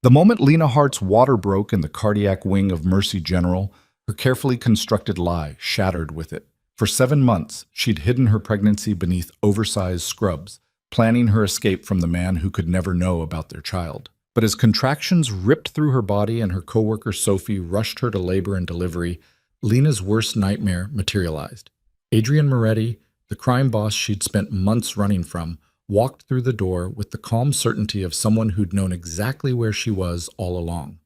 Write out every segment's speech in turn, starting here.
The moment Lena Hart's water broke in the cardiac wing of Mercy General, her carefully constructed lie shattered with it. For 7 months, she'd hidden her pregnancy beneath oversized scrubs, planning her escape from the man who could never know about their child. But as contractions ripped through her body and her coworker Sophie rushed her to labor and delivery, Lena's worst nightmare materialized. Adrian Moretti, the crime boss she'd spent months running from, walked through the door with the calm certainty of someone who'd known exactly where she was all along.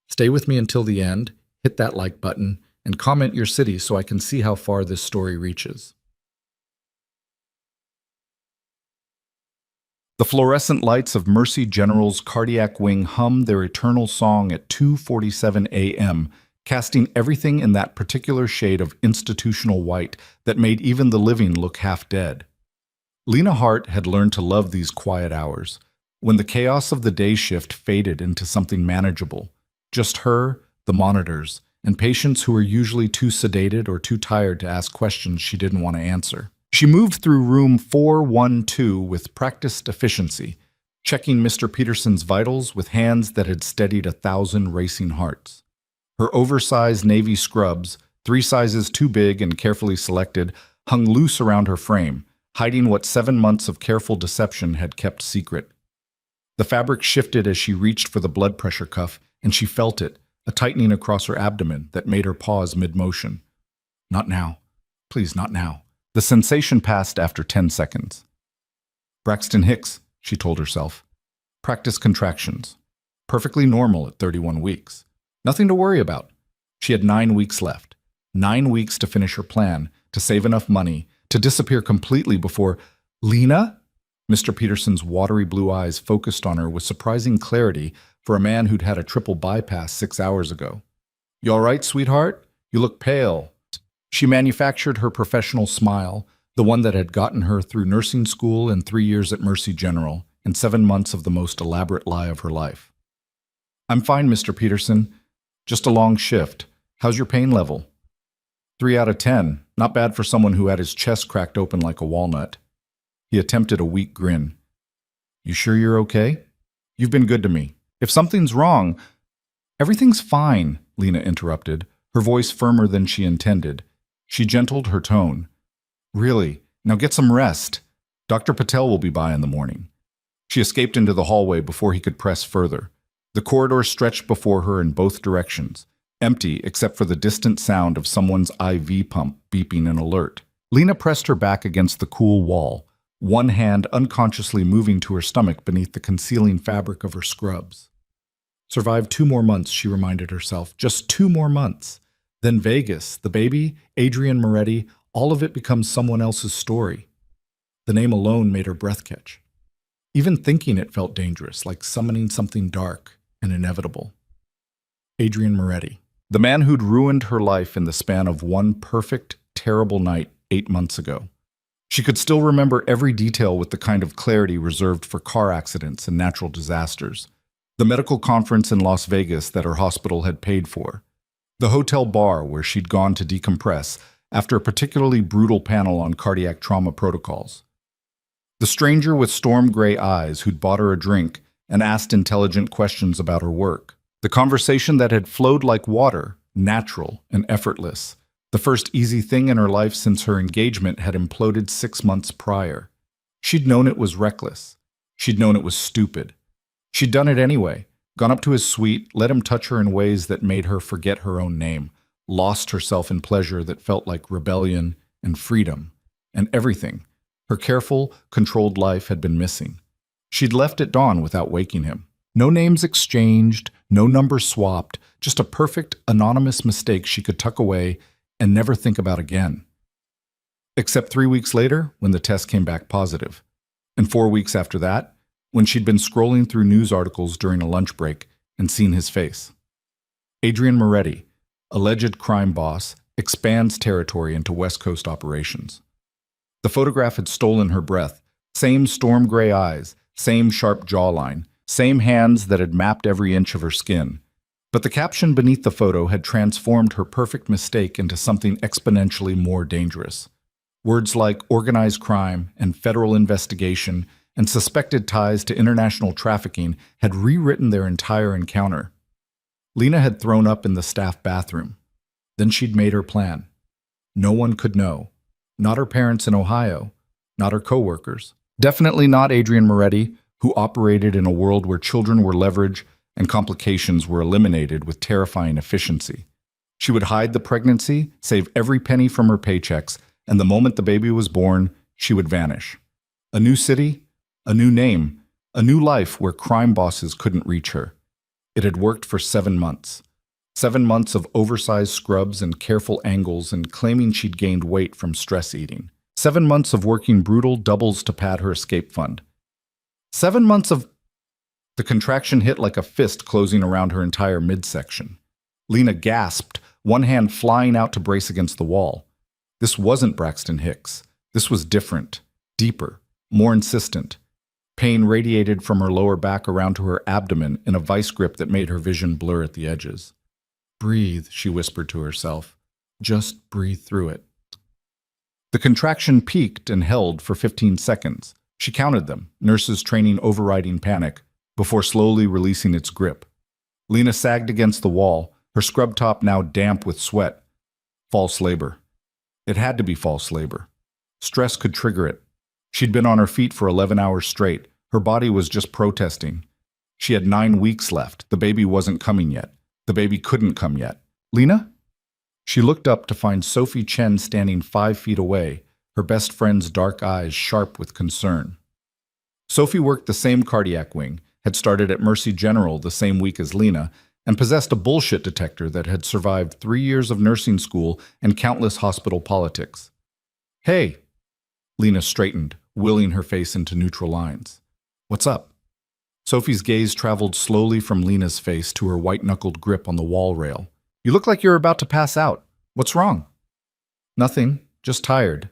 Stay with me until the end, hit that like button, and comment your city so I can see how far this story reaches. The fluorescent lights of Mercy General's cardiac wing hummed their eternal song at 2:47 a.m., casting everything in that particular shade of institutional white that made even the living look half dead. Lena Hart had learned to love these quiet hours, when the chaos of the day shift faded into something manageable. Just her, the monitors, and patients who were usually too sedated or too tired to ask questions she didn't want to answer. She moved through room 412 with practiced efficiency, checking Mr. Peterson's vitals with hands that had steadied 1,000 racing hearts. Her oversized navy scrubs, 3 sizes too big and carefully selected, hung loose around her frame, hiding what 7 months of careful deception had kept secret. The fabric shifted as she reached for the blood pressure cuff, and she felt it, a tightening across her abdomen that made her pause mid-motion. Not now. Please, not now. The sensation passed after 10 seconds. Braxton Hicks, she told herself. Practice contractions. Perfectly normal at 31 weeks. Nothing to worry about. She had 9 weeks left. 9 weeks to finish her plan, to save enough money, to disappear completely before... Lena? Mr. Peterson's watery blue eyes focused on her with surprising clarity for a man who'd had a triple bypass 6 hours ago. You all right, sweetheart? You look pale. She manufactured her professional smile, the one that had gotten her through nursing school and 3 years at Mercy General, and 7 months of the most elaborate lie of her life. I'm fine, Mr. Peterson. Just a long shift. How's your pain level? 3 out of 10. Not bad for someone who had his chest cracked open like a walnut. He attempted a weak grin. You sure you're okay? You've been good to me. If something's wrong... Everything's fine, Lena interrupted, her voice firmer than she intended. She gentled her tone. Really, now get some rest. Dr. Patel will be by in the morning. She escaped into the hallway before he could press further. The corridor stretched before her in both directions, empty except for the distant sound of someone's IV pump beeping an alert. Lena pressed her back against the cool wall, one hand unconsciously moving to her stomach beneath the concealing fabric of her scrubs. Survive 2 more months, she reminded herself. Just 2 more months. Then Vegas, the baby, Adrian Moretti, all of it becomes someone else's story. The name alone made her breath catch. Even thinking it felt dangerous, like summoning something dark and inevitable. Adrian Moretti, the man who'd ruined her life in the span of one perfect, terrible night 8 months ago. She could still remember every detail with the kind of clarity reserved for car accidents and natural disasters. The medical conference in Las Vegas that her hospital had paid for. The hotel bar where she'd gone to decompress after a particularly brutal panel on cardiac trauma protocols. The stranger with storm gray eyes who'd bought her a drink and asked intelligent questions about her work. The conversation that had flowed like water, natural and effortless. The first easy thing in her life since her engagement had imploded 6 months prior. She'd known it was reckless. She'd known it was stupid. She'd done it anyway, gone up to his suite, let him touch her in ways that made her forget her own name, lost herself in pleasure that felt like rebellion and freedom, and everything. Her careful, controlled life had been missing. She'd left at dawn without waking him. No names exchanged, no numbers swapped, just a perfect, anonymous mistake she could tuck away and never think about again. Except 3 weeks later, when the test came back positive. And 4 weeks after that, when she'd been scrolling through news articles during a lunch break and seen his face. Adrian Moretti, alleged crime boss, expands territory into West Coast operations. The photograph had stolen her breath. Same storm gray eyes, same sharp jawline, same hands that had mapped every inch of her skin. But the caption beneath the photo had transformed her perfect mistake into something exponentially more dangerous. Words like organized crime and federal investigation and suspected ties to international trafficking had rewritten their entire encounter. Lena had thrown up in the staff bathroom. Then she'd made her plan. No one could know. Not her parents in Ohio, not her coworkers. Definitely not Adrian Moretti, who operated in a world where children were leverage and complications were eliminated with terrifying efficiency. She would hide the pregnancy, save every penny from her paychecks, and the moment the baby was born, she would vanish. A new city, a new name, a new life where crime bosses couldn't reach her. It had worked for 7 months. 7 months of oversized scrubs and careful angles and claiming she'd gained weight from stress eating. 7 months of working brutal doubles to pad her escape fund. 7 months of... The contraction hit like a fist closing around her entire midsection. Lena gasped, one hand flying out to brace against the wall. This wasn't Braxton Hicks. This was different, deeper, more insistent. Pain radiated from her lower back around to her abdomen in a vice grip that made her vision blur at the edges. Breathe, she whispered to herself. Just breathe through it. The contraction peaked and held for 15 seconds. She counted them, nurses training overriding panic, before slowly releasing its grip. Lena sagged against the wall, her scrub top now damp with sweat. False labor. It had to be false labor. Stress could trigger it. She'd been on her feet for 11 hours straight. Her body was just protesting. She had 9 weeks left. The baby wasn't coming yet. The baby couldn't come yet. Lena? She looked up to find Sophie Chen standing 5 feet away, her best friend's dark eyes sharp with concern. Sophie worked the same cardiac wing, had started at Mercy General the same week as Lena, and possessed a bullshit detector that had survived 3 years of nursing school and countless hospital politics. Hey! Lena straightened, willing her face into neutral lines. What's up? Sophie's gaze traveled slowly from Lena's face to her white-knuckled grip on the wall rail. You look like you're about to pass out. What's wrong? Nothing, just tired.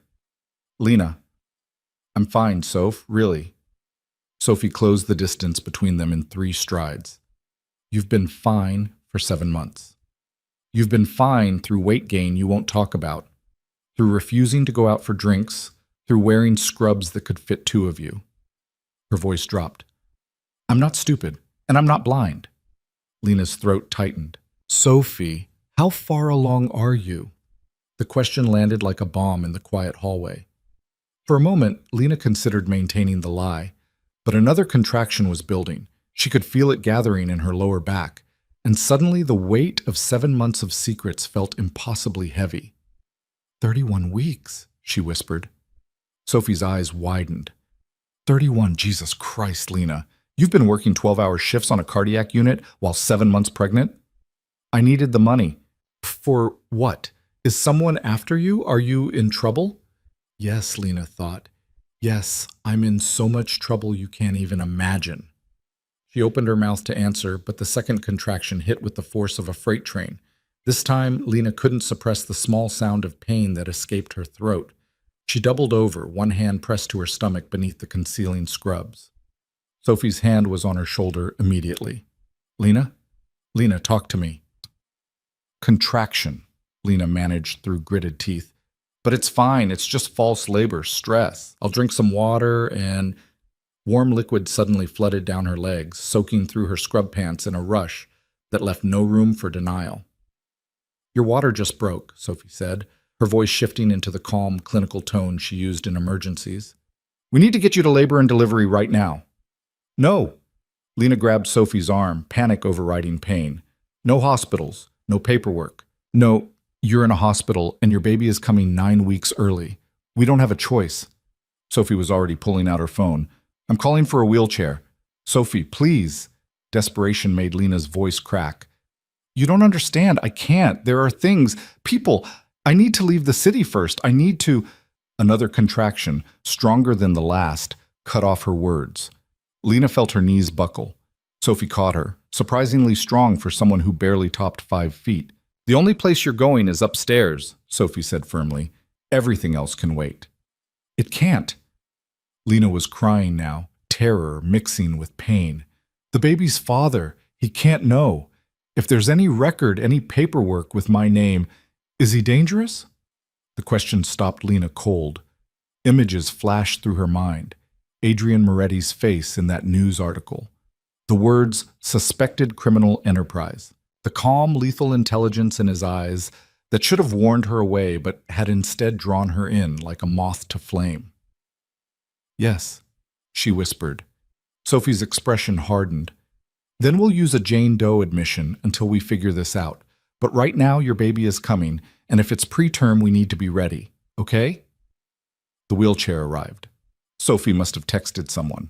Lena. I'm fine, Soph, really. Sophie closed the distance between them in 3 strides. You've been fine for 7 months. You've been fine through weight gain you won't talk about, through refusing to go out for drinks, through wearing scrubs that could fit 2 of you. Her voice dropped. I'm not stupid, and I'm not blind. Lena's throat tightened. Sophie, how far along are you? The question landed like a bomb in the quiet hallway. For a moment, Lena considered maintaining the lie, but another contraction was building. She could feel it gathering in her lower back, and suddenly the weight of 7 months of secrets felt impossibly heavy. 31 weeks, she whispered. Sophie's eyes widened. 31, Jesus Christ, Lena. You've been working 12-hour shifts on a cardiac unit while 7 months pregnant? I needed the money. For what? Is someone after you? Are you in trouble? Yes, Lena thought. Yes, I'm in so much trouble you can't even imagine. She opened her mouth to answer, but the second contraction hit with the force of a freight train. This time, Lena couldn't suppress the small sound of pain that escaped her throat. She doubled over, one hand pressed to her stomach beneath the concealing scrubs. Sophie's hand was on her shoulder immediately. Lena? Lena, talk to me. Contraction, Lena managed through gritted teeth. But it's fine, it's just false labor, stress. I'll drink some water and... Warm liquid suddenly flooded down her legs, soaking through her scrub pants in a rush that left no room for denial. Your water just broke, Sophie said, her voice shifting into the calm, clinical tone she used in emergencies. We need to get you to labor and delivery right now. No. Lena grabbed Sophie's arm, panic overriding pain. No hospitals, no paperwork. No, you're in a hospital and your baby is coming 9 weeks early. We don't have a choice. Sophie was already pulling out her phone. I'm calling for a wheelchair. Sophie, please. Desperation made Lena's voice crack. You don't understand. I can't. There are things, people. I need to leave the city first. I need to... Another contraction, stronger than the last, cut off her words. Lena felt her knees buckle. Sophie caught her, surprisingly strong for someone who barely topped 5 feet. The only place you're going is upstairs, Sophie said firmly. Everything else can wait. It can't. Lena was crying now, terror mixing with pain. The baby's father, he can't know. If there's any record, any paperwork with my name, is he dangerous? The question stopped Lena cold. Images flashed through her mind. Adrian Moretti's face in that news article. The words, suspected criminal enterprise. The calm, lethal intelligence in his eyes that should have warned her away but had instead drawn her in like a moth to flame. Yes, she whispered. Sophie's expression hardened. Then we'll use a Jane Doe admission until we figure this out. But right now your baby is coming, and if it's preterm, we need to be ready, okay? The wheelchair arrived. Sophie must have texted someone.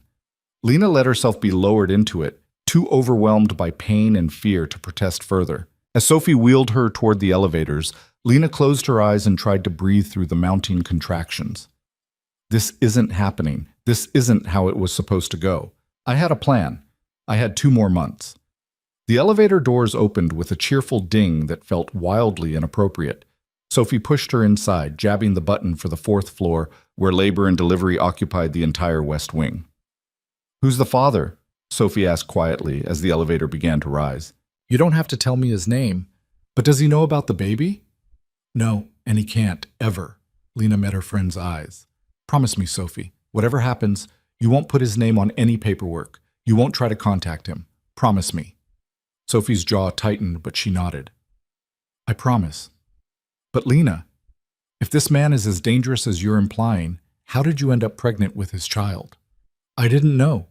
Lena let herself be lowered into it, too overwhelmed by pain and fear to protest further. As Sophie wheeled her toward the elevators, Lena closed her eyes and tried to breathe through the mounting contractions. This isn't happening. This isn't how it was supposed to go. I had a plan. I had 2 more months. The elevator doors opened with a cheerful ding that felt wildly inappropriate. Sophie pushed her inside, jabbing the button for the 4th floor, where labor and delivery occupied the entire west wing. "Who's the father?" Sophie asked quietly as the elevator began to rise. "You don't have to tell me his name. But does he know about the baby?" "No, and he can't, ever." Lena met her friend's eyes. "Promise me, Sophie, whatever happens, you won't put his name on any paperwork. You won't try to contact him. Promise me." Sophie's jaw tightened, but she nodded. "I promise." "But Lena, if this man is as dangerous as you're implying, how did you end up pregnant with his child?" "I didn't know."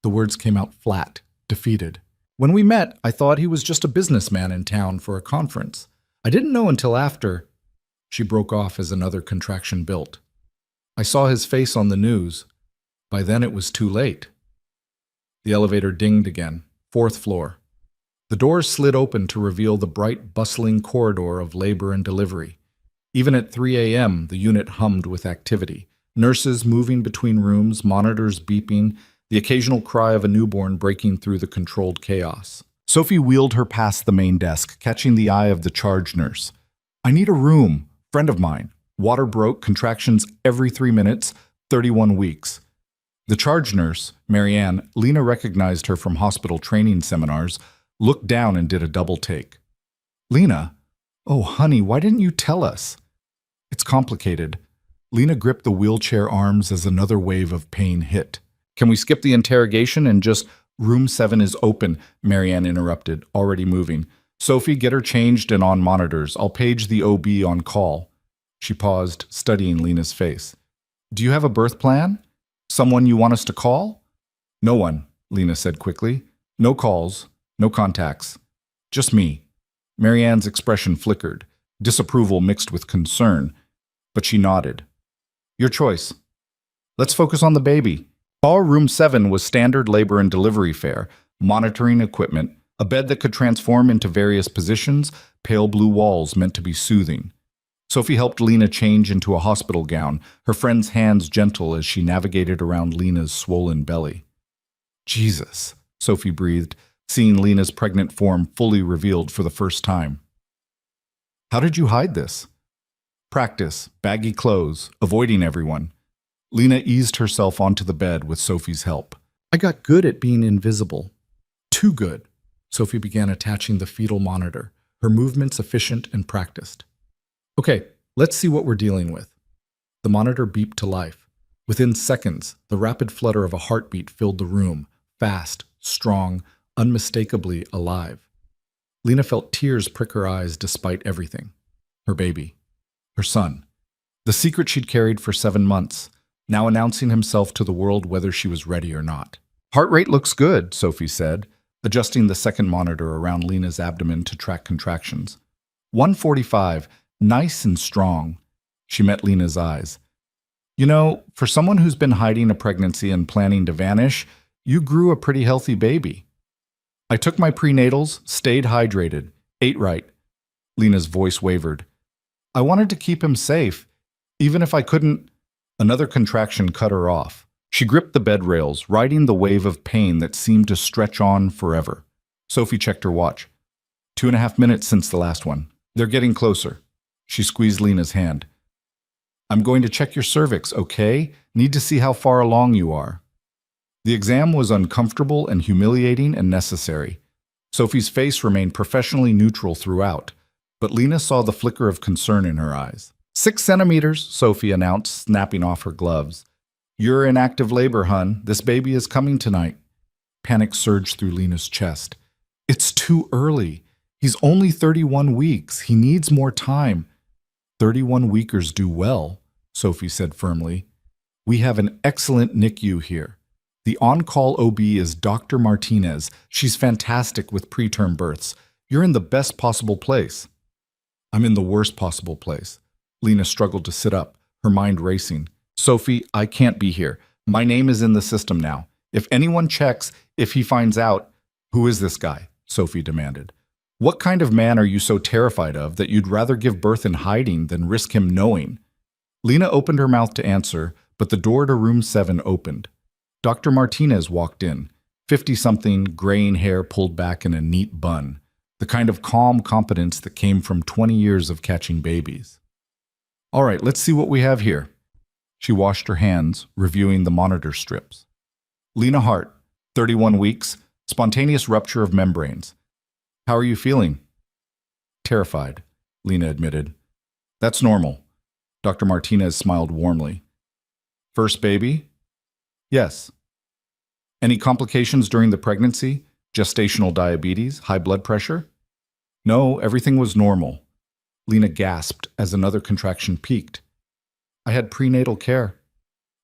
The words came out flat, defeated. "When we met, I thought he was just a businessman in town for a conference. I didn't know until after—" She broke off as another contraction built. "I saw his face on the news. By then it was too late." The elevator dinged again. 4th floor. The doors slid open to reveal the bright, bustling corridor of labor and delivery. Even at 3 a.m., the unit hummed with activity. Nurses moving between rooms, monitors beeping, the occasional cry of a newborn breaking through the controlled chaos. Sophie wheeled her past the main desk, catching the eye of the charge nurse. "I need a room. Friend of mine. Water broke, contractions every 3 minutes, 31 weeks." The charge nurse, Marianne, Lena recognized her from hospital training seminars, looked down and did a double take. "Lena? Oh, honey, why didn't you tell us?" "It's complicated." Lena gripped the wheelchair arms as another wave of pain hit. "Can we skip the interrogation and just—" "Room 7 is open," Marianne interrupted, already moving. "Sophie, get her changed and on monitors. I'll page the OB on call." She paused, studying Lena's face. "Do you have a birth plan? Someone you want us to call?" "No one," Lena said quickly. "No calls. No contacts. Just me." Marianne's expression flickered, disapproval mixed with concern, but she nodded. "Your choice. Let's focus on the baby." Our room 7 was standard labor and delivery fare, monitoring equipment, a bed that could transform into various positions, pale blue walls meant to be soothing. Sophie helped Lena change into a hospital gown, her friend's hands gentle as she navigated around Lena's swollen belly. "Jesus," Sophie breathed, seeing Lena's pregnant form fully revealed for the first time. "How did you hide this?" "Practice, baggy clothes, avoiding everyone." Lena eased herself onto the bed with Sophie's help. "I got good at being invisible." "Too good." Sophie began attaching the fetal monitor, her movements efficient and practiced. "Okay, let's see what we're dealing with." The monitor beeped to life. Within seconds, the rapid flutter of a heartbeat filled the room, fast, strong, unmistakably alive. Lena felt tears prick her eyes despite everything. Her baby. Her son. The secret she'd carried for 7 months, now announcing himself to the world whether she was ready or not. "Heart rate looks good," Sophie said, adjusting the second monitor around Lena's abdomen to track contractions. 145, nice and strong. She met Lena's eyes. "You know, for someone who's been hiding a pregnancy and planning to vanish, you grew a pretty healthy baby." "I took my prenatals, stayed hydrated, ate right." Lena's voice wavered. "I wanted to keep him safe, even if I couldn't—" Another contraction cut her off. She gripped the bed rails, riding the wave of pain that seemed to stretch on forever. Sophie checked her watch. 2.5 minutes since the last one. "They're getting closer." She squeezed Lena's hand. "I'm going to check your cervix, okay? Need to see how far along you are." The exam was uncomfortable and humiliating and necessary. Sophie's face remained professionally neutral throughout, but Lena saw the flicker of concern in her eyes. 6 centimeters, Sophie announced, snapping off her gloves. You're in active labor, hun. This baby is coming tonight. Panic surged through Lena's chest. It's too early. He's only 31 weeks. He needs more time. 31 weekers do well, Sophie said firmly. We have an excellent NICU here. The on-call OB is Dr. Martinez. She's fantastic with preterm births. You're in the best possible place. I'm in the worst possible place. Lena struggled to sit up, her mind racing. Sophie, I can't be here. My name is in the system now. If anyone checks, if he finds out, who is this guy? Sophie demanded. What kind of man are you so terrified of that you'd rather give birth in hiding than risk him knowing? Lena opened her mouth to answer, but the door to room 7 opened. Dr. Martinez walked in, 50-something, graying hair pulled back in a neat bun, the kind of calm competence that came from 20 years of catching babies. All right, let's see what we have here. She washed her hands, reviewing the monitor strips. Lena Hart, 31 weeks, spontaneous rupture of membranes. How are you feeling? Terrified, Lena admitted. That's normal. Dr. Martinez smiled warmly. First baby? Yes. Any complications during the pregnancy? Gestational diabetes? High blood pressure? No, everything was normal. Lena gasped as another contraction peaked. I had prenatal care.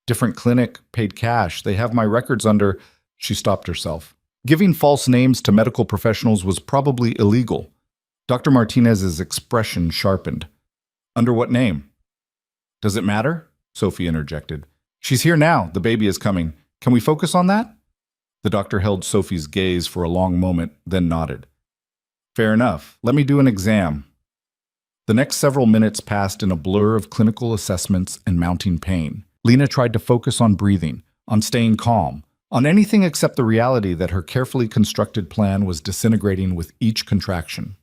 Different clinic, paid cash. They have my records under... She stopped herself. Giving false names to medical professionals was probably illegal. Dr. Martinez's expression sharpened. Under what name? Does it matter? Sophie interjected. She's here now. The baby is coming. Can we focus on that? The doctor held Sophie's gaze for a long moment, then nodded. Fair enough. Let me do an exam. The next several minutes passed in a blur of clinical assessments and mounting pain. Lena tried to focus on breathing, on staying calm, on anything except the reality that her carefully constructed plan was disintegrating with each contraction.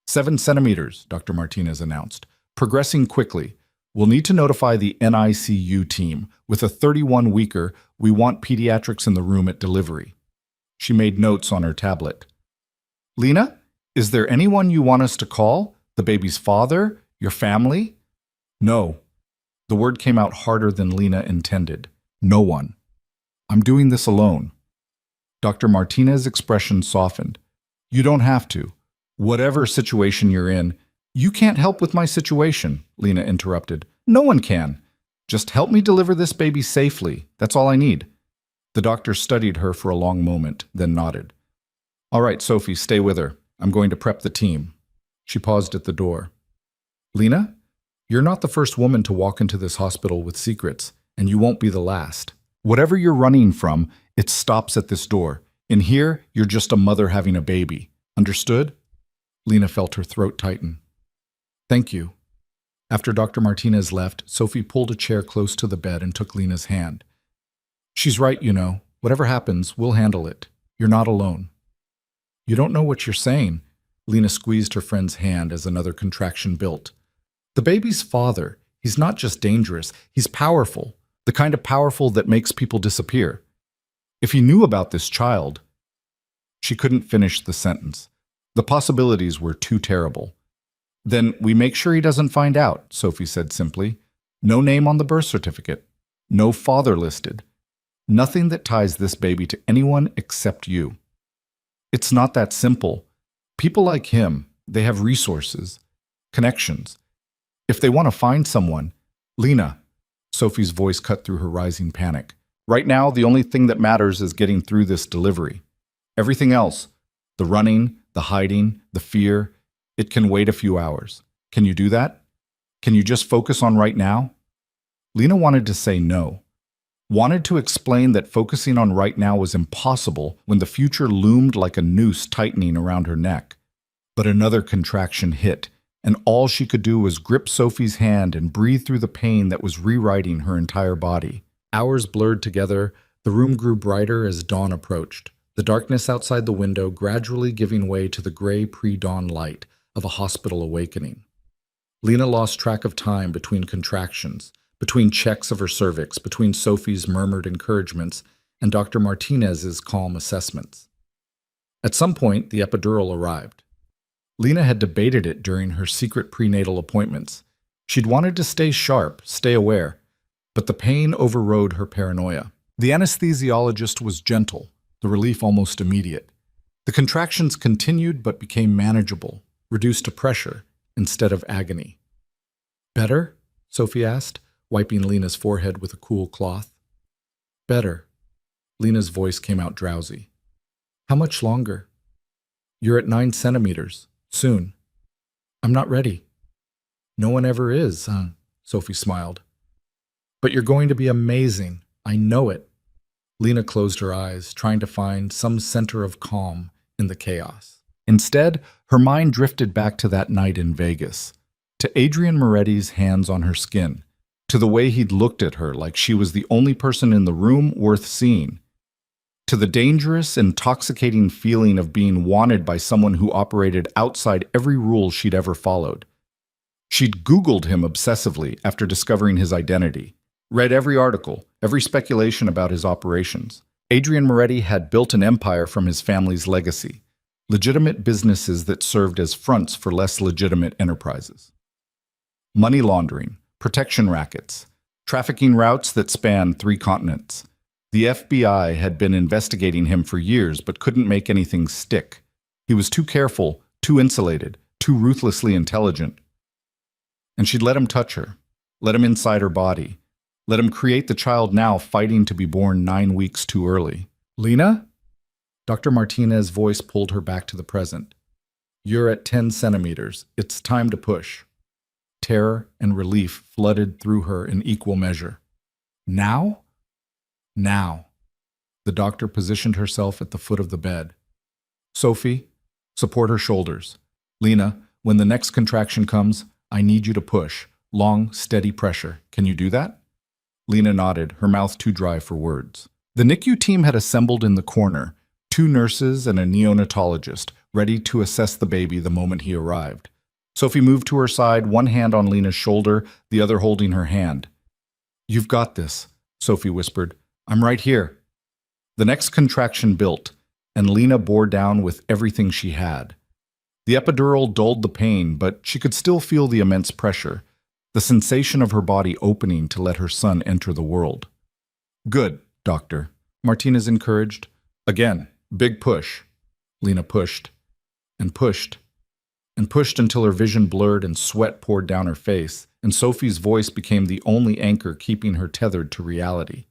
7 centimeters, Dr. Martinez announced. Progressing quickly. We'll need to notify the NICU team. With a 31-weeker, we want pediatrics in the room at delivery. She made notes on her tablet. Lena, is there anyone you want us to call? The baby's father? Your family? No. The word came out harder than Lena intended. No one. I'm doing this alone. Dr. Martinez's expression softened. You don't have to. Whatever situation you're in, you can't help with my situation, Lena interrupted. No one can. Just help me deliver this baby safely. That's all I need. The doctor studied her for a long moment, then nodded. All right, Sophie, stay with her. I'm going to prep the team. She paused at the door. Lena, you're not the first woman to walk into this hospital with secrets, and you won't be the last. Whatever you're running from, it stops at this door. In here, you're just a mother having a baby. Understood? Lena felt her throat tighten. Thank you. After Dr. Martinez left, Sophie pulled a chair close to the bed and took Lena's hand. She's right, you know. Whatever happens, we'll handle it. You're not alone. You don't know what you're saying. Lena squeezed her friend's hand as another contraction built. The baby's father, he's not just dangerous, he's powerful. The kind of powerful that makes people disappear. If he knew about this child... She couldn't finish the sentence. The possibilities were too terrible. Then we make sure he doesn't find out, Sophie said simply. No name on the birth certificate. No father listed. Nothing that ties this baby to anyone except you. It's not that simple. People like him, they have resources, connections. If they want to find someone... Lena, Sophie's voice cut through her rising panic. Right now, the only thing that matters is getting through this delivery. Everything else, the running, the hiding, the fear, it can wait a few hours. Can you do that? Can you just focus on right now? Lena wanted to say no. Wanted to explain that focusing on right now was impossible when the future loomed like a noose tightening around her neck. But another contraction hit, and all she could do was grip Sophie's hand and breathe through the pain that was rewriting her entire body. Hours blurred together, the room grew brighter as dawn approached, the darkness outside the window gradually giving way to the gray pre-dawn light of a hospital awakening. Lena lost track of time between contractions, between checks of her cervix, between Sophie's murmured encouragements and Dr. Martinez's calm assessments. At some point, the epidural arrived. Lena had debated it during her secret prenatal appointments. She'd wanted to stay sharp, stay aware, but the pain overrode her paranoia. The anesthesiologist was gentle, the relief almost immediate. The contractions continued but became manageable, reduced to pressure instead of agony. "Better?" Sophie asked, wiping Lena's forehead with a cool cloth. "Better." Lena's voice came out drowsy. "How much longer?" "You're at 9 centimeters. Soon." "I'm not ready." "No one ever is, huh?" Sophie smiled. "But you're going to be amazing. I know it." Lena closed her eyes, trying to find some center of calm in the chaos. Instead, her mind drifted back to that night in Vegas, to Adrian Moretti's hands on her skin, to the way he'd looked at her like she was the only person in the room worth seeing, to the dangerous, intoxicating feeling of being wanted by someone who operated outside every rule she'd ever followed. She'd Googled him obsessively after discovering his identity, read every article, every speculation about his operations. Adrian Moretti had built an empire from his family's legacy, legitimate businesses that served as fronts for less legitimate enterprises. Money laundering, protection rackets, trafficking routes that spanned 3 continents. The FBI had been investigating him for years but couldn't make anything stick. He was too careful, too insulated, too ruthlessly intelligent. And she'd let him touch her, let him inside her body, let him create the child now fighting to be born 9 weeks too early. "Lena?" Dr. Martinez's voice pulled her back to the present. "You're at 10 centimeters. It's time to push." Terror and relief flooded through her in equal measure. "Now?" "Now." The doctor positioned herself at the foot of the bed. "Sophie, support her shoulders. Lena, when the next contraction comes, I need you to push. Long, steady pressure. Can you do that?" Lena nodded, her mouth too dry for words. The NICU team had assembled in the corner, 2 nurses and a neonatologist, ready to assess the baby the moment he arrived. Sophie moved to her side, one hand on Lena's shoulder, the other holding her hand. "You've got this," Sophie whispered. "I'm right here." The next contraction built, and Lena bore down with everything she had. The epidural dulled the pain, but she could still feel the immense pressure, the sensation of her body opening to let her son enter the world. "Good, doctor," Martinez encouraged. "Again, big push." Lena pushed, and pushed, and pushed until her vision blurred and sweat poured down her face, and Sophie's voice became the only anchor keeping her tethered to reality.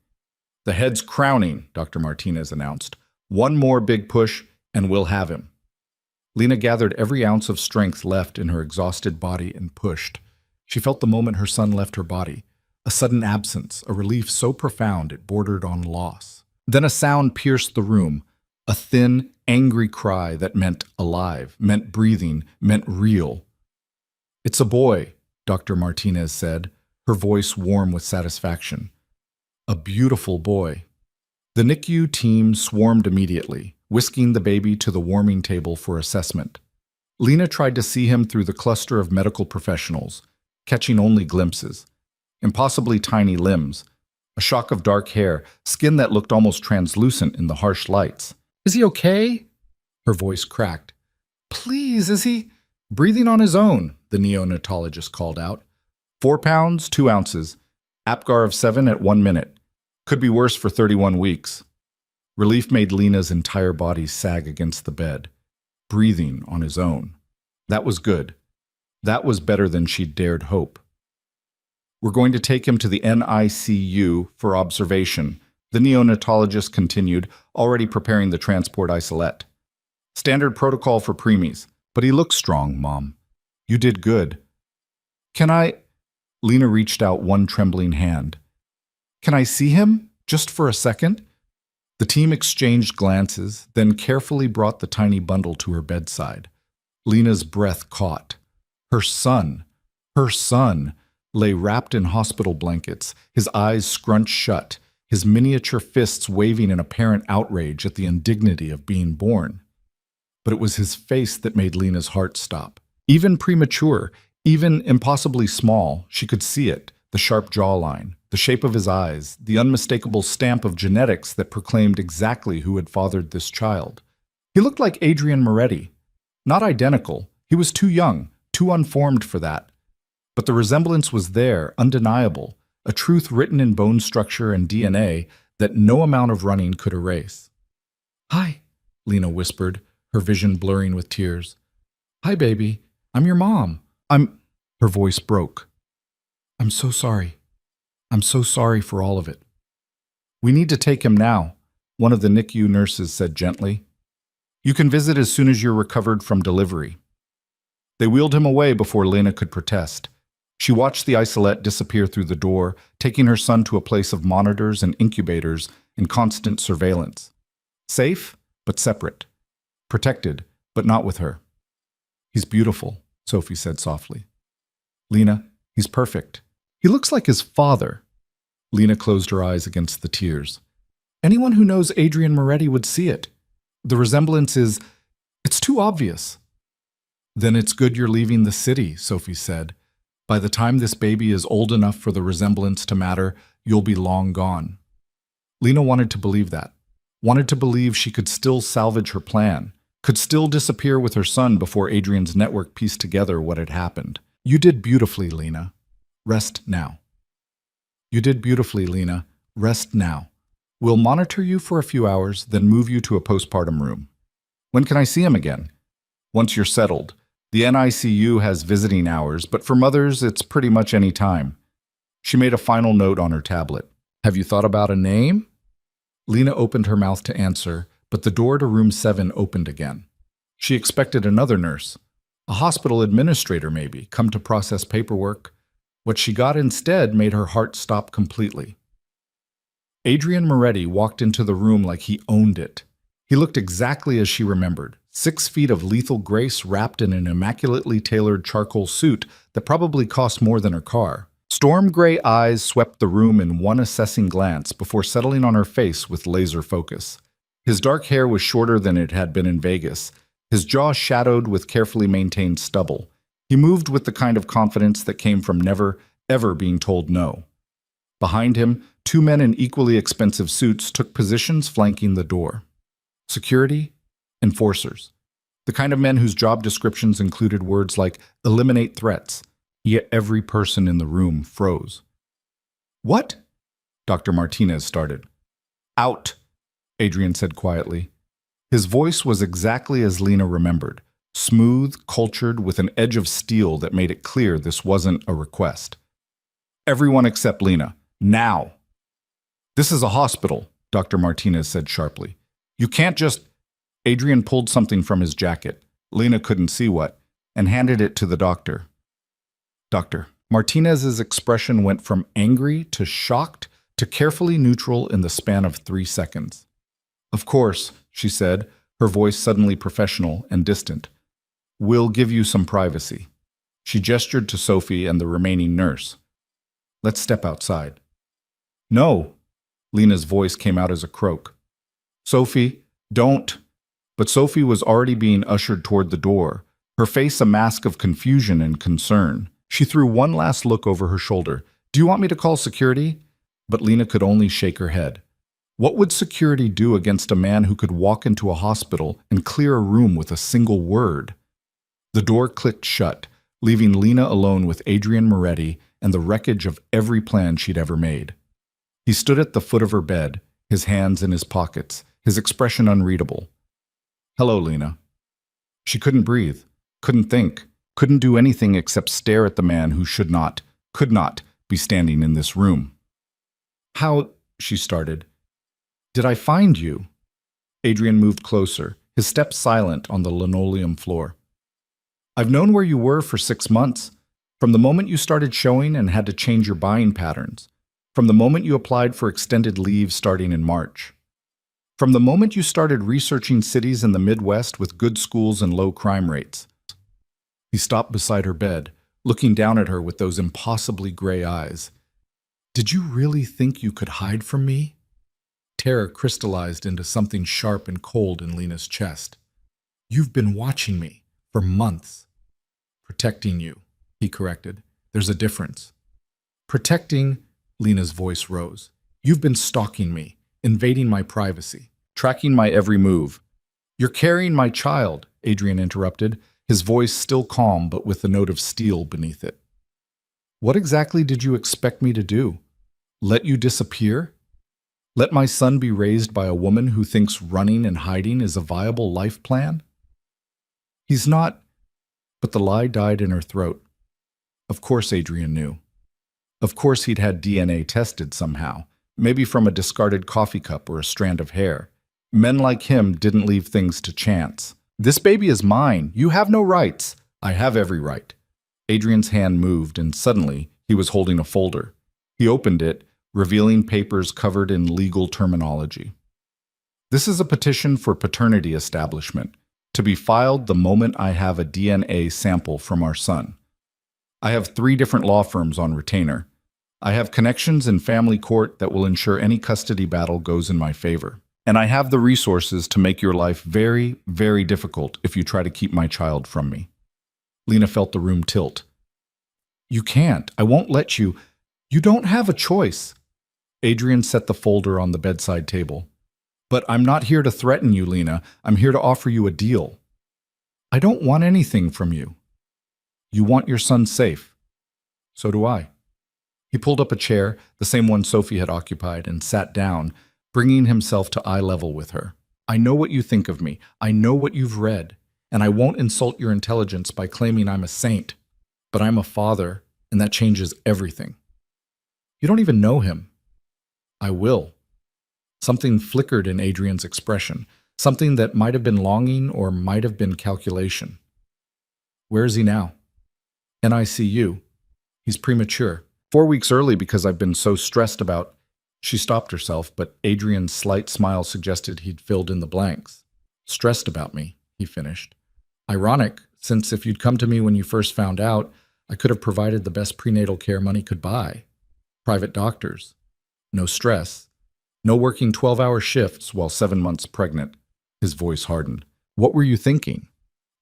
"The head's crowning," Dr. Martinez announced. "One more big push, and we'll have him." Lena gathered every ounce of strength left in her exhausted body and pushed. She felt the moment her son left her body, a sudden absence, a relief so profound it bordered on loss. Then a sound pierced the room, a thin, angry cry that meant alive, meant breathing, meant real. "It's a boy," Dr. Martinez said, her voice warm with satisfaction. "A beautiful boy." The NICU team swarmed immediately, whisking the baby to the warming table for assessment. Lena tried to see him through the cluster of medical professionals, catching only glimpses. Impossibly tiny limbs, a shock of dark hair, skin that looked almost translucent in the harsh lights. "Is he okay?" Her voice cracked. "Please, is he—" "Breathing on his own," the neonatologist called out. 4 pounds, 2 ounces. APGAR of 7 at 1 minute. Could be worse for 31 weeks. Relief made Lena's entire body sag against the bed. Breathing on his own. That was good. That was better than she'd dared hope. "We're going to take him to the NICU for observation," the neonatologist continued, already preparing the transport isolette. "Standard protocol for preemies, but he looks strong, Mom. You did good." "Can I—" Lena reached out one trembling hand. "Can I see him? Just for a second?" The team exchanged glances, then carefully brought the tiny bundle to her bedside. Lena's breath caught. Her son, lay wrapped in hospital blankets, his eyes scrunched shut, his miniature fists waving in apparent outrage at the indignity of being born. But it was his face that made Lena's heart stop. Even premature, even impossibly small, she could see it, the sharp jawline, the shape of his eyes, the unmistakable stamp of genetics that proclaimed exactly who had fathered this child. He looked like Adrian Moretti. Not identical. He was too young, too unformed for that. But the resemblance was there, undeniable, a truth written in bone structure and DNA that no amount of running could erase. "Hi," Lena whispered, her vision blurring with tears. "Hi, baby. I'm your mom. I'm—" Her voice broke. "I'm so sorry. I'm so sorry for all of it." "We need to take him now," one of the NICU nurses said gently. "You can visit as soon as you're recovered from delivery." They wheeled him away before Lena could protest. She watched the isolette disappear through the door, taking her son to a place of monitors and incubators and constant surveillance. Safe, but separate. Protected, but not with her. "He's beautiful," Sophie said softly. "Lena, he's perfect. He looks like his father." Lena closed her eyes against the tears. "Anyone who knows Adrian Moretti would see it. The resemblance it's too obvious." "Then it's good you're leaving the city," Sophie said. "By the time this baby is old enough for the resemblance to matter, you'll be long gone." Lena wanted to believe that. Wanted to believe she could still salvage her plan, could still disappear with her son before Adrian's network pieced together what had happened. "You did beautifully, Lena. Rest now." "You did beautifully, Lena. Rest now. We'll monitor you for a few hours, then move you to a postpartum room." "When can I see him again?" "Once you're settled. The NICU has visiting hours, but for mothers, it's pretty much any time." She made a final note on her tablet. "Have you thought about a name?" Lena opened her mouth to answer, but the door to room 7 opened again. She expected another nurse, a hospital administrator maybe, come to process paperwork. What she got instead made her heart stop completely. Adrian Moretti walked into the room like he owned it. He looked exactly as she remembered, 6 feet of lethal grace wrapped in an immaculately tailored charcoal suit that probably cost more than her car. Storm gray eyes swept the room in one assessing glance before settling on her face with laser focus. His dark hair was shorter than it had been in Vegas, his jaw shadowed with carefully maintained stubble. He moved with the kind of confidence that came from never, ever being told no. Behind him, 2 men in equally expensive suits took positions flanking the door. Security, enforcers. The kind of men whose job descriptions included words like eliminate threats. Yet every person in the room froze. "What?" Dr. Martinez started. "Out," Adrian said quietly. His voice was exactly as Lena remembered, smooth, cultured, with an edge of steel that made it clear this wasn't a request. "Everyone except Lena. Now." "This is a hospital," Dr. Martinez said sharply. "You can't just—" Adrian pulled something from his jacket, Lena couldn't see what, and handed it to the doctor. "Doctor." Martinez's expression went from angry to shocked to carefully neutral in the span of 3 seconds. "Of course," she said, her voice suddenly professional and distant. "We'll give you some privacy." She gestured to Sophie and the remaining nurse. "Let's step outside." "No." Lena's voice came out as a croak. "Sophie, don't." But Sophie was already being ushered toward the door, her face a mask of confusion and concern. She threw one last look over her shoulder. "Do you want me to call security?" But Lena could only shake her head. What would security do against a man who could walk into a hospital and clear a room with a single word? The door clicked shut, leaving Lena alone with Adrian Moretti and the wreckage of every plan she'd ever made. He stood at the foot of her bed, his hands in his pockets, his expression unreadable. "Hello, Lena." She couldn't breathe, couldn't think, couldn't do anything except stare at the man who could not, be standing in this room. "How," she started. "Did I find you?" Adrian moved closer, his steps silent on the linoleum floor. "I've known where you were for 6 months, from the moment you started showing and had to change your buying patterns, from the moment you applied for extended leave starting in March. From the moment you started researching cities in the Midwest with good schools and low crime rates." He stopped beside her bed, looking down at her with those impossibly gray eyes. "Did you really think you could hide from me?" Terror crystallized into something sharp and cold in Lena's chest. "You've been watching me for months." "Protecting you," he corrected. "There's a difference." "Protecting," Lena's voice rose. "You've been stalking me, invading my privacy, tracking my every move." "You're carrying my child," Adrian interrupted, his voice still calm but with a note of steel beneath it. "What exactly did you expect me to do?" Let you disappear? Let my son be raised by a woman who thinks running and hiding is a viable life plan? He's not, but the lie died in her throat. Of course Adrian knew. Of course he'd had DNA tested somehow, maybe from a discarded coffee cup or a strand of hair. Men like him didn't leave things to chance. This baby is mine. You have no rights. I have every right. Adrian's hand moved, and suddenly he was holding a folder. He opened it, revealing papers covered in legal terminology. This is a petition for paternity establishment, to be filed the moment I have a DNA sample from our son. I have 3 different law firms on retainer. I have connections in family court that will ensure any custody battle goes in my favor. And I have the resources to make your life very, very difficult if you try to keep my child from me. Lena felt the room tilt. You can't. I won't let you. You don't have a choice. Adrian set the folder on the bedside table. But I'm not here to threaten you, Lena. I'm here to offer you a deal. I don't want anything from you. You want your son safe. So do I. He pulled up a chair, the same one Sophie had occupied, and sat down, bringing himself to eye level with her. I know what you think of me. I know what you've read. And I won't insult your intelligence by claiming I'm a saint. But I'm a father, and that changes everything. You don't even know him. I will. Something flickered in Adrian's expression, something that might have been longing or might have been calculation. Where is he now? NICU. He's premature. 4 weeks early because I've been so stressed about... She stopped herself, but Adrian's slight smile suggested he'd filled in the blanks. Stressed about me, he finished. Ironic, since if you'd come to me when you first found out, I could have provided the best prenatal care money could buy. Private doctors. No stress. No working 12-hour shifts while 7 months pregnant. His voice hardened. What were you thinking?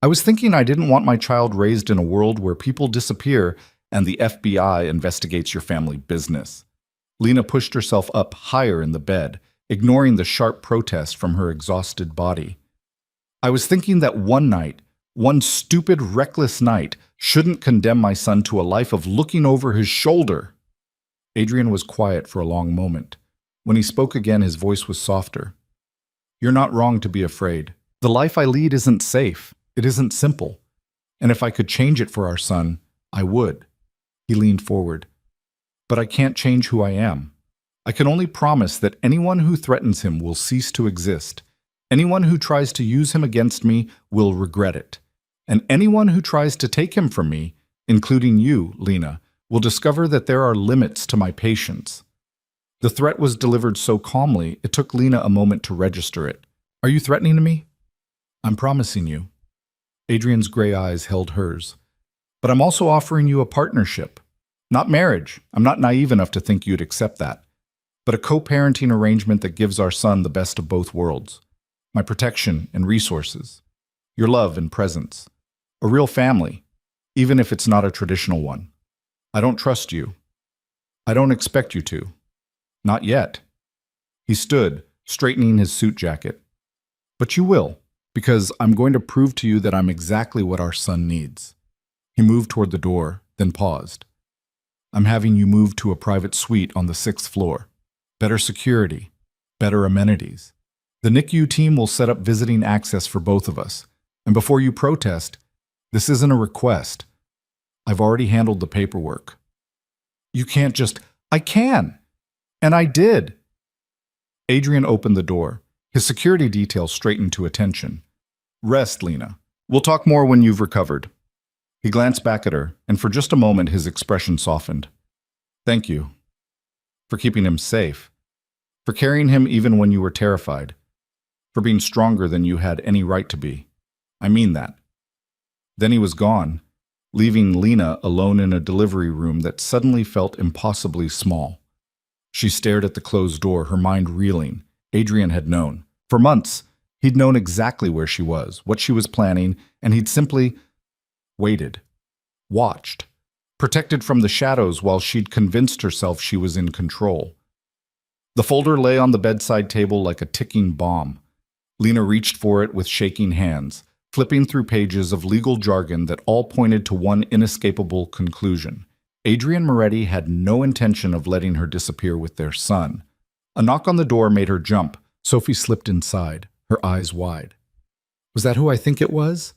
I was thinking I didn't want my child raised in a world where people disappear and the FBI investigates your family business. Lena pushed herself up higher in the bed, ignoring the sharp protest from her exhausted body. I was thinking that one night, one stupid, reckless night, shouldn't condemn my son to a life of looking over his shoulder. Adrian was quiet for a long moment. When he spoke again, his voice was softer. You're not wrong to be afraid. The life I lead isn't safe. It isn't simple. And if I could change it for our son, I would. He leaned forward. But I can't change who I am. I can only promise that anyone who threatens him will cease to exist. Anyone who tries to use him against me will regret it. And anyone who tries to take him from me, including you, Lena, will discover that there are limits to my patience. The threat was delivered so calmly, it took Lena a moment to register it. Are you threatening me? I'm promising you. Adrian's gray eyes held hers. But I'm also offering you a partnership. Not marriage. I'm not naive enough to think you'd accept that. But a co-parenting arrangement that gives our son the best of both worlds. My protection and resources. Your love and presence. A real family, even if it's not a traditional one. I don't trust you. I don't expect you to. Not yet. He stood, straightening his suit jacket. But you will, because I'm going to prove to you that I'm exactly what our son needs. He moved toward the door, then paused. I'm having you move to a private suite on the 6th floor. Better security, better amenities. The NICU team will set up visiting access for both of us. And before you protest, this isn't a request. I've already handled the paperwork. You can't just... I can! And I did! Adrian opened the door. His security detail straightened to attention. Rest, Lena. We'll talk more when you've recovered. He glanced back at her, and for just a moment his expression softened. Thank you. For keeping him safe. For carrying him even when you were terrified. For being stronger than you had any right to be. I mean that. Then he was gone, leaving Lena alone in a delivery room that suddenly felt impossibly small. She stared at the closed door, her mind reeling. Adrian had known. For months, he'd known exactly where she was, what she was planning, and he'd simply waited, watched, protected from the shadows while she'd convinced herself she was in control. The folder lay on the bedside table like a ticking bomb. Lena reached for it with shaking hands, flipping through pages of legal jargon that all pointed to one inescapable conclusion. Adrian Moretti had no intention of letting her disappear with their son. A knock on the door made her jump. Sophie slipped inside, her eyes wide. Was that who I think it was?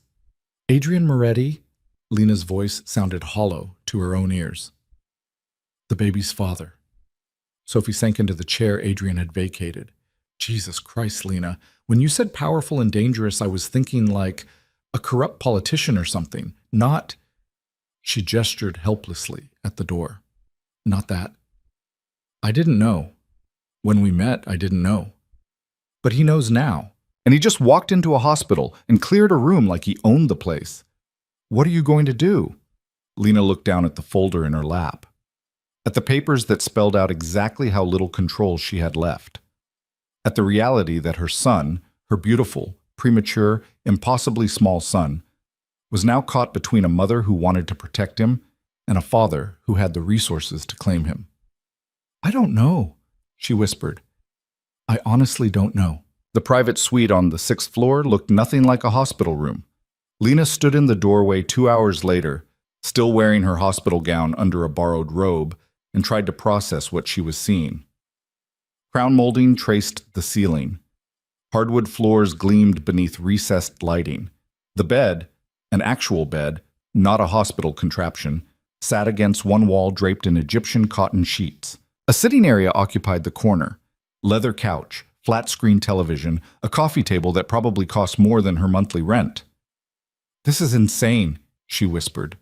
Adrian Moretti? Lena's voice sounded hollow to her own ears. The baby's father. Sophie sank into the chair Adrian had vacated. Jesus Christ, Lena. When you said powerful and dangerous, I was thinking like a corrupt politician or something, not... She gestured helplessly at the door. Not that. I didn't know. When we met, I didn't know. But he knows now. And he just walked into a hospital and cleared a room like he owned the place. What are you going to do? Lena looked down at the folder in her lap, at the papers that spelled out exactly how little control she had left, at the reality that her son, her beautiful, premature, impossibly small son, was now caught between a mother who wanted to protect him and a father who had the resources to claim him. I don't know, she whispered. I honestly don't know. The private suite on the 6th floor looked nothing like a hospital room. Lena stood in the doorway 2 hours later, still wearing her hospital gown under a borrowed robe, and tried to process what she was seeing. Crown molding traced the ceiling. Hardwood floors gleamed beneath recessed lighting. The bed, an actual bed, not a hospital contraption, sat against one wall draped in Egyptian cotton sheets. A sitting area occupied the corner. Leather couch, flat-screen television, a coffee table that probably cost more than her monthly rent. This is insane, she whispered.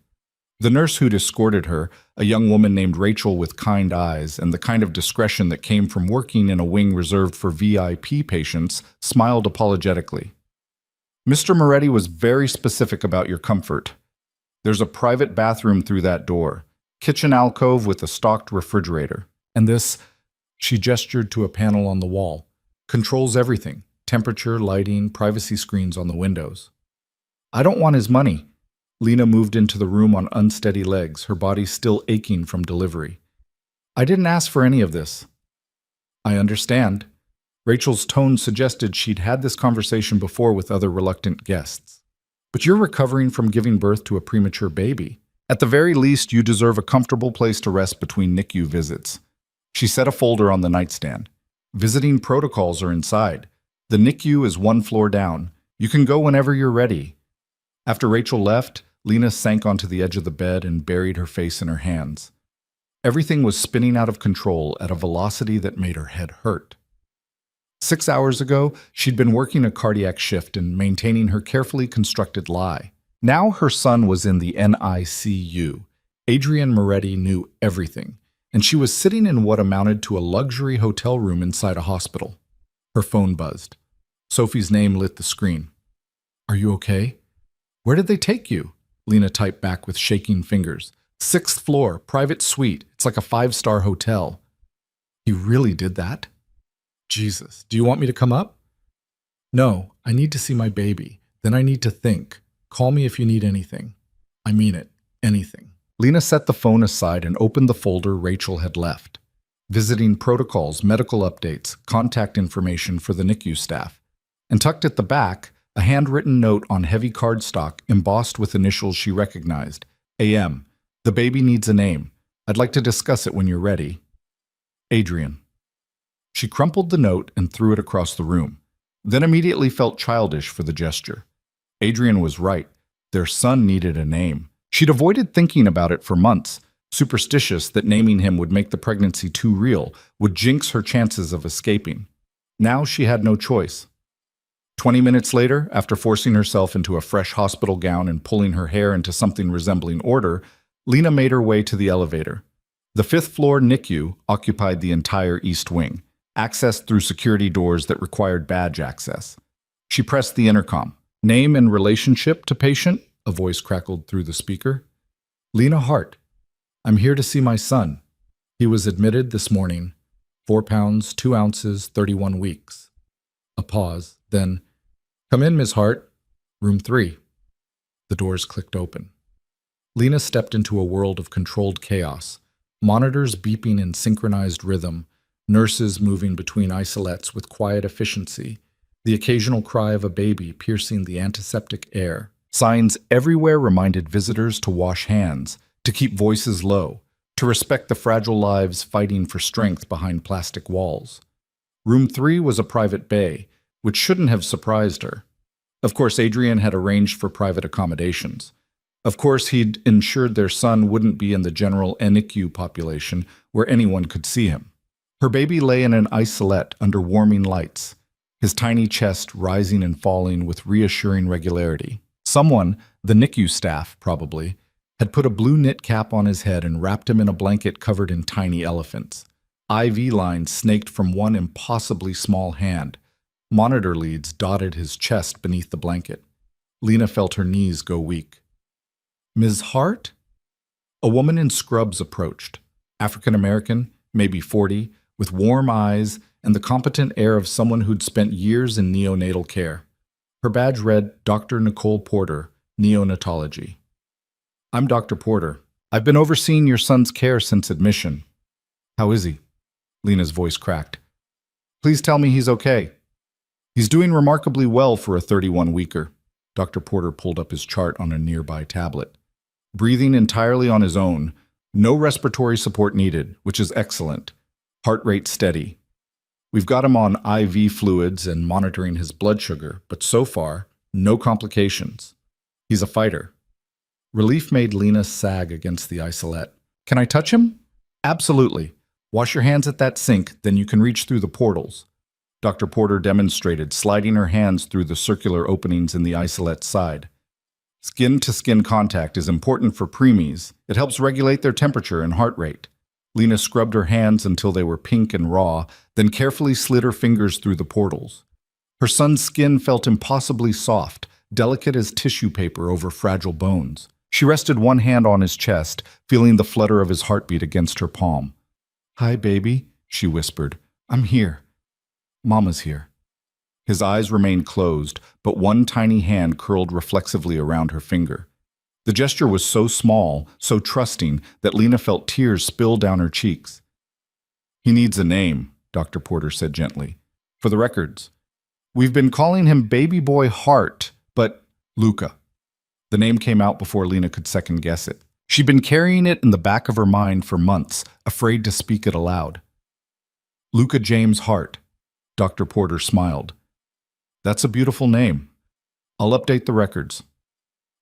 The nurse who'd escorted her, a young woman named Rachel with kind eyes and the kind of discretion that came from working in a wing reserved for VIP patients, smiled apologetically. Mr. Moretti was very specific about your comfort. There's a private bathroom through that door, kitchen alcove with a stocked refrigerator. And this, she gestured to a panel on the wall, controls everything, temperature, lighting, privacy screens on the windows. I don't want his money. Lena moved into the room on unsteady legs, her body still aching from delivery. I didn't ask for any of this. I understand. Rachel's tone suggested she'd had this conversation before with other reluctant guests. But you're recovering from giving birth to a premature baby. At the very least, you deserve a comfortable place to rest between NICU visits. She set a folder on the nightstand. Visiting protocols are inside. The NICU is 1 floor down. You can go whenever you're ready. After Rachel left, Lena sank onto the edge of the bed and buried her face in her hands. Everything was spinning out of control at a velocity that made her head hurt. 6 hours ago, she'd been working a cardiac shift and maintaining her carefully constructed lie. Now her son was in the NICU. Adrian Moretti knew everything, and she was sitting in what amounted to a luxury hotel room inside a hospital. Her phone buzzed. Sophie's name lit the screen. Are you okay? Where did they take you? Lena typed back with shaking fingers. 6th floor, private suite. It's like a 5-star hotel. He really did that? Jesus, do you want me to come up? No, I need to see my baby. Then I need to think. Call me if you need anything. I mean it, anything. Lena set the phone aside and opened the folder Rachel had left. Visiting protocols, medical updates, contact information for the NICU staff. And tucked at the back, a handwritten note on heavy cardstock embossed with initials she recognized. AM. The baby needs a name. I'd like to discuss it when you're ready. Adrian. She crumpled the note and threw it across the room, then immediately felt childish for the gesture. Adrian was right. Their son needed a name. She'd avoided thinking about it for months, superstitious that naming him would make the pregnancy too real, would jinx her chances of escaping. Now she had no choice. 20 minutes later, after forcing herself into a fresh hospital gown and pulling her hair into something resembling order, Lena made her way to the elevator. The 5th floor NICU occupied the entire east wing, accessed through security doors that required badge access. She pressed the intercom. Name and relationship to patient? A voice crackled through the speaker. Lena Hart. I'm here to see my son. He was admitted this morning. 4 pounds, 2 ounces, 31 weeks. A pause, then, come in, Ms. Hart. Room 3. The doors clicked open. Lena stepped into a world of controlled chaos, monitors beeping in synchronized rhythm, nurses moving between isolettes with quiet efficiency, the occasional cry of a baby piercing the antiseptic air. Signs everywhere reminded visitors to wash hands, to keep voices low, to respect the fragile lives fighting for strength behind plastic walls. Room 3 was a private bay, which shouldn't have surprised her. Of course, Adrian had arranged for private accommodations. Of course, he'd ensured their son wouldn't be in the general NICU population where anyone could see him. Her baby lay in an isolette under warming lights, his tiny chest rising and falling with reassuring regularity. Someone, the NICU staff probably, had put a blue knit cap on his head and wrapped him in a blanket covered in tiny elephants. IV lines snaked from one impossibly small hand. Monitor leads dotted his chest beneath the blanket. Lena felt her knees go weak. "Ms. Hart?" A woman in scrubs approached, African-American, maybe 40, with warm eyes and the competent air of someone who'd spent years in neonatal care. Her badge read, Dr. Nicole Porter, Neonatology. "I'm Dr. Porter. I've been overseeing your son's care since admission." "How is he?" Lena's voice cracked. "Please tell me he's okay." "He's doing remarkably well for a 31-weeker. Dr. Porter pulled up his chart on a nearby tablet. "Breathing entirely on his own. No respiratory support needed, which is excellent. Heart rate steady. We've got him on IV fluids and monitoring his blood sugar, but so far, no complications. He's a fighter." Relief made Lena sag against the isolette. "Can I touch him?" "Absolutely. Wash your hands at that sink, then you can reach through the portals." Dr. Porter demonstrated, sliding her hands through the circular openings in the isolette's side. Skin-to-skin contact is important for preemies. It helps regulate their temperature and heart rate. Lena scrubbed her hands until they were pink and raw, then carefully slid her fingers through the portals. Her son's skin felt impossibly soft, delicate as tissue paper over fragile bones. She rested one hand on his chest, feeling the flutter of his heartbeat against her palm. "Hi, baby," she whispered. "I'm here. Mama's here." His eyes remained closed, but one tiny hand curled reflexively around her finger. The gesture was so small, so trusting, that Lena felt tears spill down her cheeks. "He needs a name," Dr. Porter said gently. "For the records. We've been calling him Baby Boy Hart, but Luca." The name came out before Lena could second-guess it. She'd been carrying it in the back of her mind for months, afraid to speak it aloud. "Luca James Hart." Dr. Porter smiled. "That's a beautiful name. I'll update the records."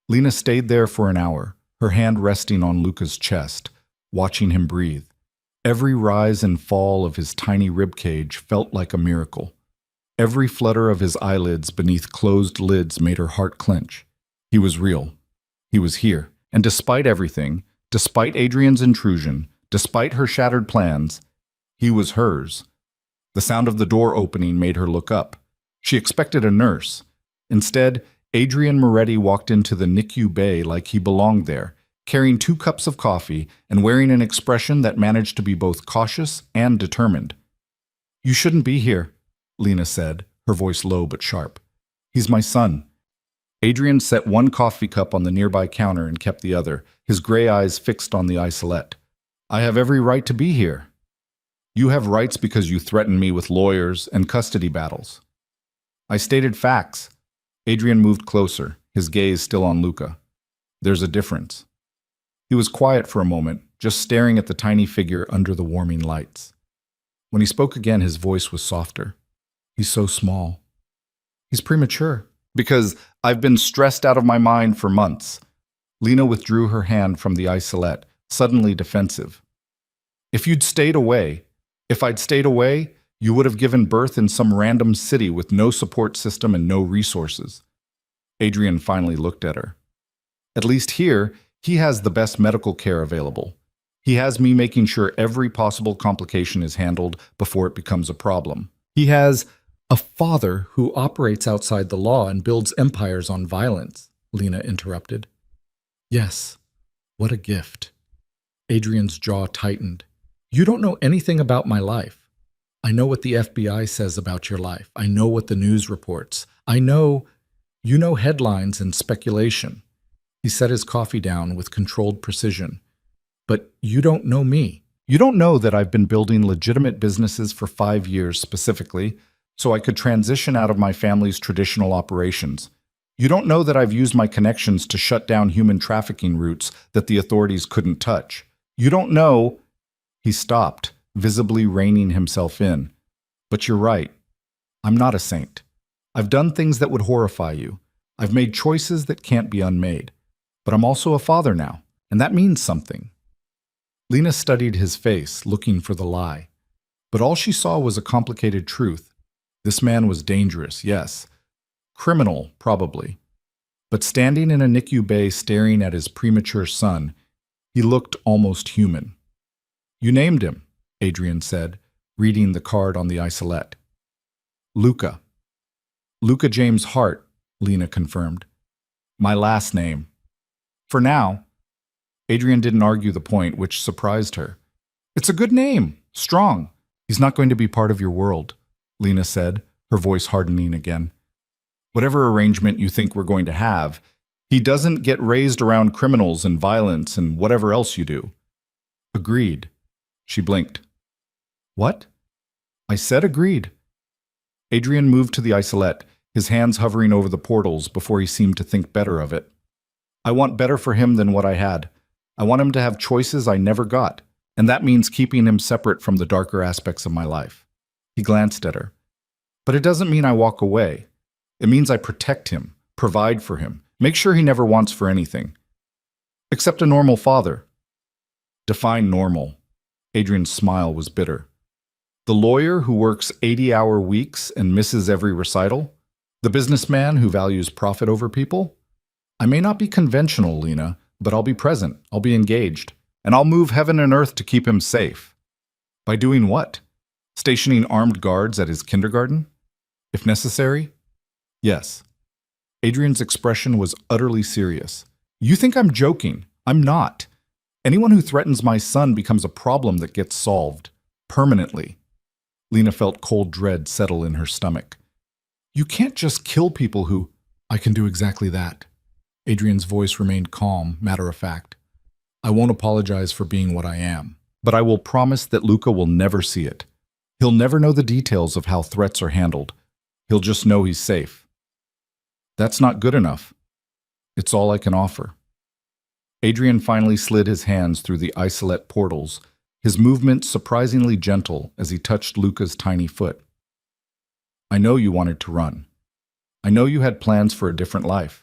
Lena stayed there for an hour, her hand resting on Luca's chest, watching him breathe. Every rise and fall of his tiny ribcage felt like a miracle. Every flutter of his eyelids beneath closed lids made her heart clench. He was real. He was here. And despite everything, despite Adrian's intrusion, despite her shattered plans, he was hers. The sound of the door opening made her look up. She expected a nurse. Instead, Adrian Moretti walked into the NICU bay like he belonged there, carrying 2 cups of coffee and wearing an expression that managed to be both cautious and determined. "You shouldn't be here," Lena said, her voice low but sharp. "He's my son." Adrian set one coffee cup on the nearby counter and kept the other, his gray eyes fixed on the isolette. "I have every right to be here." "You have rights because you threatened me with lawyers and custody battles." "I stated facts." Adrian moved closer, his gaze still on Luca. "There's a difference." He was quiet for a moment, just staring at the tiny figure under the warming lights. When he spoke again, his voice was softer. "He's so small. He's premature." "Because I've been stressed out of my mind for months." Lena withdrew her hand from the isolette, suddenly defensive. If I'd stayed away, you would have given birth in some random city with no support system and no resources." Adrian finally looked at her. "At least here, he has the best medical care available. He has me making sure every possible complication is handled before it becomes a problem. He has a father who operates outside the law and builds empires on violence," Lena interrupted. "Yes, what a gift." Adrian's jaw tightened. "You don't know anything about my life. I know what the FBI says about your life. I know what the news reports. You know headlines and speculation." He set his coffee down with controlled precision. "But you don't know me. You don't know that I've been building legitimate businesses for 5 years specifically, so I could transition out of my family's traditional operations. You don't know that I've used my connections to shut down human trafficking routes that the authorities couldn't touch. You don't know. He stopped, visibly reining himself in. But you're right. I'm not a saint. I've done things that would horrify you. I've made choices that can't be unmade. But I'm also a father now, and that means something. Lena studied his face, looking for the lie. But all she saw was a complicated truth. This man was dangerous, yes. Criminal, probably. But standing in a NICU bay staring at his premature son, he looked almost human. You named him, Adrian said, reading the card on the isolette. Luca. Luca James Hart, Lena confirmed. My last name. For now. Adrian didn't argue the point, which surprised her. It's a good name. Strong. He's not going to be part of your world, Lena said, her voice hardening again. Whatever arrangement you think we're going to have, he doesn't get raised around criminals and violence and whatever else you do. Agreed. She blinked. What? I said agreed. Adrian moved to the isolette, his hands hovering over the portals before he seemed to think better of it. I want better for him than what I had. I want him to have choices I never got, and that means keeping him separate from the darker aspects of my life. He glanced at her. But it doesn't mean I walk away. It means I protect him, provide for him, make sure he never wants for anything. Except a normal father. Define normal. Adrian's smile was bitter. The lawyer who works 80-hour weeks and misses every recital? The businessman who values profit over people? I may not be conventional, Lena, but I'll be present, I'll be engaged, and I'll move heaven and earth to keep him safe. By doing what? Stationing armed guards at his kindergarten? If necessary? Yes. Adrian's expression was utterly serious. You think I'm joking? I'm not. Anyone who threatens my son becomes a problem that gets solved. Permanently. Lena felt cold dread settle in her stomach. You can't just kill people who... I can do exactly that. Adrian's voice remained calm, matter-of-fact. I won't apologize for being what I am, but I will promise that Luca will never see it. He'll never know the details of how threats are handled. He'll just know he's safe. That's not good enough. It's all I can offer. Adrian finally slid his hands through the isolette portals, his movement surprisingly gentle as he touched Luca's tiny foot. I know you wanted to run. I know you had plans for a different life.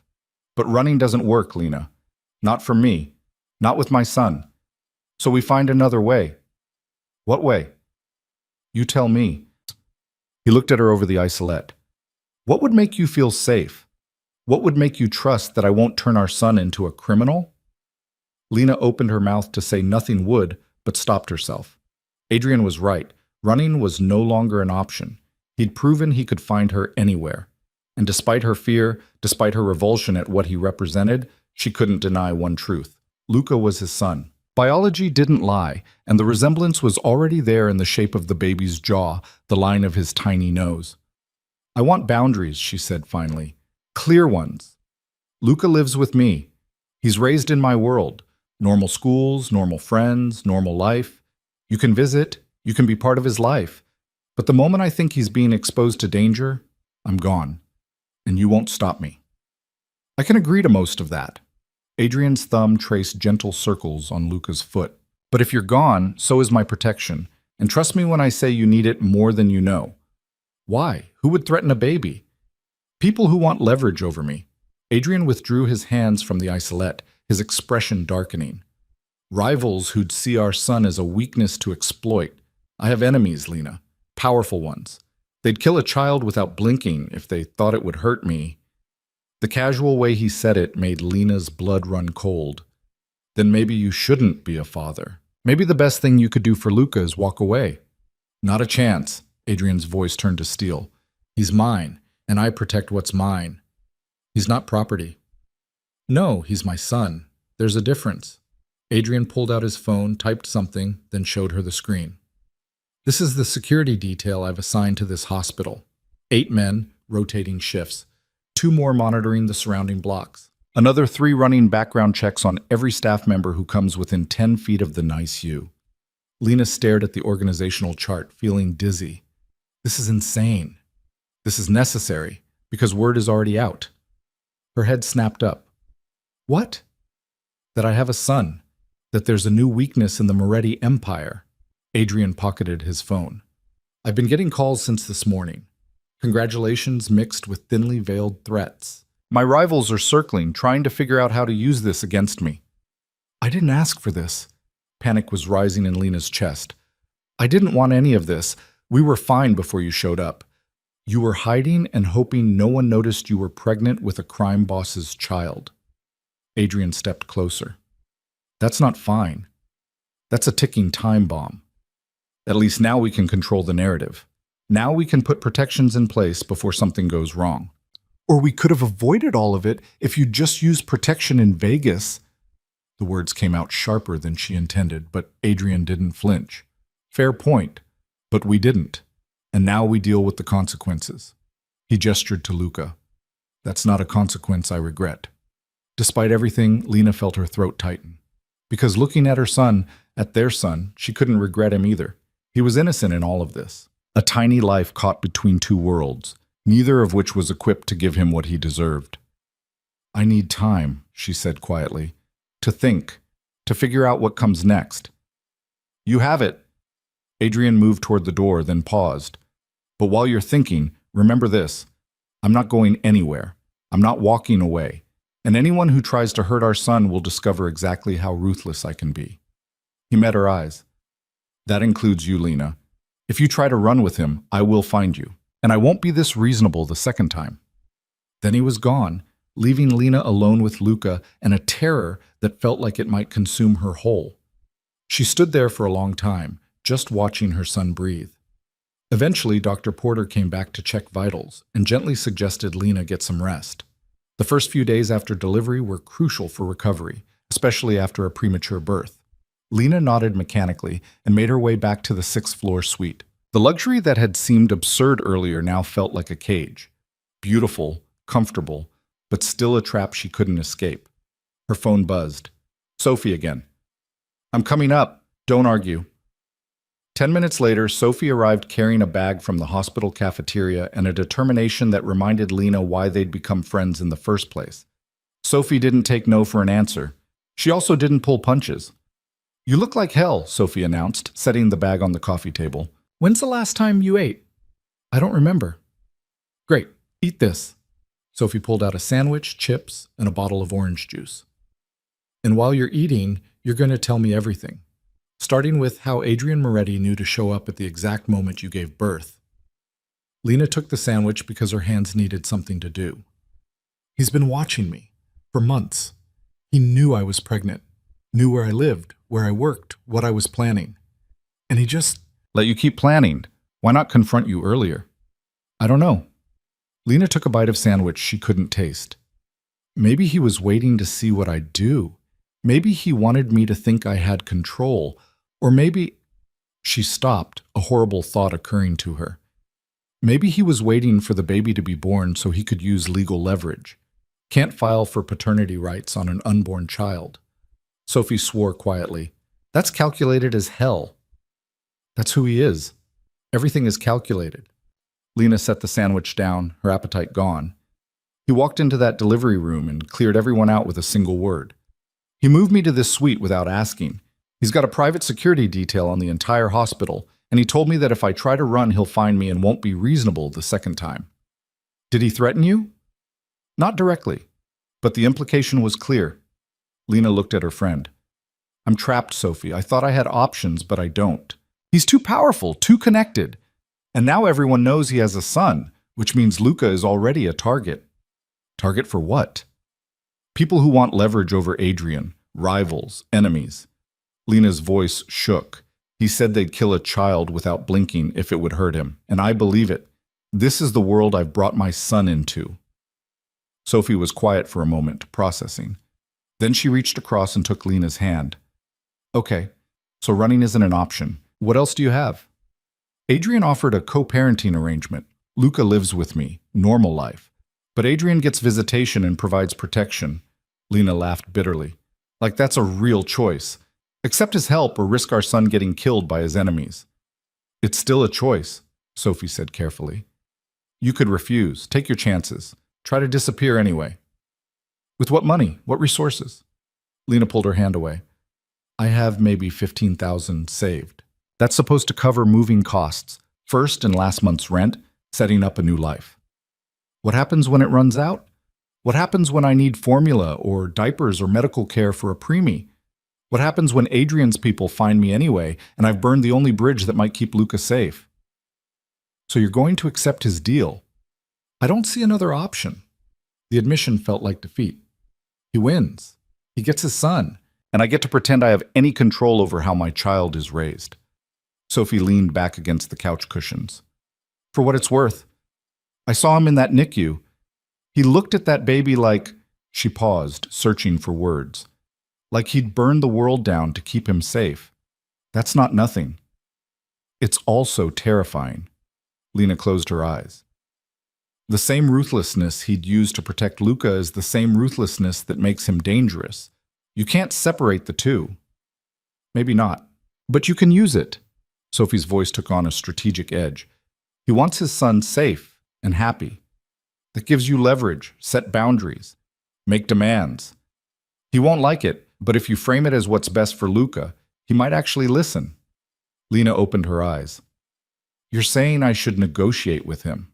But running doesn't work, Lena. Not for me. Not with my son. So we find another way. What way? You tell me. He looked at her over the isolette. What would make you feel safe? What would make you trust that I won't turn our son into a criminal? Lena opened her mouth to say nothing would, but stopped herself. Adrian was right. Running was no longer an option. He'd proven he could find her anywhere. And despite her fear, despite her revulsion at what he represented, she couldn't deny one truth. Luca was his son. Biology didn't lie, and the resemblance was already there in the shape of the baby's jaw, the line of his tiny nose. I want boundaries, she said finally. Clear ones. Luca lives with me. He's raised in my world. Normal schools, normal friends, normal life. You can visit, you can be part of his life. But the moment I think he's being exposed to danger, I'm gone. And you won't stop me. I can agree to most of that. Adrian's thumb traced gentle circles on Luca's foot. But if you're gone, so is my protection. And trust me when I say you need it more than you know. Why? Who would threaten a baby? People who want leverage over me. Adrian withdrew his hands from the isolette, his expression darkening. Rivals who'd see our son as a weakness to exploit. I have enemies, Lena. Powerful ones. They'd kill a child without blinking if they thought it would hurt me. The casual way he said it made Lena's blood run cold. Then maybe you shouldn't be a father. Maybe the best thing you could do for Luca is walk away. Not a chance. Adrian's voice turned to steel. He's mine, and I protect what's mine. He's not property. No, he's my son. There's a difference. Adrian pulled out his phone, typed something, then showed her the screen. This is the security detail I've assigned to this hospital. 8 men, rotating shifts. 2 more monitoring the surrounding blocks. Another 3 running background checks on every staff member who comes within 10 feet of the NICU. Lena stared at the organizational chart, feeling dizzy. This is insane. This is necessary, because word is already out. Her head snapped up. What? That I have a son. that there's a new weakness in the Moretti Empire. Adrian pocketed his phone. I've been getting calls since this morning. Congratulations mixed with thinly veiled threats. My rivals are circling, trying to figure out how to use this against me. I didn't ask for this. Panic was rising in Lena's chest. I didn't want any of this. We were fine before you showed up. You were hiding and hoping no one noticed you were pregnant with a crime boss's child. Adrian stepped closer. That's not fine. That's a ticking time bomb. At least now we can control the narrative. Now we can put protections in place before something goes wrong. Or we could have avoided all of it if you'd just used protection in Vegas. The words came out sharper than she intended, but Adrian didn't flinch. Fair point, but we didn't. And now we deal with the consequences. He gestured to Luca. That's not a consequence I regret. Despite everything, Lena felt her throat tighten. Because looking at her son, at their son, she couldn't regret him either. He was innocent in all of this. A tiny life caught between two worlds, neither of which was equipped to give him what he deserved. I need time, she said quietly, to think, to figure out what comes next. You have it. Adrian moved toward the door, then paused. But while you're thinking, remember this. I'm not going anywhere. I'm not walking away. And anyone who tries to hurt our son will discover exactly how ruthless I can be. He met her eyes. That includes you, Lena. If you try to run with him, I will find you. And I won't be this reasonable the second time. Then he was gone, leaving Lena alone with Luca and a terror that felt like it might consume her whole. She stood there for a long time, just watching her son breathe. Eventually, Dr. Porter came back to check vitals and gently suggested Lena get some rest. The first few days after delivery were crucial for recovery, especially after a premature birth. Lena nodded mechanically and made her way back to the sixth-floor suite. The luxury that had seemed absurd earlier now felt like a cage. Beautiful, comfortable, but still a trap she couldn't escape. Her phone buzzed. Sophie again. I'm coming up. Don't argue. 10 minutes later, Sophie arrived carrying a bag from the hospital cafeteria and a determination that reminded Lena why they'd become friends in the first place. Sophie didn't take no for an answer. She also didn't pull punches. You look like hell, Sophie announced, setting the bag on the coffee table. When's the last time you ate? I don't remember. Great, eat this. Sophie pulled out a sandwich, chips, and a bottle of orange juice. And while you're eating, you're going to tell me everything. Starting with how Adrian Moretti knew to show up at the exact moment you gave birth. Lena took the sandwich because her hands needed something to do. He's been watching me for months. He knew I was pregnant, knew where I lived, where I worked, what I was planning. And he just let you keep planning. Why not confront you earlier? I don't know. Lena took a bite of sandwich she couldn't taste. Maybe he was waiting to see what I'd do. Maybe he wanted me to think I had control. Or maybe... She stopped, a horrible thought occurring to her. Maybe he was waiting for the baby to be born so he could use legal leverage. Can't file for paternity rights on an unborn child. Sophie swore quietly. That's calculated as hell. That's who he is. Everything is calculated. Lena set the sandwich down, her appetite gone. He walked into that delivery room and cleared everyone out with a single word. He moved me to this suite without asking. He's got a private security detail on the entire hospital, and he told me that if I try to run, he'll find me and won't be reasonable the second time. Did he threaten you? Not directly, but the implication was clear. Lena looked at her friend. I'm trapped, Sophie. I thought I had options, but I don't. He's too powerful, too connected. And now everyone knows he has a son, which means Luca is already a target. Target for what? People who want leverage over Adrian, rivals, enemies. Lena's voice shook. He said they'd kill a child without blinking if it would hurt him, and I believe it. This is the world I've brought my son into. Sophie was quiet for a moment, processing. Then she reached across and took Lena's hand. Okay, so running isn't an option. What else do you have? Adrian offered a co-parenting arrangement. Luca lives with me, normal life. But Adrian gets visitation and provides protection. Lena laughed bitterly. Like that's a real choice. Accept his help or risk our son getting killed by his enemies. It's still a choice, Sophie said carefully. You could refuse. Take your chances. Try to disappear anyway. With what money? What resources? Lena pulled her hand away. I have maybe 15,000 saved. That's supposed to cover moving costs, first and last month's rent, setting up a new life. What happens when it runs out? What happens when I need formula or diapers or medical care for a preemie? What happens when Adrian's people find me anyway and I've burned the only bridge that might keep Luca safe? So you're going to accept his deal? I don't see another option. The admission felt like defeat. He wins. He gets his son, and I get to pretend I have any control over how my child is raised. Sophie leaned back against the couch cushions. For what it's worth, I saw him in that NICU. He looked at that baby like, she paused, searching for words, like he'd burned the world down to keep him safe. That's not nothing. It's also terrifying. Lena closed her eyes. The same ruthlessness he'd used to protect Luca is the same ruthlessness that makes him dangerous. You can't separate the two. Maybe not, but you can use it. Sophie's voice took on a strategic edge. He wants his son safe and happy. That gives you leverage, set boundaries, make demands. He won't like it, but if you frame it as what's best for Luca, he might actually listen. Lena opened her eyes. You're saying I should negotiate with him.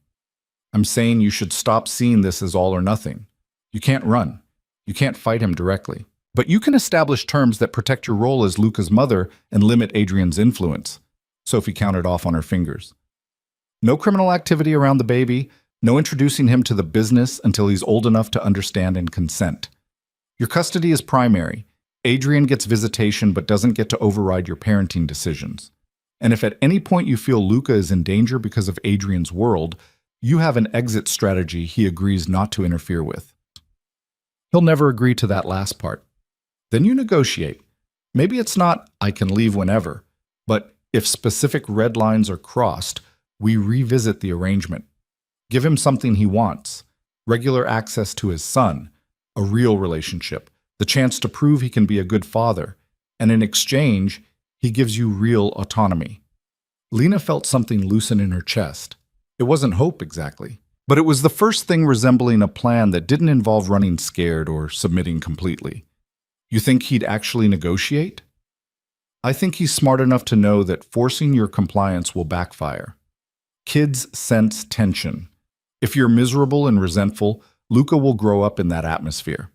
I'm saying you should stop seeing this as all or nothing. You can't run. You can't fight him directly. But you can establish terms that protect your role as Luca's mother and limit Adrian's influence. Sophie counted off on her fingers. No criminal activity around the baby, no introducing him to the business until he's old enough to understand and consent. Your custody is primary. Adrian gets visitation but doesn't get to override your parenting decisions. And if at any point you feel Luca is in danger because of Adrian's world, you have an exit strategy he agrees not to interfere with. He'll never agree to that last part. Then you negotiate. Maybe it's not, I can leave whenever, but if specific red lines are crossed, we revisit the arrangement. Give him something he wants, regular access to his son, a real relationship, the chance to prove he can be a good father, and in exchange, he gives you real autonomy. Lena felt something loosen in her chest. It wasn't hope exactly, but it was the first thing resembling a plan that didn't involve running scared or submitting completely. You think he'd actually negotiate? I think he's smart enough to know that forcing your compliance will backfire. Kids sense tension. If you're miserable and resentful, Luca will grow up in that atmosphere.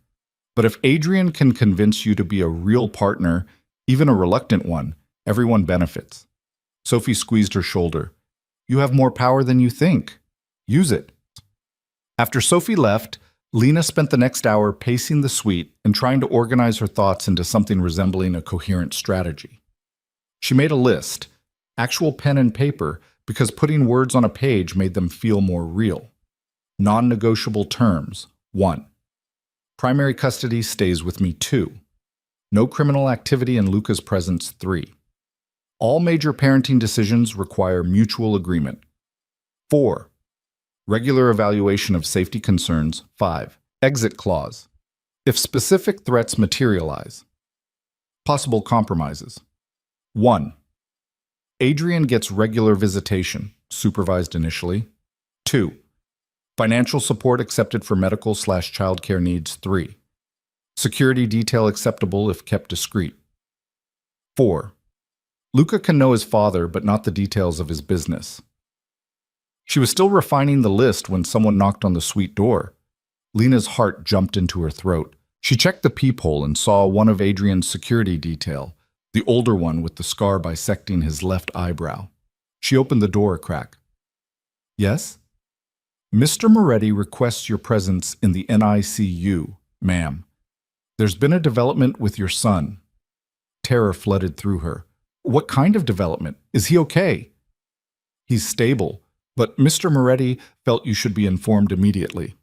But if Adrian can convince you to be a real partner, even a reluctant one, everyone benefits. Sophie squeezed her shoulder. You have more power than you think. Use it. After Sophie left, Lena spent the next hour pacing the suite and trying to organize her thoughts into something resembling a coherent strategy. She made a list, actual pen and paper, because putting words on a page made them feel more real. Non-negotiable terms, 1. Primary custody stays with me, 2. No criminal activity in Luca's presence, 3. All major parenting decisions require mutual agreement. 4. Regular evaluation of safety concerns, 5. Exit clause. If specific threats materialize. Possible compromises. 1. Adrian gets regular visitation, supervised initially. 2. Financial support accepted for medical/childcare needs, 3. Security detail acceptable if kept discreet. 4. Luca can know his father, but not the details of his business. She was still refining the list when someone knocked on the suite door. Lena's heart jumped into her throat. She checked the peephole and saw one of Adrian's security detail, the older one with the scar bisecting his left eyebrow. She opened the door a crack. Yes? Mr. Moretti requests your presence in the NICU, ma'am. There's been a development with your son. Terror flooded through her. What kind of development? Is he okay? He's stable, but Mr. Moretti felt you should be informed immediately.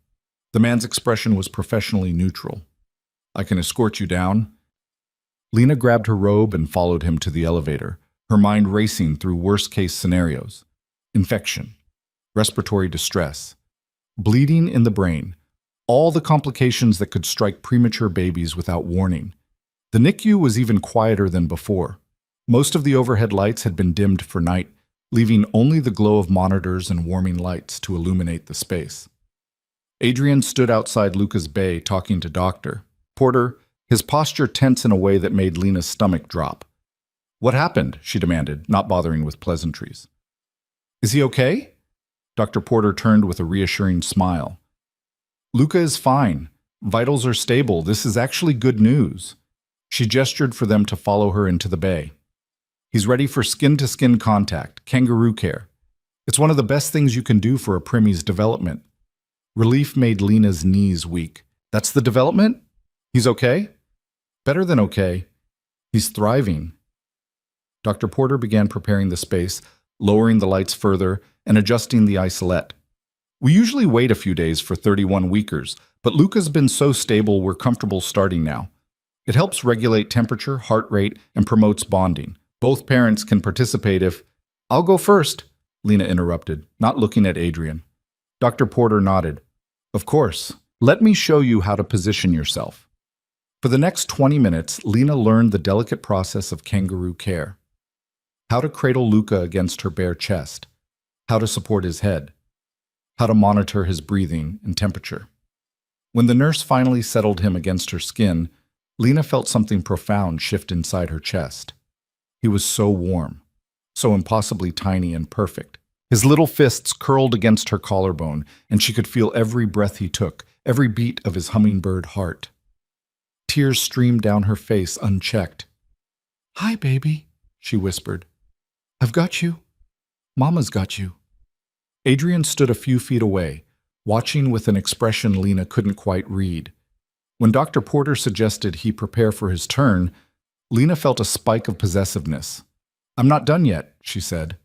The man's expression was professionally neutral. I can escort you down. Lena grabbed her robe and followed him to the elevator, her mind racing through worst-case scenarios. Infection, respiratory distress, bleeding in the brain, all the complications that could strike premature babies without warning. The NICU was even quieter than before. Most of the overhead lights had been dimmed for night, leaving only the glow of monitors and warming lights to illuminate the space. Adrian stood outside Luca's bay talking to Doctor. Porter, his posture tense in a way that made Lena's stomach drop. "What happened?" she demanded, not bothering with pleasantries. "Is he okay?" Dr. Porter turned with a reassuring smile. "Luca is fine. Vitals are stable. This is actually good news." She gestured for them to follow her into the bay. "He's ready for skin-to-skin contact, kangaroo care. It's one of the best things you can do for a preemie's development." Relief made Lena's knees weak. "That's the development? He's okay?" "Better than okay. He's thriving." Dr. Porter began preparing the space, lowering the lights further and adjusting the isolette. "We usually wait a few days for 31-weekers, but Luca's been so stable we're comfortable starting now. It helps regulate temperature, heart rate, and promotes bonding. Both parents can participate if—" "I'll go first," Lena interrupted, not looking at Adrian. Dr. Porter nodded. "Of course. Let me show you how to position yourself." For the next 20 minutes, Lena learned the delicate process of kangaroo care. How to cradle Luca against her bare chest. How to support his head. How to monitor his breathing and temperature. When the nurse finally settled him against her skin, Lena felt something profound shift inside her chest. He was so warm, so impossibly tiny and perfect. His little fists curled against her collarbone, and she could feel every breath he took, every beat of his hummingbird heart. Tears streamed down her face unchecked. "Hi, baby," she whispered. "I've got you. Mama's got you." Adrian stood a few feet away, watching with an expression Lena couldn't quite read. When Dr. Porter suggested he prepare for his turn, Lena felt a spike of possessiveness. "I'm not done yet," she said.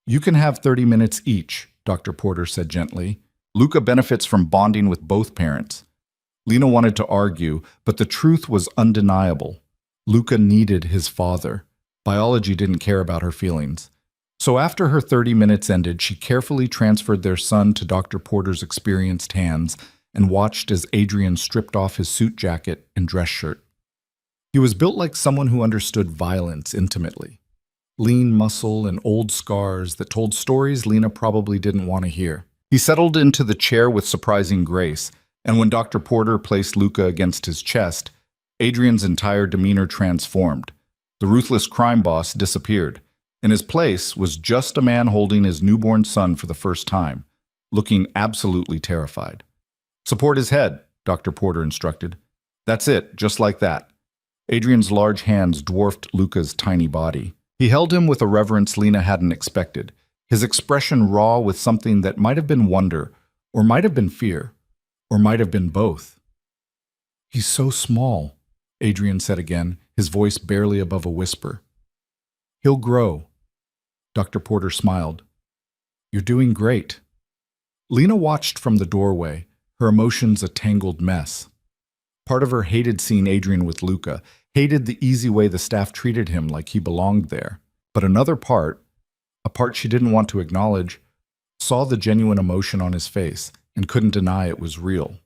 "You can have 30 minutes each," Dr. Porter said gently. "Luca benefits from bonding with both parents." Lena wanted to argue, but the truth was undeniable. Luca needed his father. Biology didn't care about her feelings. So after her 30 minutes ended, she carefully transferred their son to Dr. Porter's experienced hands and watched as Adrian stripped off his suit jacket and dress shirt. He was built like someone who understood violence intimately. Lean muscle and old scars that told stories Lena probably didn't want to hear. He settled into the chair with surprising grace, and when Dr. Porter placed Luca against his chest, Adrian's entire demeanor transformed. The ruthless crime boss disappeared. In his place was just a man holding his newborn son for the first time, looking absolutely terrified. "Support his head," Dr. Porter instructed. "That's it, just like that." Adrian's large hands dwarfed Luca's tiny body. He held him with a reverence Lena hadn't expected, his expression raw with something that might have been wonder, or might have been fear, or might have been both. "He's so small," Adrian said again, his voice barely above a whisper. "He'll grow." Dr. Porter smiled. "You're doing great." Lena watched from the doorway, her emotions a tangled mess. Part of her hated seeing Adrian with Luca, hated the easy way the staff treated him like he belonged there. But another part, a part she didn't want to acknowledge, saw the genuine emotion on his face and couldn't deny it was real.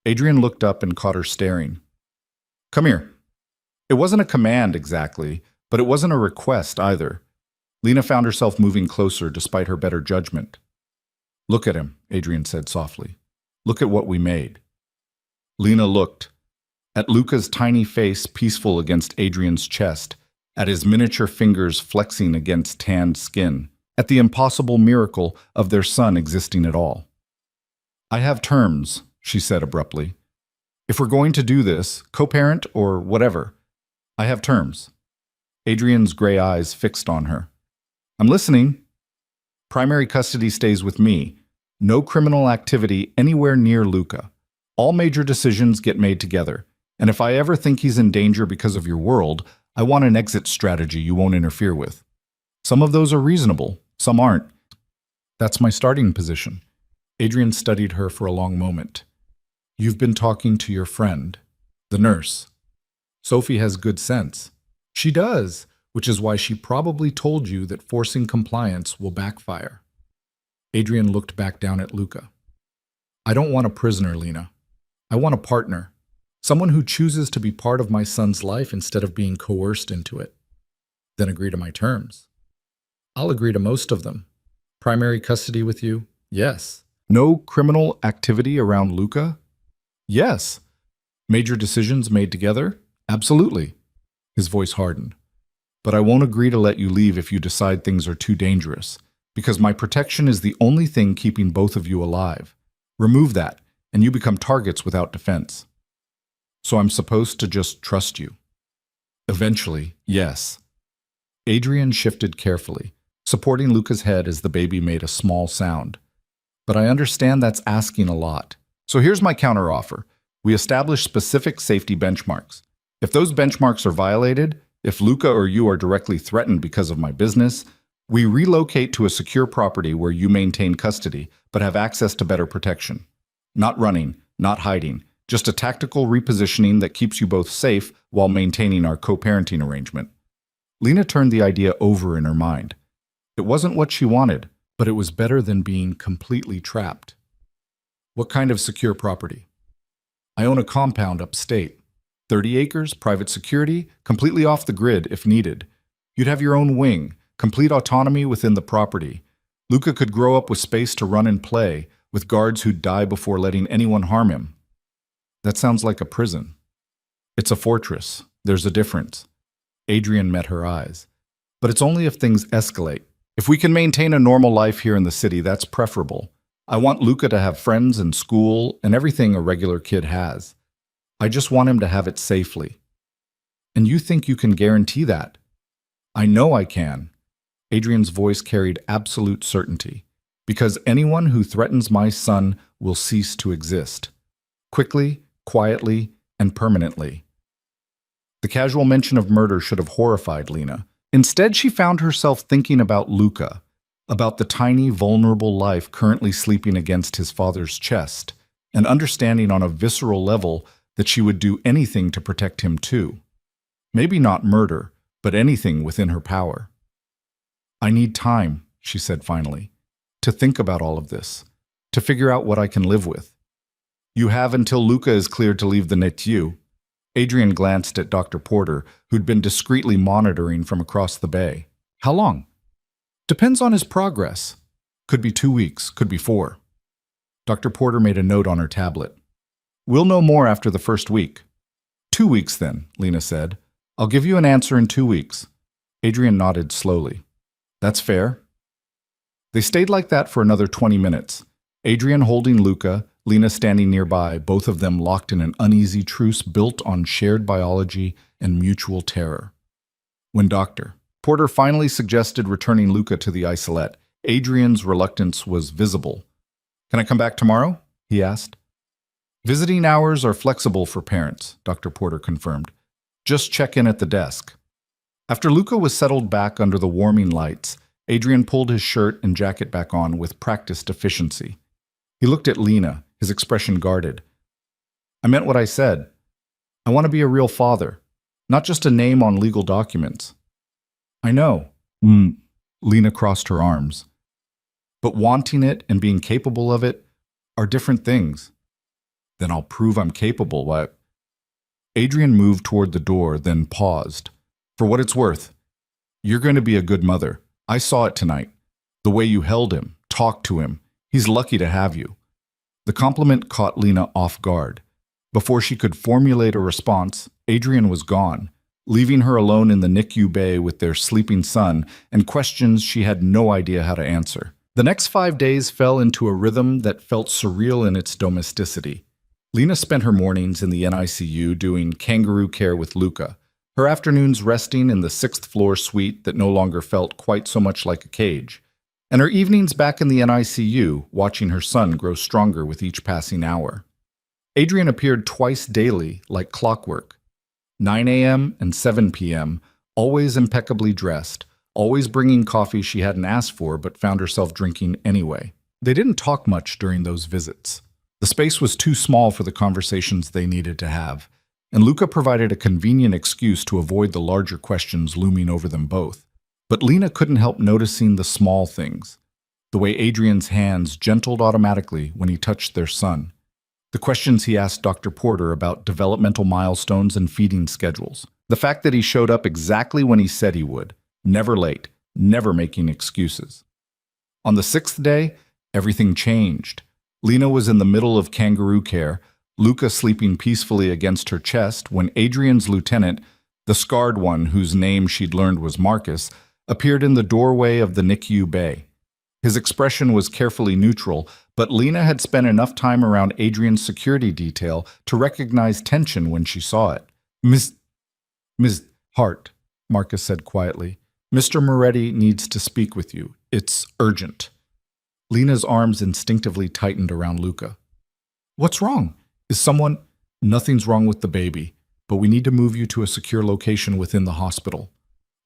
Adrian looked up and caught her staring. "Come here." It wasn't a command exactly, but it wasn't a request either. Lena found herself moving closer despite her better judgment. "Look at him," Adrian said softly. "Look at what we made." Lena looked. At Luca's tiny face peaceful against Adrian's chest, at his miniature fingers flexing against tanned skin, at the impossible miracle of their son existing at all. "I have terms," she said abruptly. "If we're going to do this, co-parent or whatever, I have terms." Adrian's gray eyes fixed on her. "I'm listening." "Primary custody stays with me. No criminal activity anywhere near Luca. All major decisions get made together. And if I ever think he's in danger because of your world, I want an exit strategy you won't interfere with. Some of those are reasonable, some aren't. That's my starting position." Adrian studied her for a long moment. "You've been talking to your friend, the nurse. Sophie has good sense." "She does, which is why she probably told you that forcing compliance will backfire." Adrian looked back down at Luca. "I don't want a prisoner, Lena. I want a partner. Someone who chooses to be part of my son's life instead of being coerced into it." "Then agree to my terms." "I'll agree to most of them. Primary custody with you? Yes." "No criminal activity around Luca?" "Yes." Major decisions made together? Absolutely. His voice hardened. But I won't agree to let you leave if you decide things are too dangerous, because my protection is the only thing keeping both of you alive. Remove that, and you become targets without defense. So I'm supposed to just trust you? Eventually, yes. Adrian shifted carefully, supporting Luca's head as the baby made a small sound. But I understand that's asking a lot. So here's my counteroffer. We establish specific safety benchmarks. If those benchmarks are violated, if Luca or you are directly threatened because of my business, we relocate to a secure property where you maintain custody, but have access to better protection. Not running, not hiding, just a tactical repositioning that keeps you both safe while maintaining our co-parenting arrangement. Lena turned the idea over in her mind. It wasn't what she wanted, but it was better than being completely trapped. What kind of secure property? I own a compound upstate. 30 acres, private security, completely off the grid if needed. You'd have your own wing, complete autonomy within the property. Luca could grow up with space to run and play, with guards who'd die before letting anyone harm him. That sounds like a prison. It's a fortress. There's a difference. Adrian met her eyes. But it's only if things escalate. If we can maintain a normal life here in the city, that's preferable. I want Luca to have friends and school and everything a regular kid has. I just want him to have it safely. And you think you can guarantee that? I know I can. Adrian's voice carried absolute certainty. Because anyone who threatens my son will cease to exist. Quickly, quietly, and permanently. The casual mention of murder should have horrified Lena. Instead, she found herself thinking about Luca, about the tiny, vulnerable life currently sleeping against his father's chest, and understanding on a visceral level that she would do anything to protect him too. Maybe not murder, but anything within her power. I need time, she said finally, to think about all of this, to figure out what I can live with. You have until Luca is cleared to leave the NICU. Adrian glanced at Dr. Porter, who'd been discreetly monitoring from across the bay. How long? Depends on his progress. Could be 2 weeks, could be 4. Dr. Porter made a note on her tablet. We'll know more after the first week. 2 weeks then, Lena said. I'll give you an answer in 2 weeks. Adrian nodded slowly. That's fair. They stayed like that for another 20 minutes. Adrian holding Luca, Lena standing nearby, both of them locked in an uneasy truce built on shared biology and mutual terror. When Dr. Porter finally suggested returning Luca to the isolette, Adrian's reluctance was visible. Can I come back tomorrow? He asked. Visiting hours are flexible for parents, Dr. Porter confirmed. Just check in at the desk. After Luca was settled back under the warming lights, Adrian pulled his shirt and jacket back on with practiced efficiency. He looked at Lena, his expression guarded. I meant what I said. I want to be a real father, not just a name on legal documents. I know. Lena crossed her arms. But wanting it and being capable of it are different things. Then I'll prove I'm capable. What? Adrian moved toward the door, then paused. For what it's worth, you're going to be a good mother. I saw it tonight. The way you held him, talked to him. He's lucky to have you. The compliment caught Lena off guard. Before she could formulate a response, Adrian was gone, leaving her alone in the NICU bay with their sleeping son and questions she had no idea how to answer. The next 5 days fell into a rhythm that felt surreal in its domesticity. Lena spent her mornings in the NICU doing kangaroo care with Luca, her afternoons resting in the 6th-floor suite that no longer felt quite so much like a cage, and her evenings back in the NICU watching her son grow stronger with each passing hour. Adrian appeared twice daily like clockwork, 9 a.m. and 7 p.m., always impeccably dressed, always bringing coffee she hadn't asked for but found herself drinking anyway. They didn't talk much during those visits. The space was too small for the conversations they needed to have, and Luca provided a convenient excuse to avoid the larger questions looming over them both. But Lena couldn't help noticing the small things, the way Adrian's hands gentled automatically when he touched their son, the questions he asked Dr. Porter about developmental milestones and feeding schedules, the fact that he showed up exactly when he said he would, never late, never making excuses. On the 6th day, everything changed. Lena was in the middle of kangaroo care, Luca sleeping peacefully against her chest when Adrian's lieutenant, the scarred one whose name she'd learned was Marcus, appeared in the doorway of the NICU bay. His expression was carefully neutral, but Lena had spent enough time around Adrian's security detail to recognize tension when she saw it. Miss Hart, Marcus said quietly, Mr. Moretti needs to speak with you. It's urgent. Lena's arms instinctively tightened around Luca. What's wrong? Is someone... Nothing's wrong with the baby, but we need to move you to a secure location within the hospital.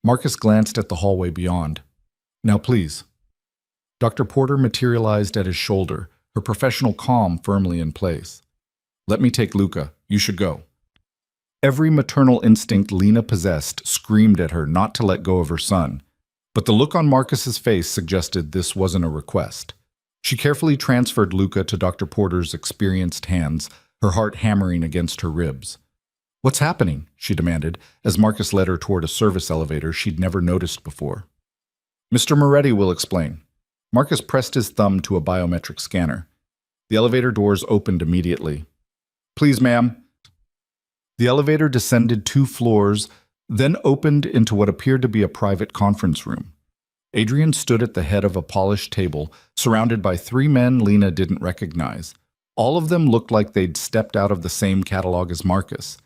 Marcus glanced at the hallway beyond. Now please. Dr. Porter materialized at his shoulder, her professional calm firmly in place. Let me take Luca. You should go. Every maternal instinct Lena possessed screamed at her not to let go of her son, but the look on Marcus's face suggested this wasn't a request. She carefully transferred Luca to Dr. Porter's experienced hands, her heart hammering against her ribs. What's happening? She demanded, as Marcus led her toward a service elevator she'd never noticed before. Mr. Moretti will explain. Marcus pressed his thumb to a biometric scanner. The elevator doors opened immediately. Please, ma'am. The elevator descended 2 floors, then opened into what appeared to be a private conference room. Adrian stood at the head of a polished table, surrounded by 3 men Lena didn't recognize. All of them looked like they'd stepped out of the same catalog as Marcus.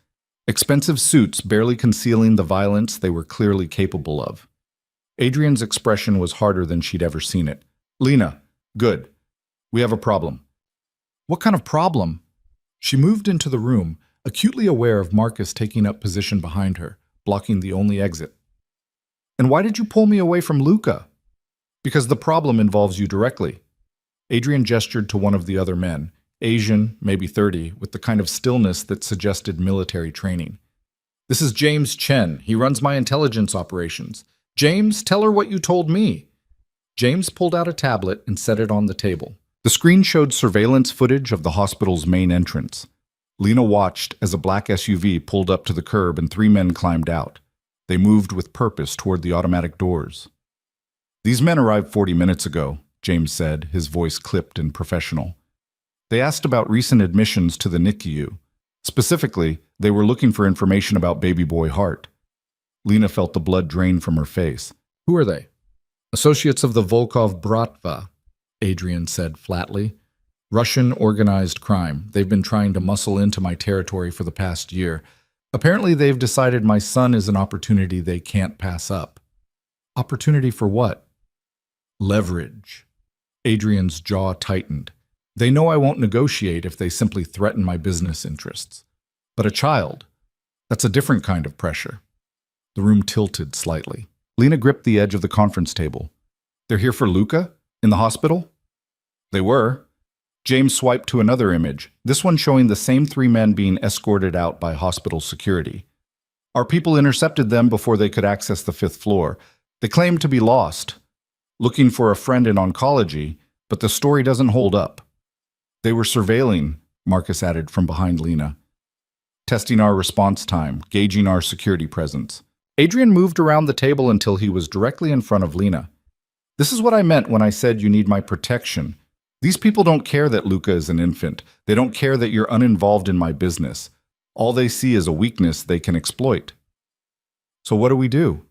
Expensive suits barely concealing the violence they were clearly capable of. Adrian's expression was harder than she'd ever seen it. Lena, good. We have a problem. What kind of problem? She moved into the room, acutely aware of Marcus taking up position behind her, blocking the only exit. And why did you pull me away from Luca? Because the problem involves you directly. Adrian gestured to one of the other men, Asian, maybe 30, with the kind of stillness that suggested military training. This is James Chen. He runs my intelligence operations. James, tell her what you told me. James pulled out a tablet and set it on the table. The screen showed surveillance footage of the hospital's main entrance. Lena watched as a black SUV pulled up to the curb and 3 men climbed out. They moved with purpose toward the automatic doors. These men arrived 40 minutes ago, James said, his voice clipped and professional. They asked about recent admissions to the NICU. Specifically, they were looking for information about baby boy Hart. Lena felt the blood drain from her face. Who are they? Associates of the Volkov Bratva, Adrian said flatly. Russian organized crime. They've been trying to muscle into my territory for the past year. Apparently they've decided my son is an opportunity they can't pass up. Opportunity for what? Leverage. Adrian's jaw tightened. They know I won't negotiate if they simply threaten my business interests. But a child, that's a different kind of pressure. The room tilted slightly. Lena gripped the edge of the conference table. They're here for Luca? In the hospital? They were. James swiped to another image, this one showing the same 3 men being escorted out by hospital security. Our people intercepted them before they could access the 5th floor. They claimed to be lost, looking for a friend in oncology, but the story doesn't hold up. They were surveilling, Marcus added from behind Lena. Testing our response time, gauging our security presence. Adrian moved around the table until he was directly in front of Lena. This is what I meant when I said you need my protection. These people don't care that Luca is an infant. They don't care that you're uninvolved in my business. All they see is a weakness they can exploit. So what do we do?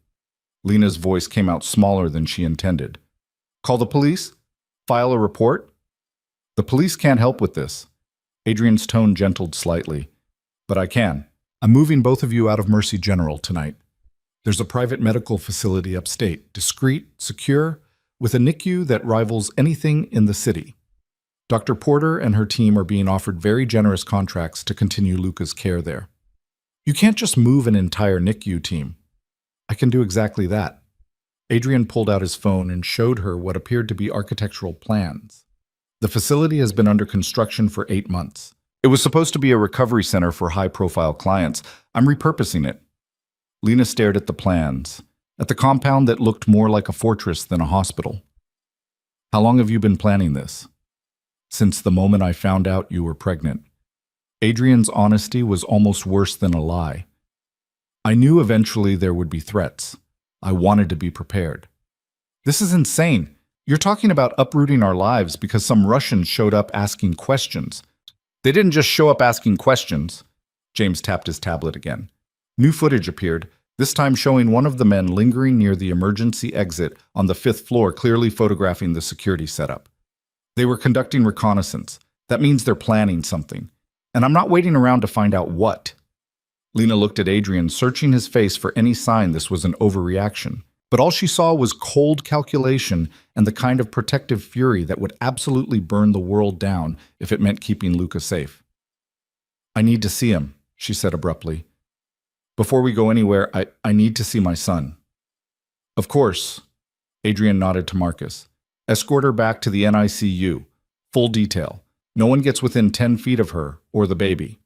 Lena's voice came out smaller than she intended. Call the police? File a report? The police can't help with this. Adrian's tone gentled slightly. But I can. I'm moving both of you out of Mercy General tonight. There's a private medical facility upstate, discreet, secure, with a NICU that rivals anything in the city. Dr. Porter and her team are being offered very generous contracts to continue Luca's care there. You can't just move an entire NICU team. I can do exactly that. Adrian pulled out his phone and showed her what appeared to be architectural plans. The facility has been under construction for 8 months. It was supposed to be a recovery center for high-profile clients. I'm repurposing it. Lena stared at the plans, at the compound that looked more like a fortress than a hospital. How long have you been planning this? Since the moment I found out you were pregnant. Adrian's honesty was almost worse than a lie. I knew eventually there would be threats. I wanted to be prepared. This is insane. You're talking about uprooting our lives because some Russians showed up asking questions. They didn't just show up asking questions. James tapped his tablet again. New footage appeared, this time showing one of the men lingering near the emergency exit on the 5th floor, clearly photographing the security setup. They were conducting reconnaissance. That means they're planning something. And I'm not waiting around to find out what. Lena looked at Adrian, searching his face for any sign this was an overreaction. But all she saw was cold calculation and the kind of protective fury that would absolutely burn the world down if it meant keeping Luca safe. "I need to see him," she said abruptly. "Before we go anywhere, I need to see my son." "Of course," Adrian nodded to Marcus. "Escort her back to the NICU. Full detail. No one gets within 10 feet of her or the baby."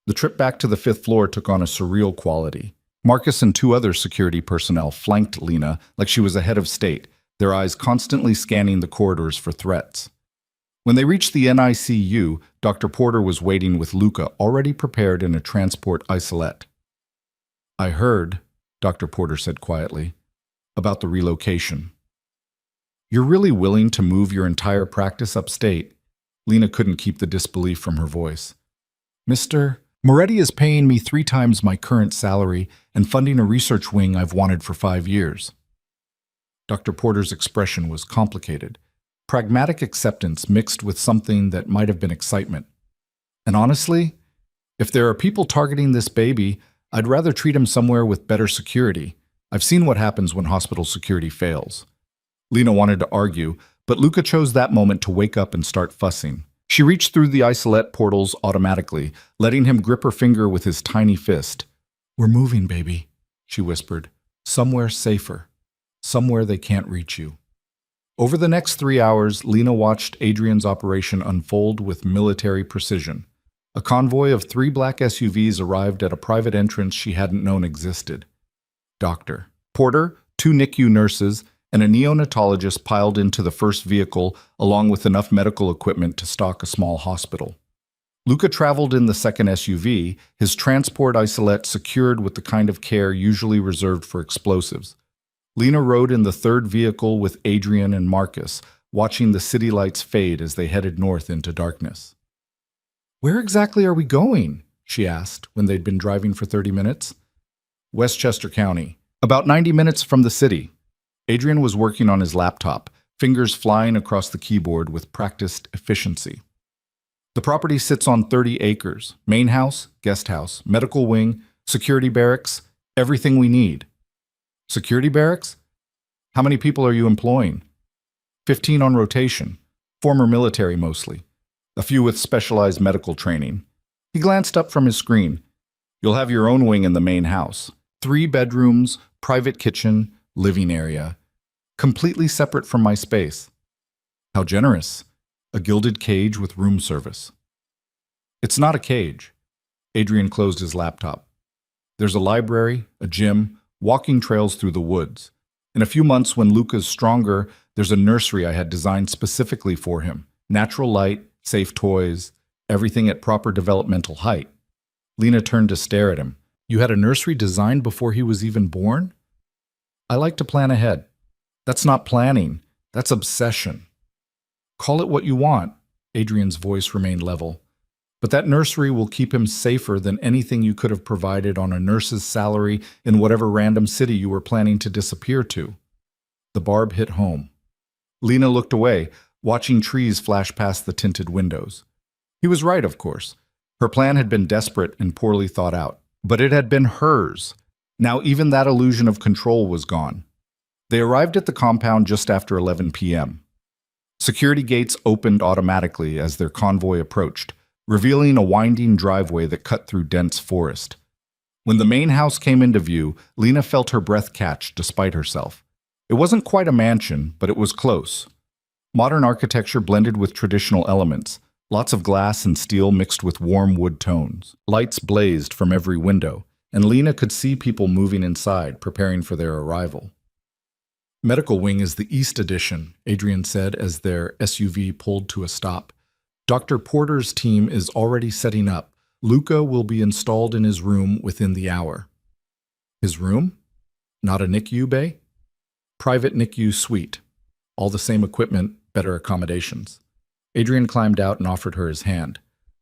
The trip back to the 5th floor took on a surreal quality. Marcus and 2 other security personnel flanked Lena like she was a head of state, their eyes constantly scanning the corridors for threats. When they reached the NICU, Dr. Porter was waiting with Luca already prepared in a transport isolette. "I heard," Dr. Porter said quietly, "about the relocation." "You're really willing to move your entire practice upstate?" Lena couldn't keep the disbelief from her voice. "Mr. Moretti is paying me 3 times my current salary and funding a research wing I've wanted for 5 years. Dr. Porter's expression was complicated, pragmatic acceptance mixed with something that might have been excitement. "And honestly, if there are people targeting this baby, I'd rather treat him somewhere with better security. I've seen what happens when hospital security fails." Lena wanted to argue, but Luca chose that moment to wake up and start fussing. She reached through the isolette portals automatically, letting him grip her finger with his tiny fist. "We're moving, baby," she whispered. "Somewhere safer. Somewhere they can't reach you." Over the next 3 hours, Lena watched Adrian's operation unfold with military precision. A convoy of 3 black SUVs arrived at a private entrance she hadn't known existed. Dr. Porter, 2 NICU nurses, and a neonatologist piled into the first vehicle, along with enough medical equipment to stock a small hospital. Luca traveled in the second SUV, his transport isolette secured with the kind of care usually reserved for explosives. Lena rode in the third vehicle with Adrian and Marcus, watching the city lights fade as they headed north into darkness. "Where exactly are we going?" she asked when they'd been driving for 30 minutes. "Westchester County, about 90 minutes from the city." Adrian was working on his laptop, fingers flying across the keyboard with practiced efficiency. "The property sits on 30 acres, main house, guest house, medical wing, security barracks, everything we need." "Security barracks? How many people are you employing?" 15 on rotation, former military mostly, a few with specialized medical training. He glanced up from his screen. "You'll have your own wing in the main house. 3 bedrooms, private kitchen, living area, completely separate from my space." "How generous. A gilded cage with room service." "It's not a cage." Adrian closed his laptop. "There's a library, a gym, walking trails through the woods. In a few months, when Luca's stronger, there's a nursery I had designed specifically for him. Natural light, safe toys, everything at proper developmental height." Lena turned to stare at him. "You had a nursery designed before he was even born?" "I like to plan ahead." "That's not planning. That's obsession." "Call it what you want." Adrian's voice remained level. "But that nursery will keep him safer than anything you could have provided on a nurse's salary in whatever random city you were planning to disappear to." The barb hit home. Lena looked away, watching trees flash past the tinted windows. He was right, of course. Her plan had been desperate and poorly thought out. But it had been hers. Now even that illusion of control was gone. They arrived at the compound just after 11 p.m. Security gates opened automatically as their convoy approached, revealing a winding driveway that cut through dense forest. When the main house came into view, Lena felt her breath catch despite herself. It wasn't quite a mansion, but it was close. Modern architecture blended with traditional elements, lots of glass and steel mixed with warm wood tones. Lights blazed from every window, and Lena could see people moving inside, preparing for their arrival. "Medical wing is the East Edition," Adrian said as their SUV pulled to a stop. "Dr. Porter's team is already setting up. Luca will be installed in his room within the hour." "His room? Not a NICU bay?" "Private NICU suite. All the same equipment, better accommodations." Adrian climbed out and offered her his hand.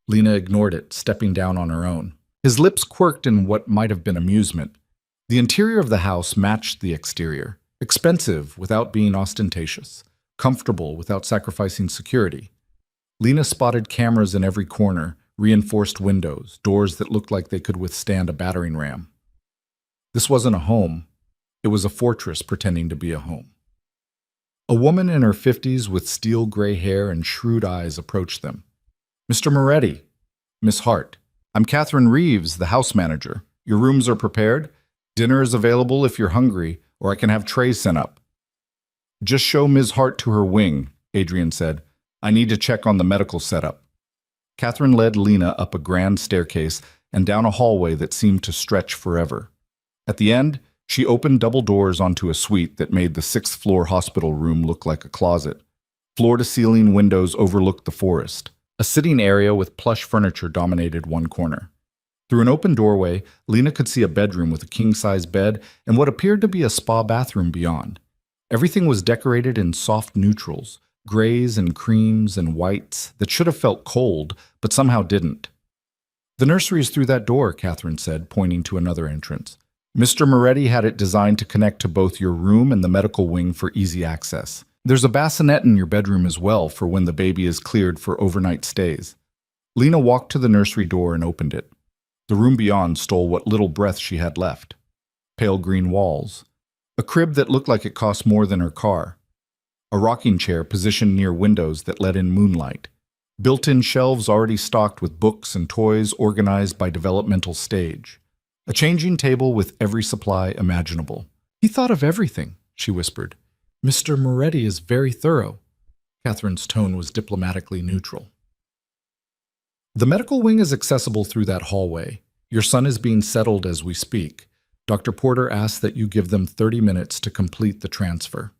Lena ignored it, stepping down on her own. His lips quirked in what might have been amusement. The interior of the house matched the exterior. Expensive without being ostentatious. Comfortable without sacrificing security. Lena spotted cameras in every corner, reinforced windows, doors that looked like they could withstand a battering ram. This wasn't a home. It was a fortress pretending to be a home. A woman in her 50s with steel gray hair and shrewd eyes approached them. "Mr. Moretti, Miss Hart, I'm Catherine Reeves, the house manager. Your rooms are prepared. Dinner is available if you're hungry, or I can have trays sent up." "Just show Ms. Hart to her wing," Adrian said. "I need to check on the medical setup." Catherine led Lena up a grand staircase and down a hallway that seemed to stretch forever. At the end, she opened double doors onto a suite that made the sixth-floor hospital room look like a closet. Floor-to-ceiling windows overlooked the forest. A sitting area with plush furniture dominated one corner. Through an open doorway, Lena could see a bedroom with a king-size bed and what appeared to be a spa bathroom beyond. Everything was decorated in soft neutrals, grays and creams and whites that should have felt cold, but somehow didn't. "The nursery is through that door," Catherine said, pointing to another entrance. "Mr. Moretti had it designed to connect to both your room and the medical wing for easy access. There's a bassinet in your bedroom as well for when the baby is cleared for overnight stays." Lena walked to the nursery door and opened it. The room beyond stole what little breath she had left. Pale green walls. A crib that looked like it cost more than her car. A rocking chair positioned near windows that let in moonlight. Built-in shelves already stocked with books and toys organized by developmental stage. A changing table with every supply imaginable. "He thought of everything," she whispered. "Mr. Moretti is very thorough." Catherine's tone was diplomatically neutral. "The medical wing is accessible through that hallway. Your son is being settled as we speak. Dr. Porter asked that you give them 30 minutes to complete the transfer."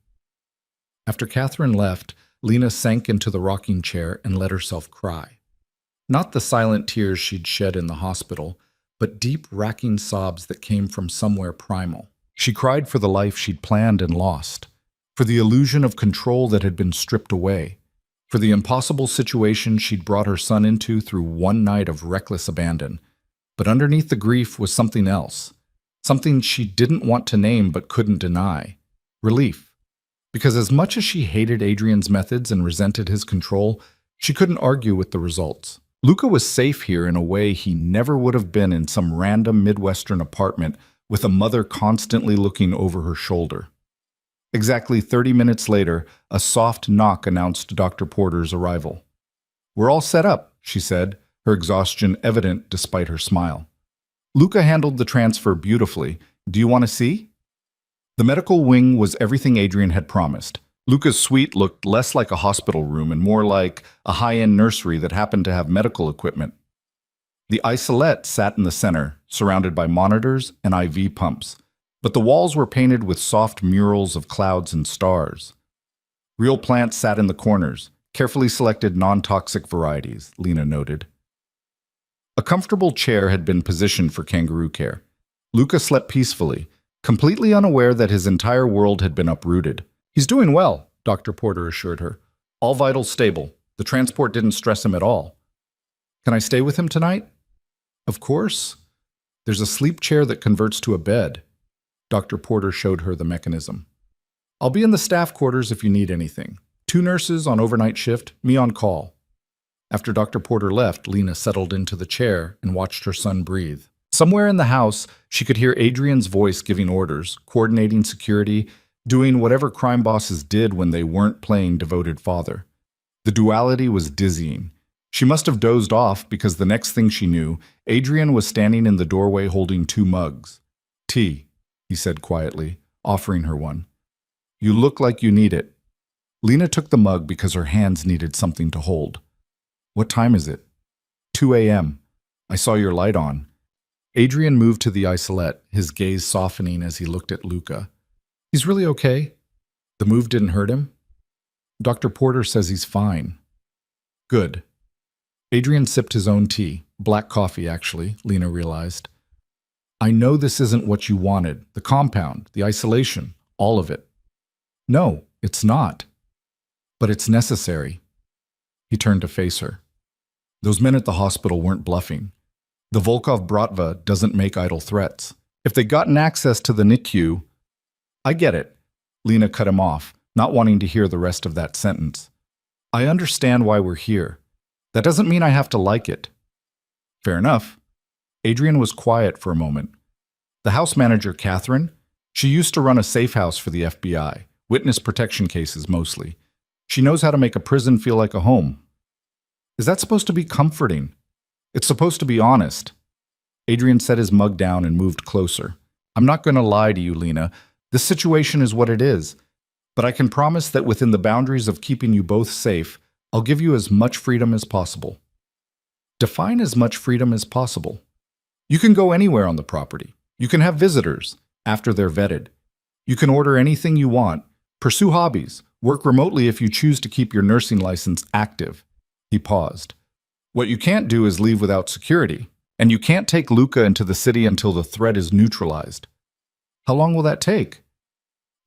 After Catherine left, Lena sank into the rocking chair and let herself cry. Not the silent tears she'd shed in the hospital, but deep, racking sobs that came from somewhere primal. She cried for the life she'd planned and lost, for the illusion of control that had been stripped away, for the impossible situation she'd brought her son into through one night of reckless abandon. But underneath the grief was something else, something she didn't want to name but couldn't deny. Relief. Because as much as she hated Adrian's methods and resented his control, she couldn't argue with the results. Luca was safe here in a way he never would have been in some random Midwestern apartment with a mother constantly looking over her shoulder. Exactly 30 minutes later, a soft knock announced Dr. Porter's arrival. "We're all set up," she said, her exhaustion evident despite her smile. "Luca handled the transfer beautifully. Do you want to see?" The medical wing was everything Adrian had promised. Luca's suite looked less like a hospital room and more like a high-end nursery that happened to have medical equipment. The isolette sat in the center, surrounded by monitors and IV pumps, but the walls were painted with soft murals of clouds and stars. Real plants sat in the corners, carefully selected non-toxic varieties, Lena noted. A comfortable chair had been positioned for kangaroo care. Luca slept peacefully, completely unaware that his entire world had been uprooted. "He's doing well," Dr. Porter assured her. "All vitals stable. The transport didn't stress him at all." "Can I stay with him tonight?" "Of course. There's a sleep chair that converts to a bed." Dr. Porter showed her the mechanism. "I'll be in the staff quarters if you need anything. 2 nurses on overnight shift, me on call." After Dr. Porter left, Lena settled into the chair and watched her son breathe. Somewhere in the house, she could hear Adrian's voice giving orders, coordinating security, doing whatever crime bosses did when they weren't playing devoted father. The duality was dizzying. She must have dozed off because the next thing she knew, Adrian was standing in the doorway holding 2 mugs. "Tea," he said quietly, offering her one. "You look like you need it." Lena took the mug because her hands needed something to hold. "What time is it?" 2 a.m. "I saw your light on." Adrian moved to the isolette, his gaze softening as he looked at Luca. "He's really okay? The move didn't hurt him?" "Dr. Porter says he's fine." "Good." Adrian sipped his own tea, black coffee actually, Lena realized. "I know this isn't what you wanted, the compound, the isolation, all of it." "No, it's not. But it's necessary." He turned to face her. Those men at the hospital weren't bluffing. The Volkov Bratva doesn't make idle threats. If they'd gotten access to the NICU, I get it. Lena cut him off, not wanting to hear the rest of that sentence. I understand why we're here. That doesn't mean I have to like it. Fair enough. Adrian was quiet for a moment. The house manager, Catherine, she used to run a safe house for the FBI, witness protection cases mostly. She knows how to make a prison feel like a home. Is that supposed to be comforting? It's supposed to be honest. Adrian set his mug down and moved closer. I'm not going to lie to you, Lena. This situation is what it is. But I can promise that within the boundaries of keeping you both safe, I'll give you as much freedom as possible. Define as much freedom as possible. You can go anywhere on the property. You can have visitors, after they're vetted. You can order anything you want, pursue hobbies, work remotely if you choose to keep your nursing license active. He paused. What you can't do is leave without security, and you can't take Luca into the city until the threat is neutralized. How long will that take?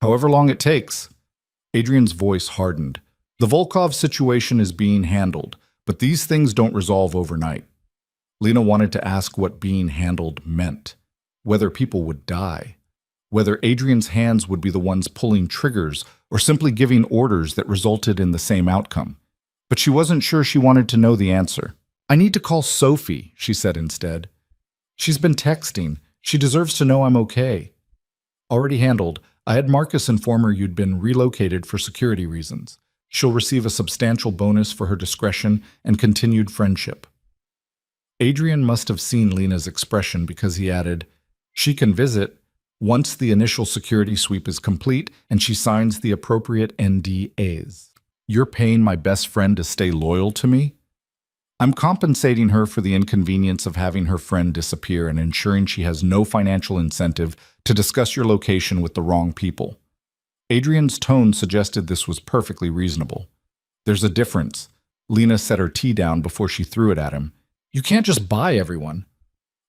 However long it takes. Adrian's voice hardened. The Volkov situation is being handled, but these things don't resolve overnight. Lena wanted to ask what being handled meant, whether people would die, whether Adrian's hands would be the ones pulling triggers or simply giving orders that resulted in the same outcome. But she wasn't sure she wanted to know the answer. I need to call Sophie, she said instead. She's been texting. She deserves to know I'm okay. Already handled. I had Marcus inform her you'd been relocated for security reasons. She'll receive a substantial bonus for her discretion and continued friendship. Adrian must have seen Lena's expression because he added, she can visit once the initial security sweep is complete and she signs the appropriate NDAs. You're paying my best friend to stay loyal to me? I'm compensating her for the inconvenience of having her friend disappear and ensuring she has no financial incentive to discuss your location with the wrong people. Adrian's tone suggested this was perfectly reasonable. There's a difference. Lena set her tea down before she threw it at him. You can't just buy everyone.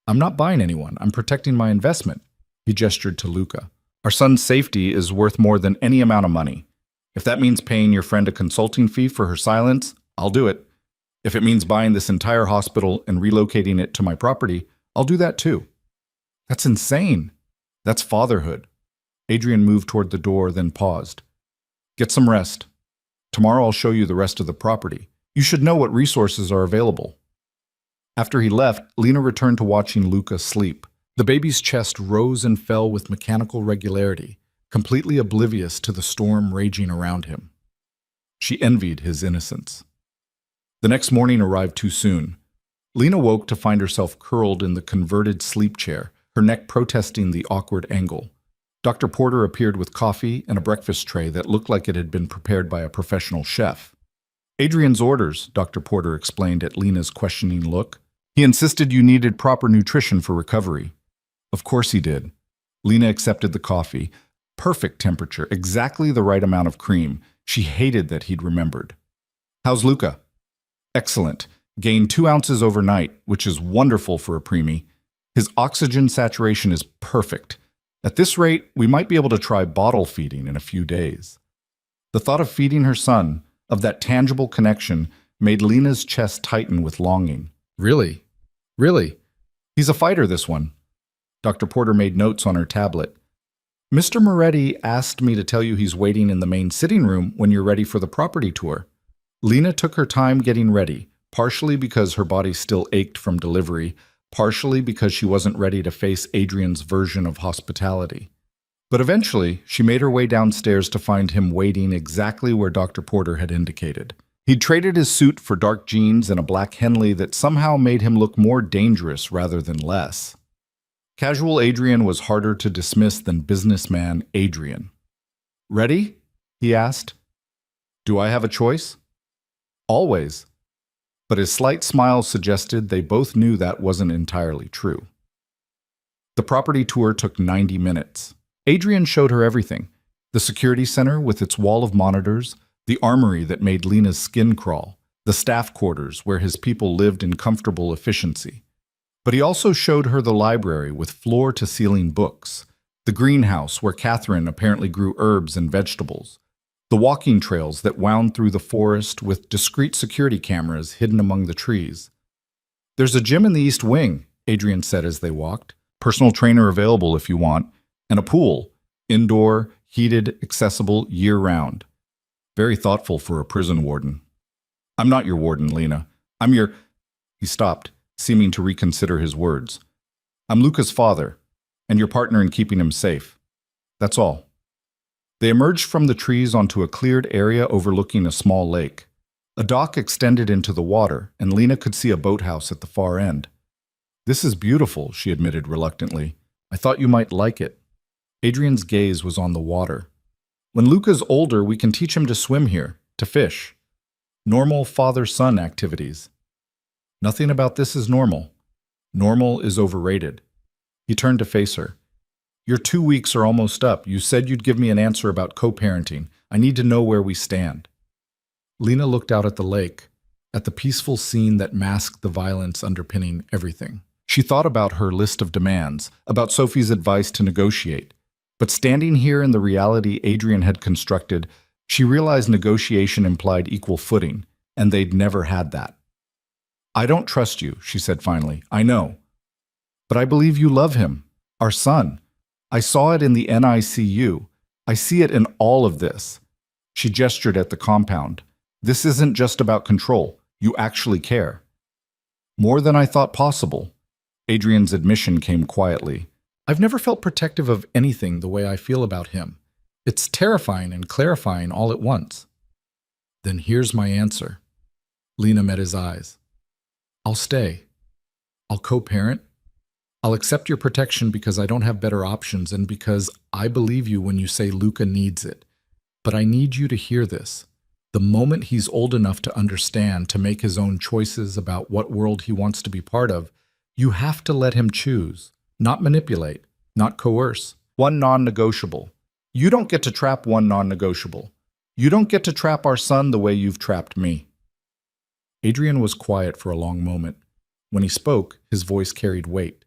I'm not buying anyone. I'm protecting my investment. He gestured to Luca. Our son's safety is worth more than any amount of money. If that means paying your friend a consulting fee for her silence, I'll do it. If it means buying this entire hospital and relocating it to my property, I'll do that too. That's insane. That's fatherhood. Adrian moved toward the door, then paused. Get some rest. Tomorrow I'll show you the rest of the property. You should know what resources are available. After he left, Lena returned to watching Luca sleep. The baby's chest rose and fell with mechanical regularity, completely oblivious to the storm raging around him. She envied his innocence. The next morning arrived too soon. Lena woke to find herself curled in the converted sleep chair, her neck protesting the awkward angle. Dr. Porter appeared with coffee and a breakfast tray that looked like it had been prepared by a professional chef. Adrian's orders, Dr. Porter explained at Lena's questioning look. He insisted you needed proper nutrition for recovery. Of course he did. Lena accepted the coffee. Perfect temperature, exactly the right amount of cream. She hated that he'd remembered. How's Luca? Excellent. Gained 2 ounces overnight, which is wonderful for a preemie. His oxygen saturation is perfect. At this rate, we might be able to try bottle feeding in a few days. The thought of feeding her son, of that tangible connection, made Lena's chest tighten with longing. Really? Really? He's a fighter, this one. Dr. Porter made notes on her tablet. Mr. Moretti asked me to tell you he's waiting in the main sitting room when you're ready for the property tour. Lena took her time getting ready, partially because her body still ached from delivery, partially because she wasn't ready to face Adrian's version of hospitality. But eventually, she made her way downstairs to find him waiting exactly where Dr. Porter had indicated. He'd traded his suit for dark jeans and a black Henley that somehow made him look more dangerous rather than less. Casual Adrian was harder to dismiss than businessman Adrian. Ready? He asked. Do I have a choice? Always. But his slight smile suggested they both knew that wasn't entirely true. The property tour took 90 minutes. Adrian showed her everything. The security center with its wall of monitors, the armory that made Lena's skin crawl, the staff quarters where his people lived in comfortable efficiency. But he also showed her the library with floor-to-ceiling books, the greenhouse where Catherine apparently grew herbs and vegetables, the walking trails that wound through the forest with discreet security cameras hidden among the trees. There's a gym in the East Wing, Adrian said as they walked. Personal trainer available if you want. And a pool. Indoor, heated, accessible, year-round. Very thoughtful for a prison warden. I'm not your warden, Lena. I'm your... He stopped, seeming to reconsider his words. I'm Luca's father, and your partner in keeping him safe. That's all. They emerged from the trees onto a cleared area overlooking a small lake. A dock extended into the water, and Lena could see a boathouse at the far end. This is beautiful, she admitted reluctantly. I thought you might like it. Adrian's gaze was on the water. When Luca's older, we can teach him to swim here, to fish. Normal father-son activities. Nothing about this is normal. Normal is overrated. He turned to face her. Your 2 weeks are almost up. You said you'd give me an answer about co-parenting. I need to know where we stand. Lena looked out at the lake, at the peaceful scene that masked the violence underpinning everything. She thought about her list of demands, about Sophie's advice to negotiate. But standing here in the reality Adrian had constructed, she realized negotiation implied equal footing, and they'd never had that. I don't trust you, she said finally. I know. But I believe you love him, our son. I saw it in the NICU. I see it in all of this. She gestured at the compound. This isn't just about control. You actually care. More than I thought possible. Adrian's admission came quietly. I've never felt protective of anything the way I feel about him. It's terrifying and clarifying all at once. Then here's my answer. Lena met his eyes. I'll stay. I'll co-parent. I'll accept your protection because I don't have better options and because I believe you when you say Luca needs it. But I need you to hear this. The moment he's old enough to understand, to make his own choices about what world he wants to be part of, you have to let him choose, not manipulate, not coerce. One non-negotiable. You don't get to trap one non-negotiable. You don't get to trap our son the way you've trapped me. Adrian was quiet for a long moment. When he spoke, his voice carried weight.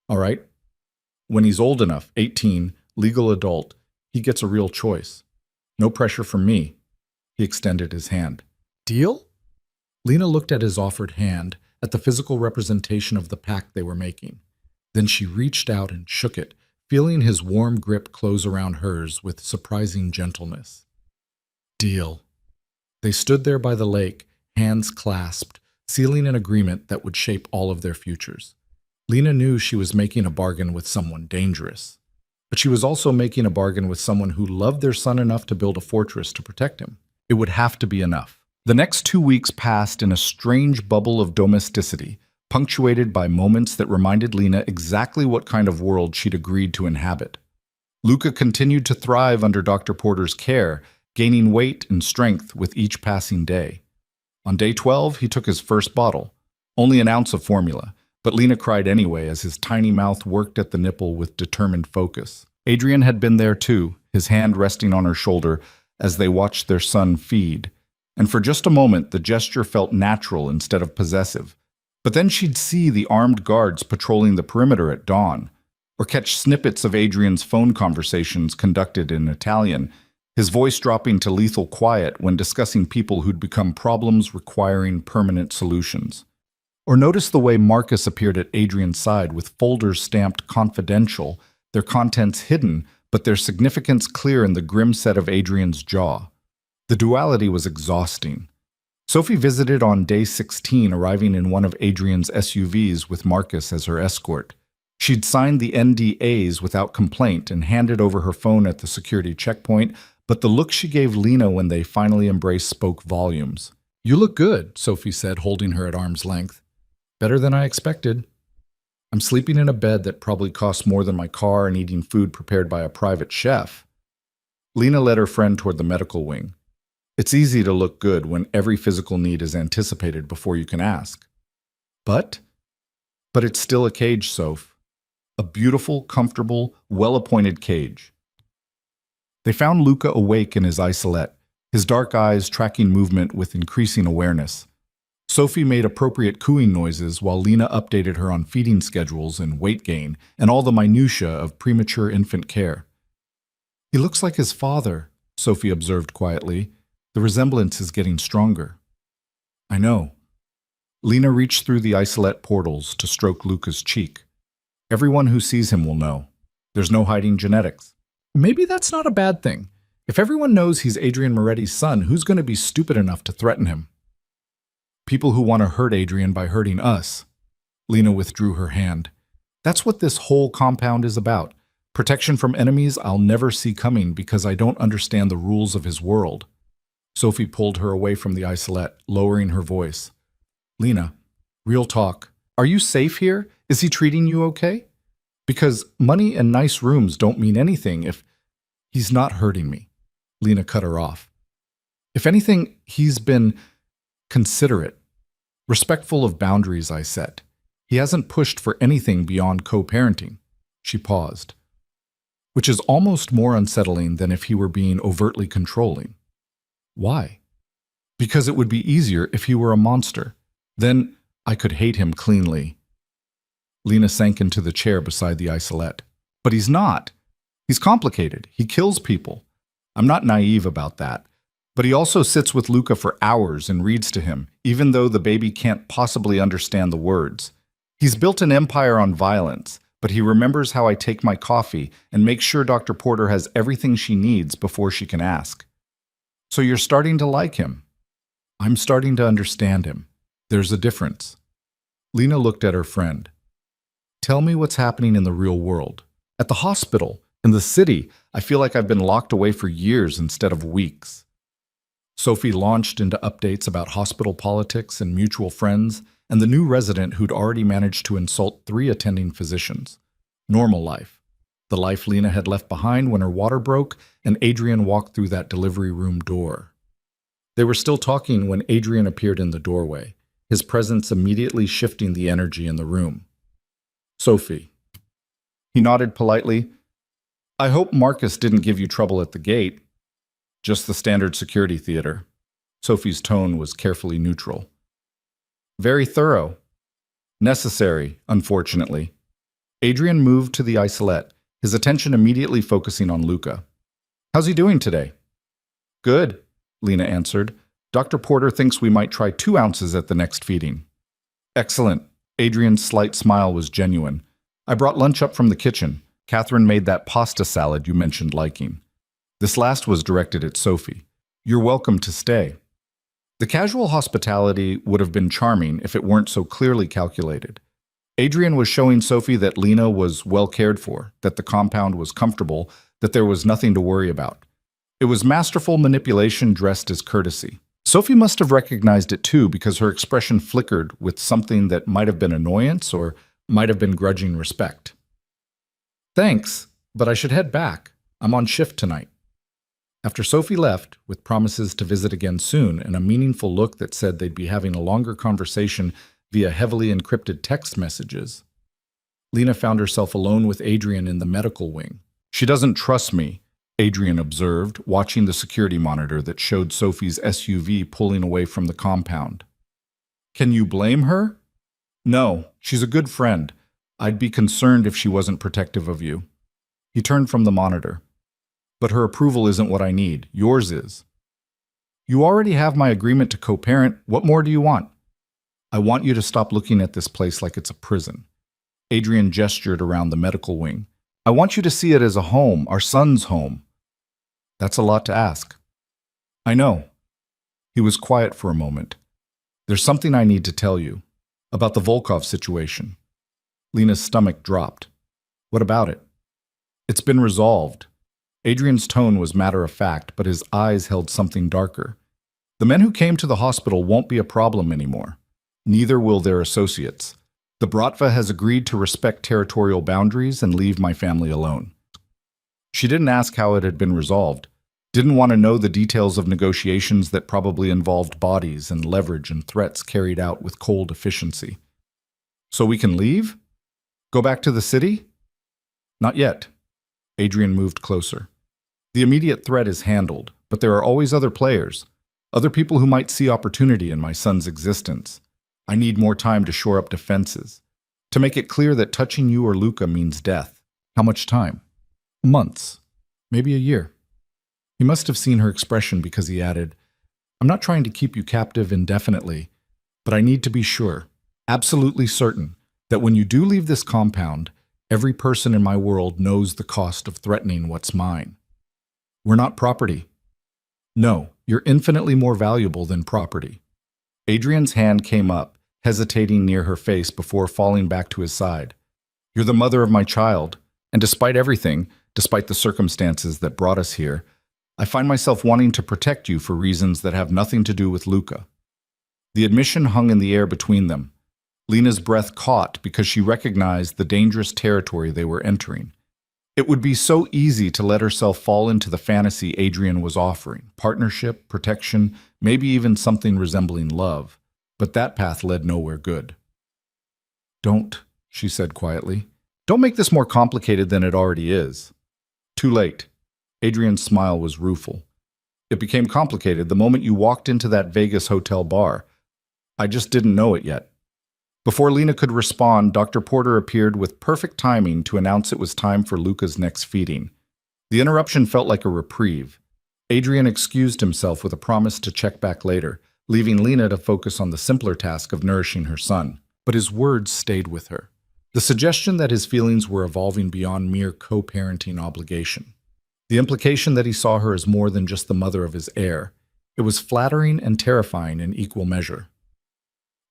All right. When he's old enough, 18, legal adult, he gets a real choice. No pressure from me. He extended his hand. Deal? Lena looked at his offered hand, at the physical representation of the pact they were making. Then she reached out and shook it, feeling his warm grip close around hers with surprising gentleness. Deal. They stood there by the lake, hands clasped, sealing an agreement that would shape all of their futures. Lena knew she was making a bargain with someone dangerous, but she was also making a bargain with someone who loved their son enough to build a fortress to protect him. It would have to be enough. The next 2 weeks passed in a strange bubble of domesticity, punctuated by moments that reminded Lena exactly what kind of world she'd agreed to inhabit. Luca continued to thrive under Dr. Porter's care, gaining weight and strength with each passing day. On day 12, he took his first bottle, only an ounce of formula, but Lena cried anyway as his tiny mouth worked at the nipple with determined focus. Adrian had been there too, his hand resting on her shoulder as they watched their son feed. And for just a moment, the gesture felt natural instead of possessive. But then she'd see the armed guards patrolling the perimeter at dawn, or catch snippets of Adrian's phone conversations conducted in Italian, his voice dropping to lethal quiet when discussing people who'd become problems requiring permanent solutions. Or notice the way Marcus appeared at Adrian's side with folders stamped confidential, their contents hidden, but their significance clear in the grim set of Adrian's jaw. The duality was exhausting. Sophie visited on day 16, arriving in one of Adrian's SUVs with Marcus as her escort. She'd signed the NDAs without complaint and handed over her phone at the security checkpoint, but the look she gave Lena when they finally embraced spoke volumes. You look good, Sophie said, holding her at arm's length. Better than I expected. I'm sleeping in a bed that probably costs more than my car and eating food prepared by a private chef. Lena led her friend toward the medical wing. It's easy to look good when every physical need is anticipated before you can ask. But it's still a cage, Soph. A beautiful, comfortable, well-appointed cage. They found Luca awake in his isolette, his dark eyes tracking movement with increasing awareness. Sophie made appropriate cooing noises while Lena updated her on feeding schedules and weight gain and all the minutiae of premature infant care. He looks like his father, Sophie observed quietly. The resemblance is getting stronger. I know. Lena reached through the isolette portals to stroke Luca's cheek. Everyone who sees him will know. There's no hiding genetics. Maybe that's not a bad thing. If everyone knows he's Adrian Moretti's son, who's going to be stupid enough to threaten him? People who want to hurt Adrian by hurting us. Lena withdrew her hand. That's what this whole compound is about. Protection from enemies I'll never see coming because I don't understand the rules of his world. Sophie pulled her away from the isolette, lowering her voice. Lena, real talk. Are you safe here? Is he treating you okay? Because money and nice rooms don't mean anything if he's not hurting me. Lena cut her off. If anything, he's been considerate, respectful of boundaries I set. He hasn't pushed for anything beyond co-parenting. She paused. Which is almost more unsettling than if he were being overtly controlling. Why? Because it would be easier if he were a monster. Then I could hate him cleanly. Lena sank into the chair beside the isolette. But he's not. He's complicated. He kills people. I'm not naive about that. But he also sits with Luca for hours and reads to him, even though the baby can't possibly understand the words. He's built an empire on violence, but he remembers how I take my coffee and makes sure Dr. Porter has everything she needs before she can ask. So you're starting to like him. I'm starting to understand him. There's a difference. Lena looked at her friend. Tell me what's happening in the real world. At the hospital, in the city, I feel like I've been locked away for years instead of weeks. Sophie launched into updates about hospital politics and mutual friends, and the new resident who'd already managed to insult 3 attending physicians. Normal life. The life Lena had left behind when her water broke and Adrian walked through that delivery room door. They were still talking when Adrian appeared in the doorway, his presence immediately shifting the energy in the room. Sophie. He nodded politely. I hope Marcus didn't give you trouble at the gate. Just the standard security theater. Sophie's tone was carefully neutral. Very thorough. Necessary, unfortunately. Adrian moved to the isolette, his attention immediately focusing on Luca. How's he doing today? Good, Lena answered. Dr. Porter thinks we might try 2 ounces at the next feeding. Excellent. Adrian's slight smile was genuine. I brought lunch up from the kitchen. Catherine made that pasta salad you mentioned liking. This last was directed at Sophie. You're welcome to stay. The casual hospitality would have been charming if it weren't so clearly calculated. Adrian was showing Sophie that Lena was well cared for, that the compound was comfortable, that there was nothing to worry about. It was masterful manipulation dressed as courtesy. Sophie must have recognized it too because her expression flickered with something that might have been annoyance or might have been grudging respect. Thanks, but I should head back. I'm on shift tonight. After Sophie left, with promises to visit again soon and a meaningful look that said they'd be having a longer conversation via heavily encrypted text messages, Lena found herself alone with Adrian in the medical wing. She doesn't trust me, Adrian observed, watching the security monitor that showed Sophie's SUV pulling away from the compound. Can you blame her? No, she's a good friend. I'd be concerned if she wasn't protective of you. He turned from the monitor. But her approval isn't what I need. Yours is. You already have my agreement to co-parent. What more do you want? I want you to stop looking at this place like it's a prison. Adrian gestured around the medical wing. I want you to see it as a home, our son's home. That's a lot to ask. I know. He was quiet for a moment. There's something I need to tell you. About the Volkov situation. Lena's stomach dropped. What about it? It's been resolved. Adrian's tone was matter-of-fact, but his eyes held something darker. The men who came to the hospital won't be a problem anymore. Neither will their associates. The Bratva has agreed to respect territorial boundaries and leave my family alone. She didn't ask how it had been resolved. Didn't want to know the details of negotiations that probably involved bodies and leverage and threats carried out with cold efficiency. So we can leave? Go back to the city? Not yet. Adrian moved closer. The immediate threat is handled, but there are always other players, other people who might see opportunity in my son's existence. I need more time to shore up defenses, to make it clear that touching you or Luca means death. How much time? Months, maybe a year. He must have seen her expression because he added, I'm not trying to keep you captive indefinitely. But I need to be sure, absolutely certain, that when you do leave this compound, every person in my world knows the cost of threatening what's mine. We're not property. No, you're infinitely more valuable than property. Adrian's hand came up, hesitating near her face before falling back to his side. You're the mother of my child, and despite everything, despite the circumstances that brought us here, I find myself wanting to protect you for reasons that have nothing to do with Luca. The admission hung in the air between them. Lena's breath caught because she recognized the dangerous territory they were entering. It would be so easy to let herself fall into the fantasy Adrian was offering, partnership, protection, maybe even something resembling love. But that path led nowhere good. Don't, she said quietly. Don't make this more complicated than it already is. Too late. Adrian's smile was rueful. It became complicated the moment you walked into that Vegas hotel bar. I just didn't know it yet. Before Lena could respond, Dr. Porter appeared with perfect timing to announce it was time for Luca's next feeding. The interruption felt like a reprieve. Adrian excused himself with a promise to check back later, leaving Lena to focus on the simpler task of nourishing her son. But his words stayed with her. The suggestion that his feelings were evolving beyond mere co-parenting obligation. The implication that he saw her as more than just the mother of his heir. It was flattering and terrifying in equal measure.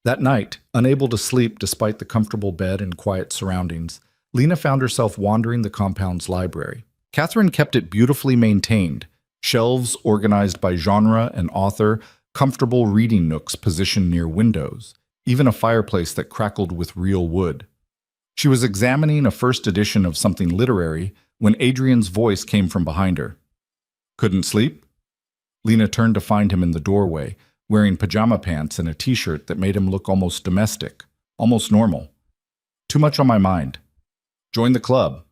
That night, unable to sleep despite the comfortable bed and quiet surroundings, Lena found herself wandering the compound's library. Catherine kept it beautifully maintained, shelves organized by genre and author, comfortable reading nooks positioned near windows, even a fireplace that crackled with real wood. She was examining a first edition of something literary when Adrian's voice came from behind her. Couldn't sleep? Lena turned to find him in the doorway, wearing pajama pants and a t-shirt that made him look almost domestic, almost normal. Too much on my mind. Join the club.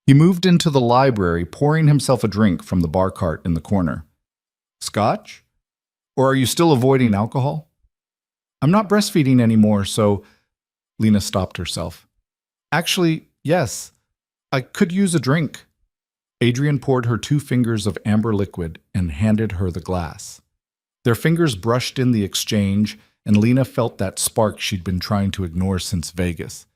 He moved into the library, pouring himself a drink from the bar cart in the corner. Scotch? Or are you still avoiding alcohol? I'm not breastfeeding anymore, so... Lena stopped herself. Actually, yes. I could use a drink. Adrian poured her 2 fingers of amber liquid and handed her the glass. Their fingers brushed in the exchange, and Lena felt that spark she'd been trying to ignore since Vegas.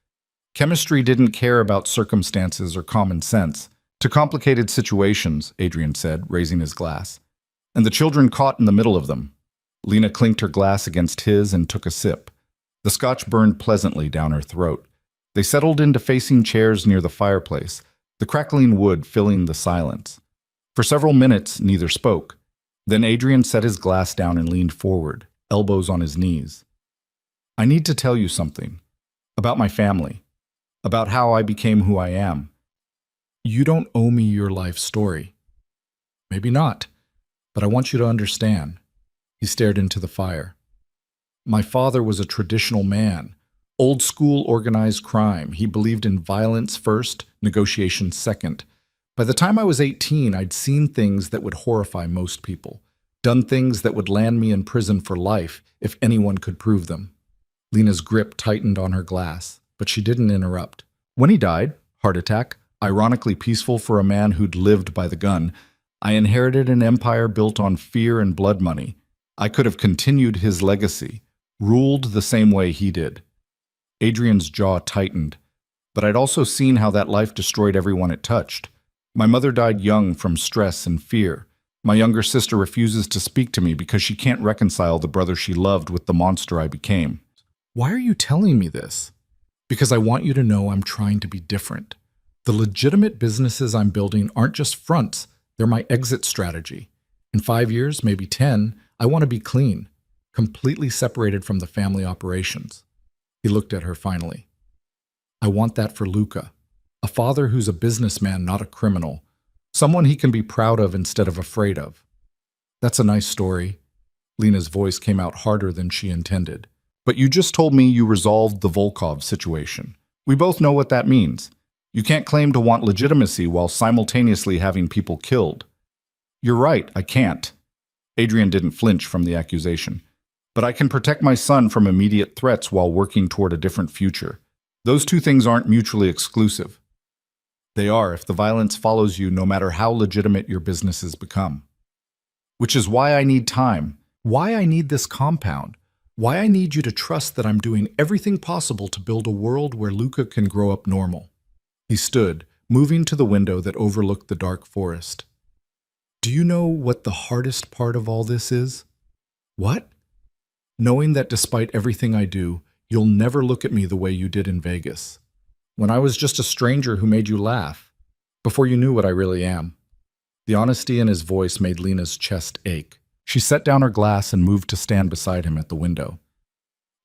Chemistry didn't care about circumstances or common sense. To complicated situations, Adrian said, raising his glass. And the children caught in the middle of them. Lena clinked her glass against his and took a sip. The scotch burned pleasantly down her throat. They settled into facing chairs near the fireplace, the crackling wood filling the silence. For several minutes, neither spoke. Then Adrian set his glass down and leaned forward, elbows on his knees. I need to tell you something. About my family. About how I became who I am. You don't owe me your life story. Maybe not, but I want you to understand. He stared into the fire. My father was a traditional man. Old school organized crime. He believed in violence first, negotiation second. By the time I was 18, I'd seen things that would horrify most people, done things that would land me in prison for life if anyone could prove them. Lena's grip tightened on her glass, but she didn't interrupt. When he died, heart attack, ironically peaceful for a man who'd lived by the gun, I inherited an empire built on fear and blood money. I could have continued his legacy, ruled the same way he did. Adrian's jaw tightened, but I'd also seen how that life destroyed everyone it touched. My mother died young from stress and fear. My younger sister refuses to speak to me because she can't reconcile the brother she loved with the monster I became. Why are you telling me this? Because I want you to know I'm trying to be different. The legitimate businesses I'm building aren't just fronts, they're my exit strategy. In 5 years, maybe 10, I want to be clean, completely separated from the family operations. He looked at her finally. I want that for Luca. A father who's a businessman, not a criminal. Someone he can be proud of instead of afraid of. That's a nice story. Lena's voice came out harder than she intended. But you just told me you resolved the Volkov situation. We both know what that means. You can't claim to want legitimacy while simultaneously having people killed. You're right, I can't. Adrian didn't flinch from the accusation. But I can protect my son from immediate threats while working toward a different future. Those 2 things aren't mutually exclusive. They are if the violence follows you no matter how legitimate your businesses become. Which is why I need time, why I need this compound, Why I need you to trust that I'm doing everything possible to build a world where Luca can grow up normal. He stood, moving to the window that overlooked the dark forest. Do you know what the hardest part of all this is? What? Knowing that despite everything I do, you'll never look at me the way you did in Vegas. When I was just a stranger who made you laugh, before you knew what I really am. The honesty in his voice made Lena's chest ache. She set down her glass and moved to stand beside him at the window.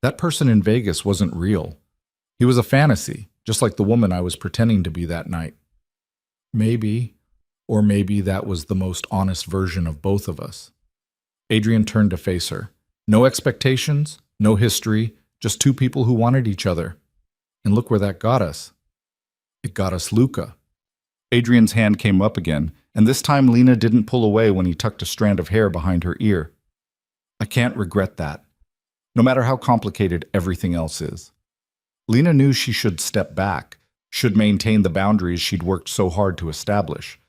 That person in Vegas wasn't real. He was a fantasy, just like the woman I was pretending to be that night. Maybe, or maybe that was the most honest version of both of us. Adrian turned to face her. No expectations, no history, just two people who wanted each other. And look where that got us. It got us Luca. Adrian's hand came up again, and this time Lena didn't pull away when he tucked a strand of hair behind her ear. I can't regret that, no matter how complicated everything else is. Lena knew she should step back, should maintain the boundaries she'd worked so hard to establish.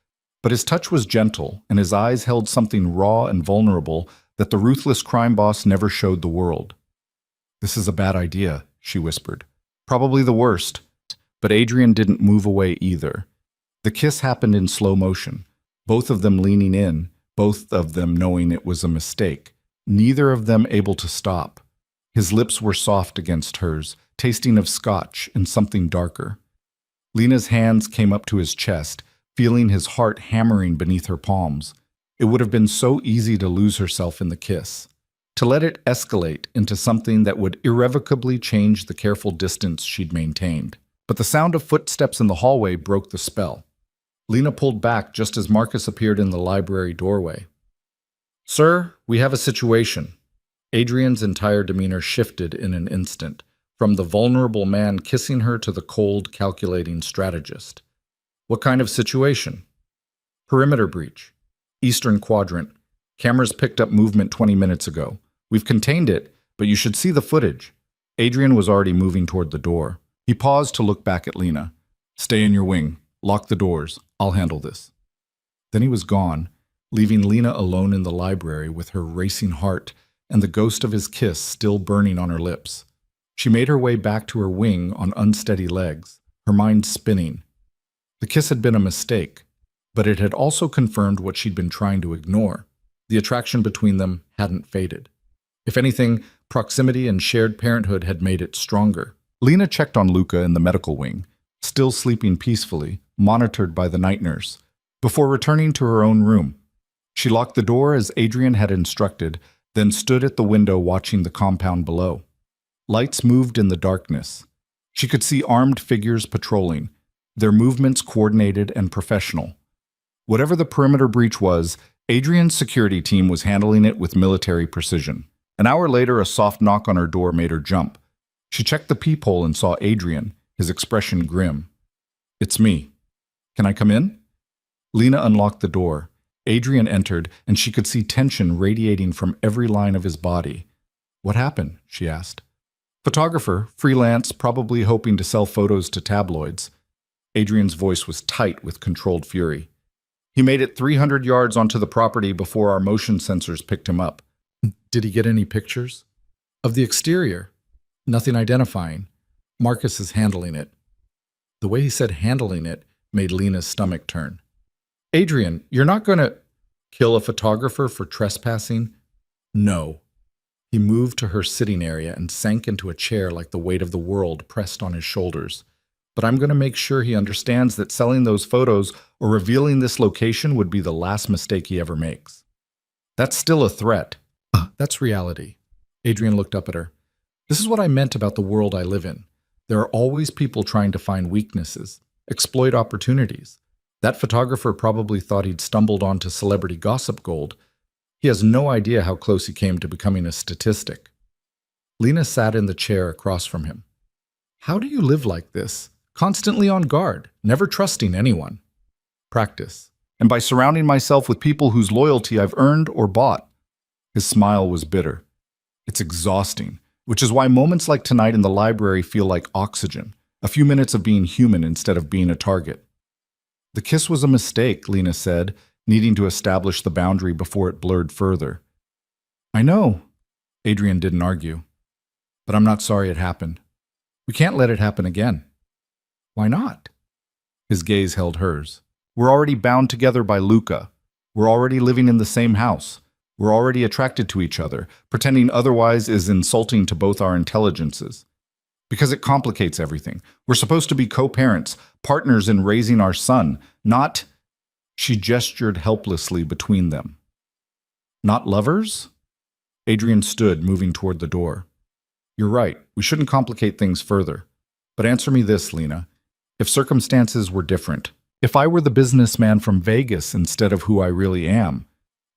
But his touch was gentle, and his eyes held something raw and vulnerable that the ruthless crime boss never showed the world. This is a bad idea, she whispered. Probably the worst. But Adrian didn't move away either. The kiss happened in slow motion, both of them leaning in, both of them knowing it was a mistake, neither of them able to stop. His lips were soft against hers, tasting of scotch and something darker. Lena's hands came up to his chest, feeling his heart hammering beneath her palms. It would have been so easy to lose herself in the kiss, to let it escalate into something that would irrevocably change the careful distance she'd maintained. But the sound of footsteps in the hallway broke the spell. Lena pulled back just as Marcus appeared in the library doorway. Sir, we have a situation. Adrian's entire demeanor shifted in an instant, from the vulnerable man kissing her to the cold, calculating strategist. What kind of situation? Perimeter breach. Eastern quadrant. Cameras picked up movement 20 minutes ago. We've contained it, but you should see the footage. Adrian was already moving toward the door. He paused to look back at Lena. Stay in your wing. Lock the doors. I'll handle this. Then he was gone, leaving Lena alone in the library with her racing heart and the ghost of his kiss still burning on her lips. She made her way back to her wing on unsteady legs, her mind spinning. The kiss had been a mistake, but it had also confirmed what she'd been trying to ignore. The attraction between them hadn't faded. If anything, proximity and shared parenthood had made it stronger. Lena checked on Luca in the medical wing, still sleeping peacefully, monitored by the night nurse, before returning to her own room. She locked the door as Adrian had instructed, then stood at the window watching the compound below. Lights moved in the darkness. She could see armed figures patrolling, their movements coordinated and professional. Whatever the perimeter breach was, Adrian's security team was handling it with military precision. An hour later, a soft knock on her door made her jump. She checked the peephole and saw Adrian, his expression grim. It's me. Can I come in? Lena unlocked the door. Adrian entered, and she could see tension radiating from every line of his body. What happened? She asked. Photographer, freelance, probably hoping to sell photos to tabloids. Adrian's voice was tight with controlled fury. He made it 300 yards onto the property before our motion sensors picked him up. Did he get any pictures? Of the exterior. Nothing identifying. Marcus is handling it. The way he said handling it made Lena's stomach turn. Adrian, you're not going to kill a photographer for trespassing? No. He moved to her sitting area and sank into a chair like the weight of the world pressed on his shoulders. But I'm going to make sure he understands that selling those photos or revealing this location would be the last mistake he ever makes. That's still a threat. That's reality. Adrian looked up at her. This is what I meant about the world I live in. There are always people trying to find weaknesses, exploit opportunities. That photographer probably thought he'd stumbled onto celebrity gossip gold. He has no idea how close he came to becoming a statistic. Lena sat in the chair across from him. How do you live like this? Constantly on guard, never trusting anyone. Practice. And by surrounding myself with people whose loyalty I've earned or bought. His smile was bitter. It's exhausting, which is why moments like tonight in the library feel like oxygen, a few minutes of being human instead of being a target. The kiss was a mistake, Lena said, needing to establish the boundary before it blurred further. I know. Adrian didn't argue. But I'm not sorry it happened. We can't let it happen again. Why not? His gaze held hers. We're already bound together by Luca. We're already living in the same house. We're already attracted to each other. Pretending otherwise is insulting to both our intelligences. Because it complicates everything. We're supposed to be co-parents, partners in raising our son, not... She gestured helplessly between them. Not lovers? Adrian stood, moving toward the door. You're right. We shouldn't complicate things further. But answer me this, Lena. If circumstances were different, if I were the businessman from Vegas instead of who I really am,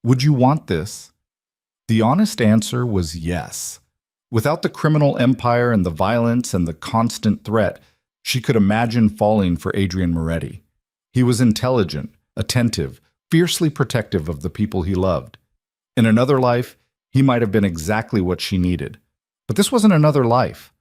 would you want this? The honest answer was yes. Without the criminal empire and the violence and the constant threat, she could imagine falling for Adrian Moretti. He was intelligent, attentive, fiercely protective of the people he loved. In another life, he might have been exactly what she needed. But this wasn't another life.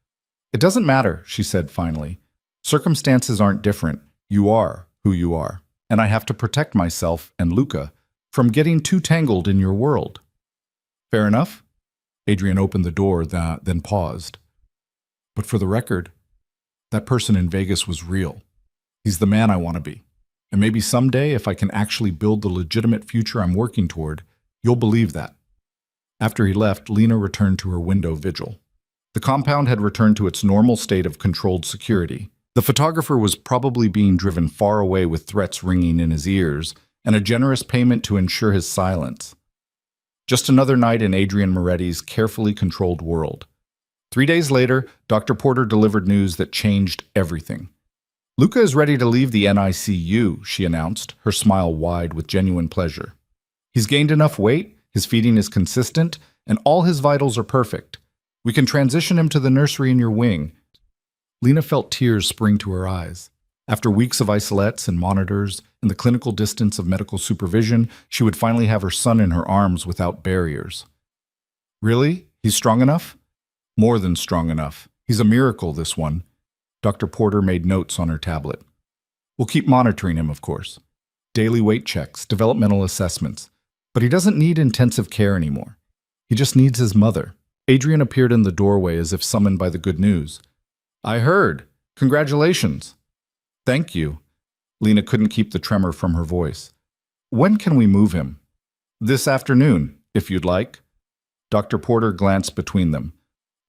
It doesn't matter, she said finally. Circumstances aren't different. You are who you are. And I have to protect myself and Luca from getting too tangled in your world. Fair enough? Adrian opened the door, then paused. But for the record, that person in Vegas was real. He's the man I want to be. And maybe someday, if I can actually build the legitimate future I'm working toward, you'll believe that. After he left, Lena returned to her window vigil. The compound had returned to its normal state of controlled security. The photographer was probably being driven far away with threats ringing in his ears and a generous payment to ensure his silence. Just another night in Adrian Moretti's carefully controlled world. 3 days later, Dr. Porter delivered news that changed everything. Luca is ready to leave the NICU, she announced, her smile wide with genuine pleasure. He's gained enough weight, his feeding is consistent, and all his vitals are perfect. We can transition him to the nursery in your wing. Lena felt tears spring to her eyes. After weeks of isolates and monitors and the clinical distance of medical supervision, she would finally have her son in her arms without barriers. Really? He's strong enough? More than strong enough. He's a miracle, this one. Dr. Porter made notes on her tablet. We'll keep monitoring him, of course. Daily weight checks, developmental assessments. But he doesn't need intensive care anymore. He just needs his mother. Adrian appeared in the doorway as if summoned by the good news. I heard. Congratulations. Thank you. Lena couldn't keep the tremor from her voice. When can we move him? This afternoon, if you'd like. Dr. Porter glanced between them.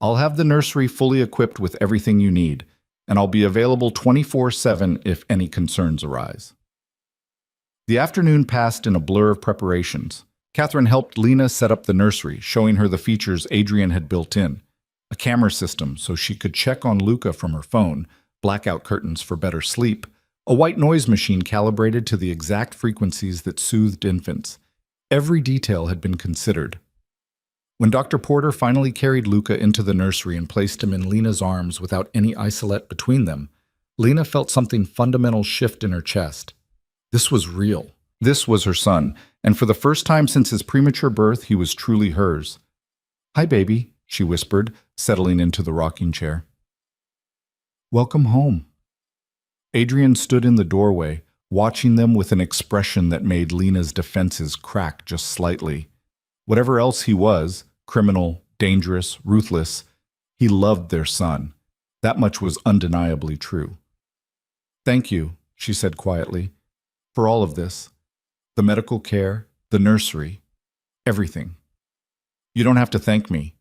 I'll have the nursery fully equipped with everything you need, and I'll be available 24/7 if any concerns arise. The afternoon passed in a blur of preparations. Catherine helped Lena set up the nursery, showing her the features Adrian had built in. A camera system so she could check on Luca from her phone, blackout curtains for better sleep, a white noise machine calibrated to the exact frequencies that soothed infants. Every detail had been considered. When Dr. Porter finally carried Luca into the nursery and placed him in Lena's arms without any isolette between them, Lena felt something fundamental shift in her chest. This was real. This was her son, and for the first time since his premature birth, he was truly hers. Hi, baby, she whispered, settling into the rocking chair. Welcome home. Adrian stood in the doorway, watching them with an expression that made Lena's defenses crack just slightly. Whatever else he was, criminal, dangerous, ruthless, he loved their son. That much was undeniably true. Thank you, she said quietly, for all of this. The medical care, the nursery, everything. You don't have to thank me.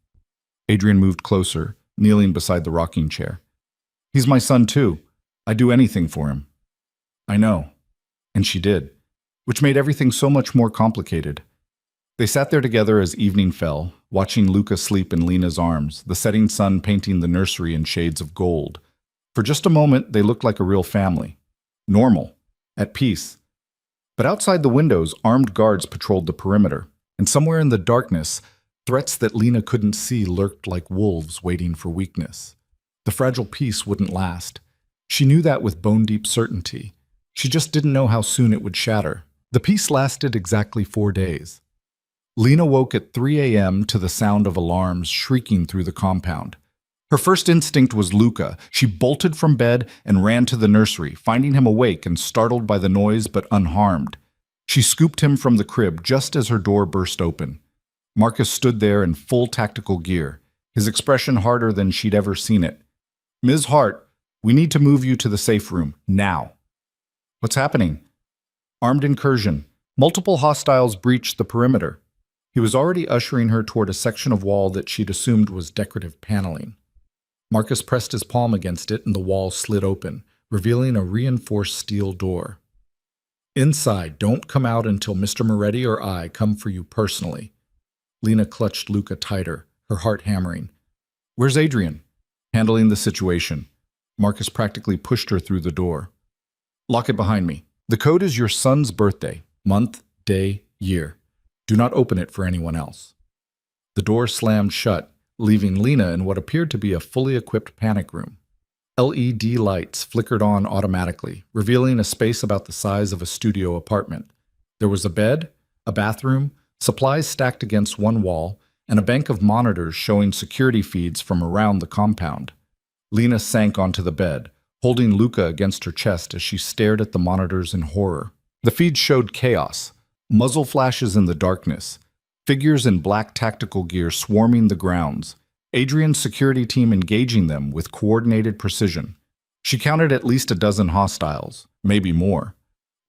Adrian moved closer, kneeling beside the rocking chair. He's my son too. I'd do anything for him. I know. And she did, which made everything so much more complicated. They sat there together as evening fell, watching Luca sleep in Lena's arms, the setting sun painting the nursery in shades of gold. For just a moment, they looked like a real family. Normal. At peace. But outside the windows, armed guards patrolled the perimeter, and somewhere in the darkness, threats that Lena couldn't see lurked like wolves waiting for weakness. The fragile peace wouldn't last. She knew that with bone-deep certainty. She just didn't know how soon it would shatter. The peace lasted exactly 4 days. Lena woke at 3 a.m. to the sound of alarms shrieking through the compound. Her first instinct was Luca. She bolted from bed and ran to the nursery, finding him awake and startled by the noise but unharmed. She scooped him from the crib just as her door burst open. Marcus stood there in full tactical gear. his expression harder than she'd ever seen it. Ms. Hart, we need to move you to the safe room, now. What's happening? Armed incursion. Multiple hostiles breached the perimeter. He was already ushering her toward a section of wall that she'd assumed was decorative paneling. Marcus pressed his palm against it and the wall slid open, revealing a reinforced steel door. Inside, don't come out until Mr. Moretti or I come for you personally. Lena clutched Luca tighter, her heart hammering. Where's Adrian? Handling the situation. Marcus practically pushed her through the door. Lock it behind me. The code is your son's birthday, month, day, year. Do not open it for anyone else. The door slammed shut, leaving Lena in what appeared to be a fully equipped panic room. LED lights flickered on automatically, revealing a space about the size of a studio apartment. There was a bed, a bathroom, supplies stacked against one wall, and a bank of monitors showing security feeds from around the compound. Lena sank onto the bed, holding Luca against her chest as she stared at the monitors in horror. The feeds showed chaos, muzzle flashes in the darkness, figures in black tactical gear swarming the grounds, Adrian's security team engaging them with coordinated precision. She counted at least a dozen hostiles, maybe more.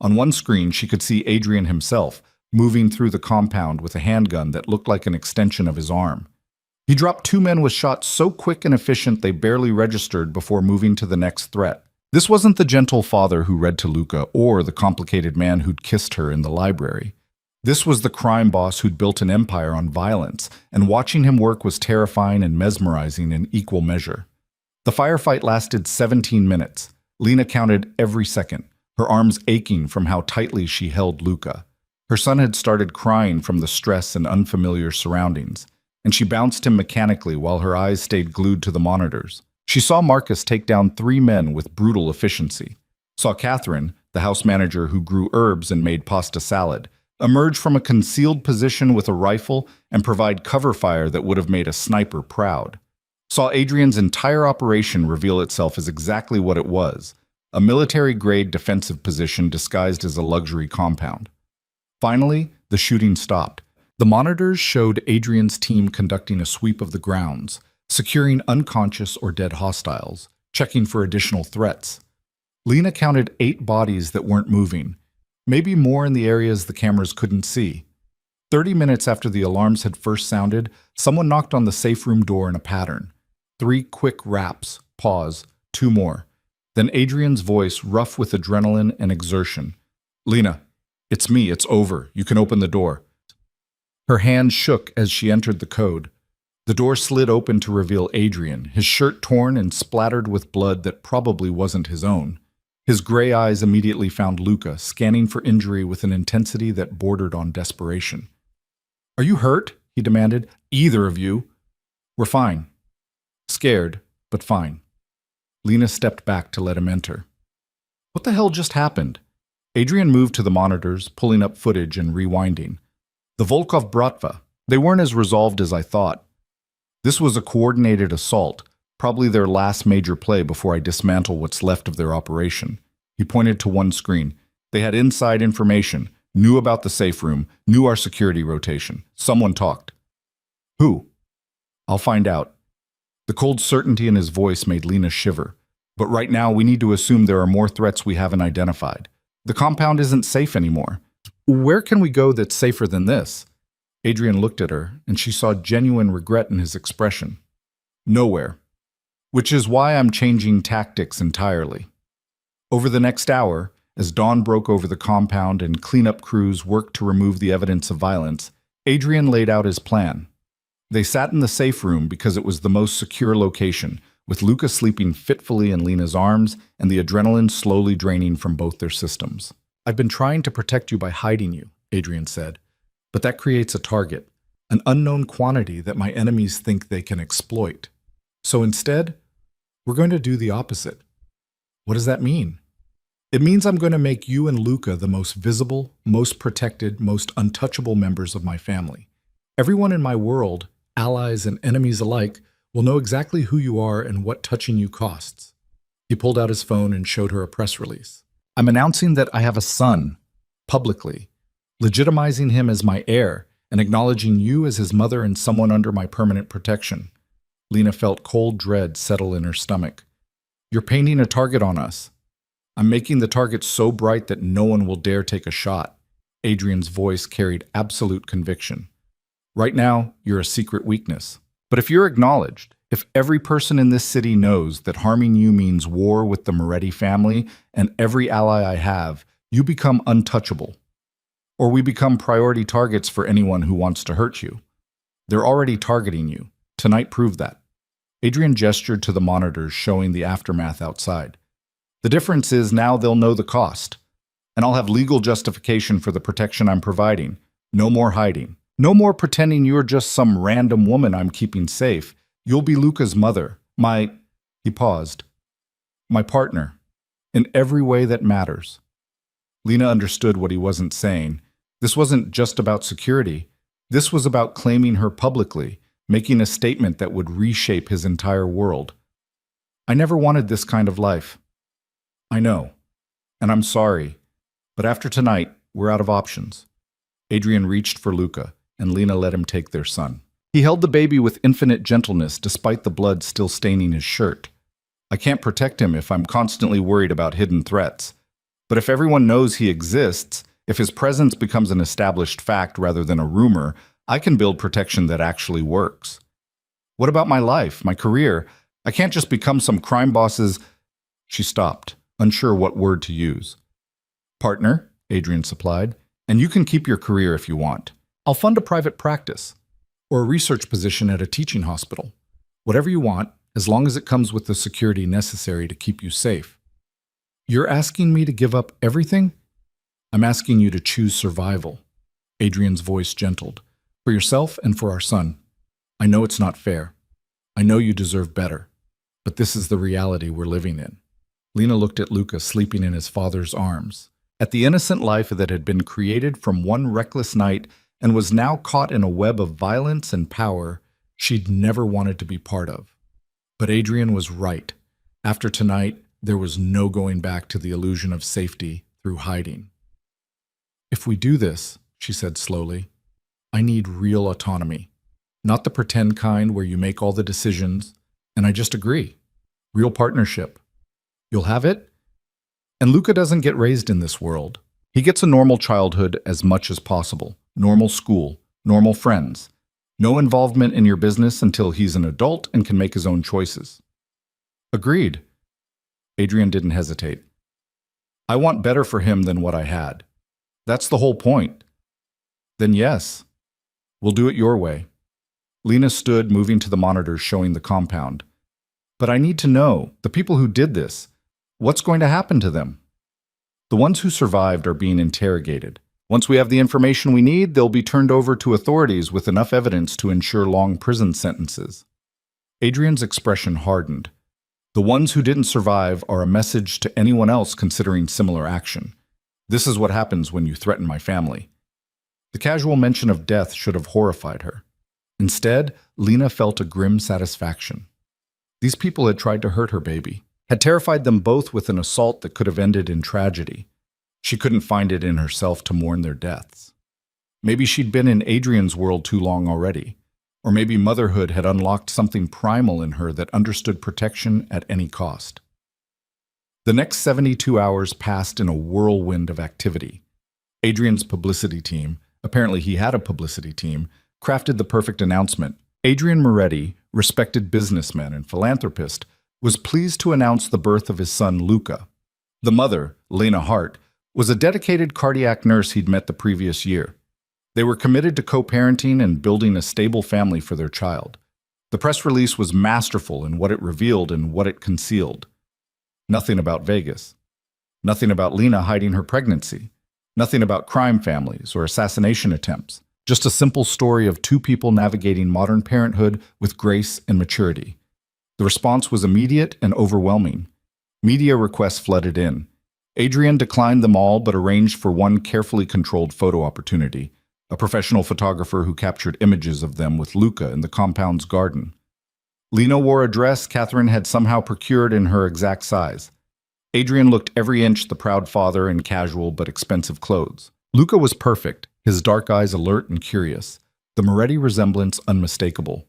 On one screen, she could see Adrian himself, moving through the compound with a handgun that looked like an extension of his arm. He dropped two men with shots so quick and efficient they barely registered before moving to the next threat. This wasn't the gentle father who read to Luca or the complicated man who'd kissed her in the library. This was the crime boss who'd built an empire on violence, and watching him work was terrifying and mesmerizing in equal measure. The firefight lasted 17 minutes. Lena counted every second, her arms aching from how tightly she held Luca. Her son had started crying from the stress and unfamiliar surroundings, and she bounced him mechanically while her eyes stayed glued to the monitors. She saw Marcus take down 3 men with brutal efficiency, saw Catherine, the house manager who grew herbs and made pasta salad, emerge from a concealed position with a rifle and provide cover fire that would have made a sniper proud. Saw Adrian's entire operation reveal itself as exactly what it was, a military-grade defensive position disguised as a luxury compound. Finally, the shooting stopped. The monitors showed Adrian's team conducting a sweep of the grounds, securing unconscious or dead hostiles, checking for additional threats. Lena counted 8 bodies that weren't moving, maybe more in the areas the cameras couldn't see. 30 minutes after the alarms had first sounded, someone knocked on the safe room door in a pattern. 3 quick raps, pause, 2 more. Then Adrian's voice, rough with adrenaline and exertion. Lena, it's me, it's over. You can open the door. Her hand shook as she entered the code. The door slid open to reveal Adrian, his shirt torn and splattered with blood that probably wasn't his own. His gray eyes immediately found Luca, scanning for injury with an intensity that bordered on desperation. Are you hurt? He demanded. Either of you. We're fine. Scared, but fine. Lena stepped back to let him enter. What the hell just happened? Adrian moved to the monitors, pulling up footage and rewinding. The Volkov Bratva. They weren't as resolved as I thought. This was a coordinated assault, probably their last major play before I dismantle what's left of their operation. He pointed to one screen. They had inside information, knew about the safe room, knew our security rotation. Someone talked. Who? I'll find out. The cold certainty in his voice made Lena shiver. But right now we need to assume there are more threats we haven't identified. The compound isn't safe anymore. Where can we go that's safer than this? Adrian looked at her, and she saw genuine regret in his expression. Nowhere. Which is why I'm changing tactics entirely. Over the next hour, as dawn broke over the compound and cleanup crews worked to remove the evidence of violence, Adrian laid out his plan. They sat in the safe room because it was the most secure location, with Luca sleeping fitfully in Lena's arms and the adrenaline slowly draining from both their systems. I've been trying to protect you by hiding you, Adrian said, but that creates a target, an unknown quantity that my enemies think they can exploit. So instead, we're going to do the opposite. What does that mean? It means I'm going to make you and Luca the most visible, most protected, most untouchable members of my family. Everyone in my world, allies and enemies alike, will know exactly who you are and what touching you costs. He pulled out his phone and showed her a press release. I'm announcing that I have a son, publicly, legitimizing him as my heir and acknowledging you as his mother and someone under my permanent protection. Lena felt cold dread settle in her stomach. You're painting a target on us. I'm making the target so bright that no one will dare take a shot. Adrian's voice carried absolute conviction. Right now, you're a secret weakness. But if you're acknowledged, if every person in this city knows that harming you means war with the Moretti family and every ally I have, you become untouchable. Or we become priority targets for anyone who wants to hurt you. They're already targeting you. Tonight proved that. Adrian gestured to the monitors showing the aftermath outside. The difference is now they'll know the cost. And I'll have legal justification for the protection I'm providing. No more hiding. No more pretending you're just some random woman I'm keeping safe. You'll be Luca's mother. He paused. My partner. In every way that matters. Lena understood what he wasn't saying. This wasn't just about security. This was about claiming her publicly, making a statement that would reshape his entire world. I never wanted this kind of life. I know. And I'm sorry. But after tonight, we're out of options. Adrian reached for Luca, and Lena let him take their son. He held the baby with infinite gentleness despite the blood still staining his shirt. I can't protect him if I'm constantly worried about hidden threats. But if everyone knows he exists, if his presence becomes an established fact rather than a rumor, I can build protection that actually works. What about my life, my career? I can't just become some crime boss's... She stopped, unsure what word to use. Partner, Adrian supplied, and you can keep your career if you want. I'll fund a private practice, or a research position at a teaching hospital. Whatever you want, as long as it comes with the security necessary to keep you safe. You're asking me to give up everything? I'm asking you to choose survival. Adrian's voice gentled. For yourself and for our son. I know it's not fair. I know you deserve better. But this is the reality we're living in. Lena looked at Luca sleeping in his father's arms, at the innocent life that had been created from one reckless night and was now caught in a web of violence and power she'd never wanted to be part of. But Adrian was right. After tonight, there was no going back to the illusion of safety through hiding. If we do this, she said slowly, I need real autonomy. Not the pretend kind where you make all the decisions, and I just agree. Real partnership. You'll have it? And Luca doesn't get raised in this world. He gets a normal childhood as much as possible. Normal school, normal friends. No involvement in your business until he's an adult and can make his own choices. Agreed. Adrian didn't hesitate. I want better for him than what I had. That's the whole point. Then yes, we'll do it your way. Lena stood, moving to the monitors showing the compound. But I need to know, the people who did this, what's going to happen to them? The ones who survived are being interrogated. Once we have the information we need, they'll be turned over to authorities with enough evidence to ensure long prison sentences. Adrian's expression hardened. The ones who didn't survive are a message to anyone else considering similar action. This is what happens when you threaten my family. The casual mention of death should have horrified her. Instead, Lena felt a grim satisfaction. These people had tried to hurt her baby, had terrified them both with an assault that could have ended in tragedy. She couldn't find it in herself to mourn their deaths. Maybe she'd been in Adrian's world too long already. Or maybe motherhood had unlocked something primal in her that understood protection at any cost. The next 72 hours passed in a whirlwind of activity. Adrian's publicity team, apparently he had a publicity team, crafted the perfect announcement. Adrian Moretti, respected businessman and philanthropist, was pleased to announce the birth of his son Luca. The mother, Lena Hart, was a dedicated cardiac nurse he'd met the previous year. They were committed to co-parenting and building a stable family for their child. The press release was masterful in what it revealed and what it concealed. Nothing about Vegas. Nothing about Lena hiding her pregnancy. Nothing about crime families or assassination attempts. Just a simple story of two people navigating modern parenthood with grace and maturity. The response was immediate and overwhelming. Media requests flooded in. Adrian declined them all but arranged for one carefully controlled photo opportunity, a professional photographer who captured images of them with Luca in the compound's garden. Lena wore a dress Catherine had somehow procured in her exact size. Adrian looked every inch the proud father in casual but expensive clothes. Luca was perfect, his dark eyes alert and curious, the Moretti resemblance unmistakable.